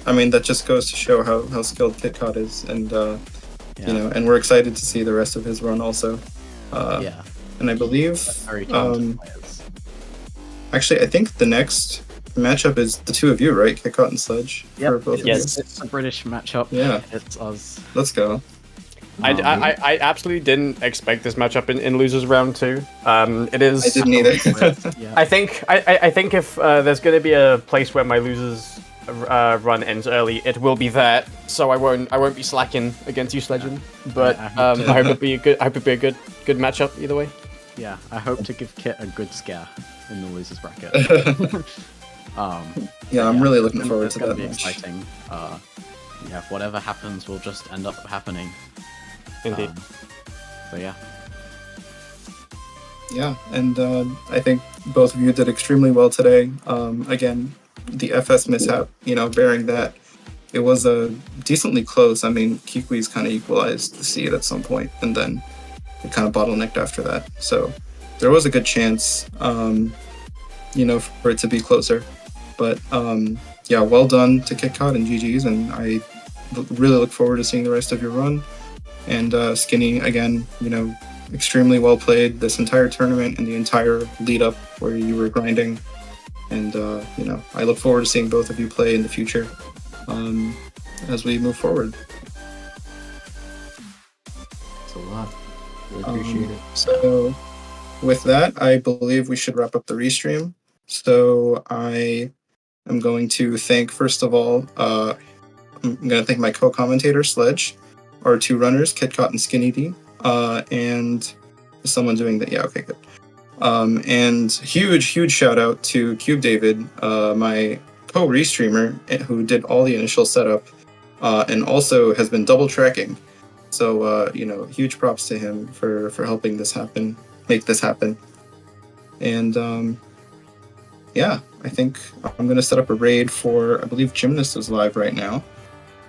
I mean, that just goes to show how skilled Kitcot is, and you know, and we're excited to see the rest of his run also. And I believe very talented players. Actually, I think the next matchup is the two of you, right? Kitcot and Sledge. Yep. For both of Yes. you. It's a British matchup. Yeah. It's us. Let's go. I absolutely didn't expect this matchup in losers round 2. It is. I didn't either. Yeah. I think if there's going to be a place where my losers run ends early, it will be that. So I won't be slacking against you, Sledgen. But I hope it'll be a good matchup either way. Yeah, I hope to give Kit a good scare in the losers bracket. Yeah, I'm really looking forward to that It's gonna be match. exciting. Yeah, whatever happens will just end up happening. Indeed. So yeah. Yeah, and I think both of you did extremely well today. Again, the FS mishap, you know, bearing that, it was decently close. I mean, Kiwi's kind of equalized the seed at some point, and then it kind of bottlenecked after that. So there was a good chance, you know, for it to be closer. But yeah, well done to Kitcot and GG's, and I really look forward to seeing the rest of your run. And Skinny, again, you know, extremely well played this entire tournament and the entire lead up where you were grinding. And, you know, I look forward to seeing both of you play in the future as we move forward. Thanks a lot. Really appreciate it. So with that, I believe we should wrap up the restream. So I am going to thank, first of all, I'm going to thank my co-commentator, Sledge, our two runners, Kitcot and Skinnydee, and someone doing that. Yeah, okay, good. And huge shout out to Cube David, my co-restreamer, who did all the initial setup, and also has been double tracking. So, you know, huge props to him for helping this happen, make this happen. And yeah, I think I'm going to set up a raid for, I believe Gymnast is live right now.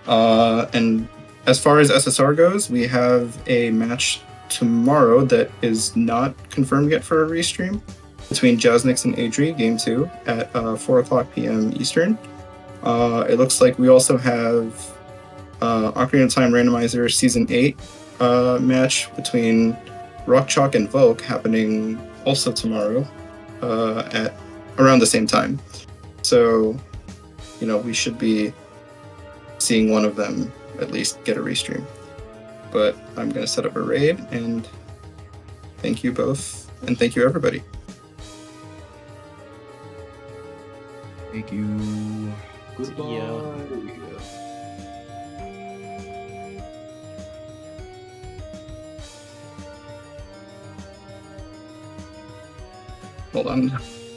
And as far as SSR goes, we have a match tomorrow that is not confirmed yet for a restream between Jaznix and Adri, Game 2, at 4 o'clock p.m. Eastern. It looks like we also have Ocarina of Time Randomizer Season 8 match between Rock Chalk and Volk happening also tomorrow at around the same time. So, you know, we should be seeing one of them at least get a restream. But I'm going to set up a raid, and thank you both, and thank you everybody. Thank you. See ya. Goodbye. Hold on.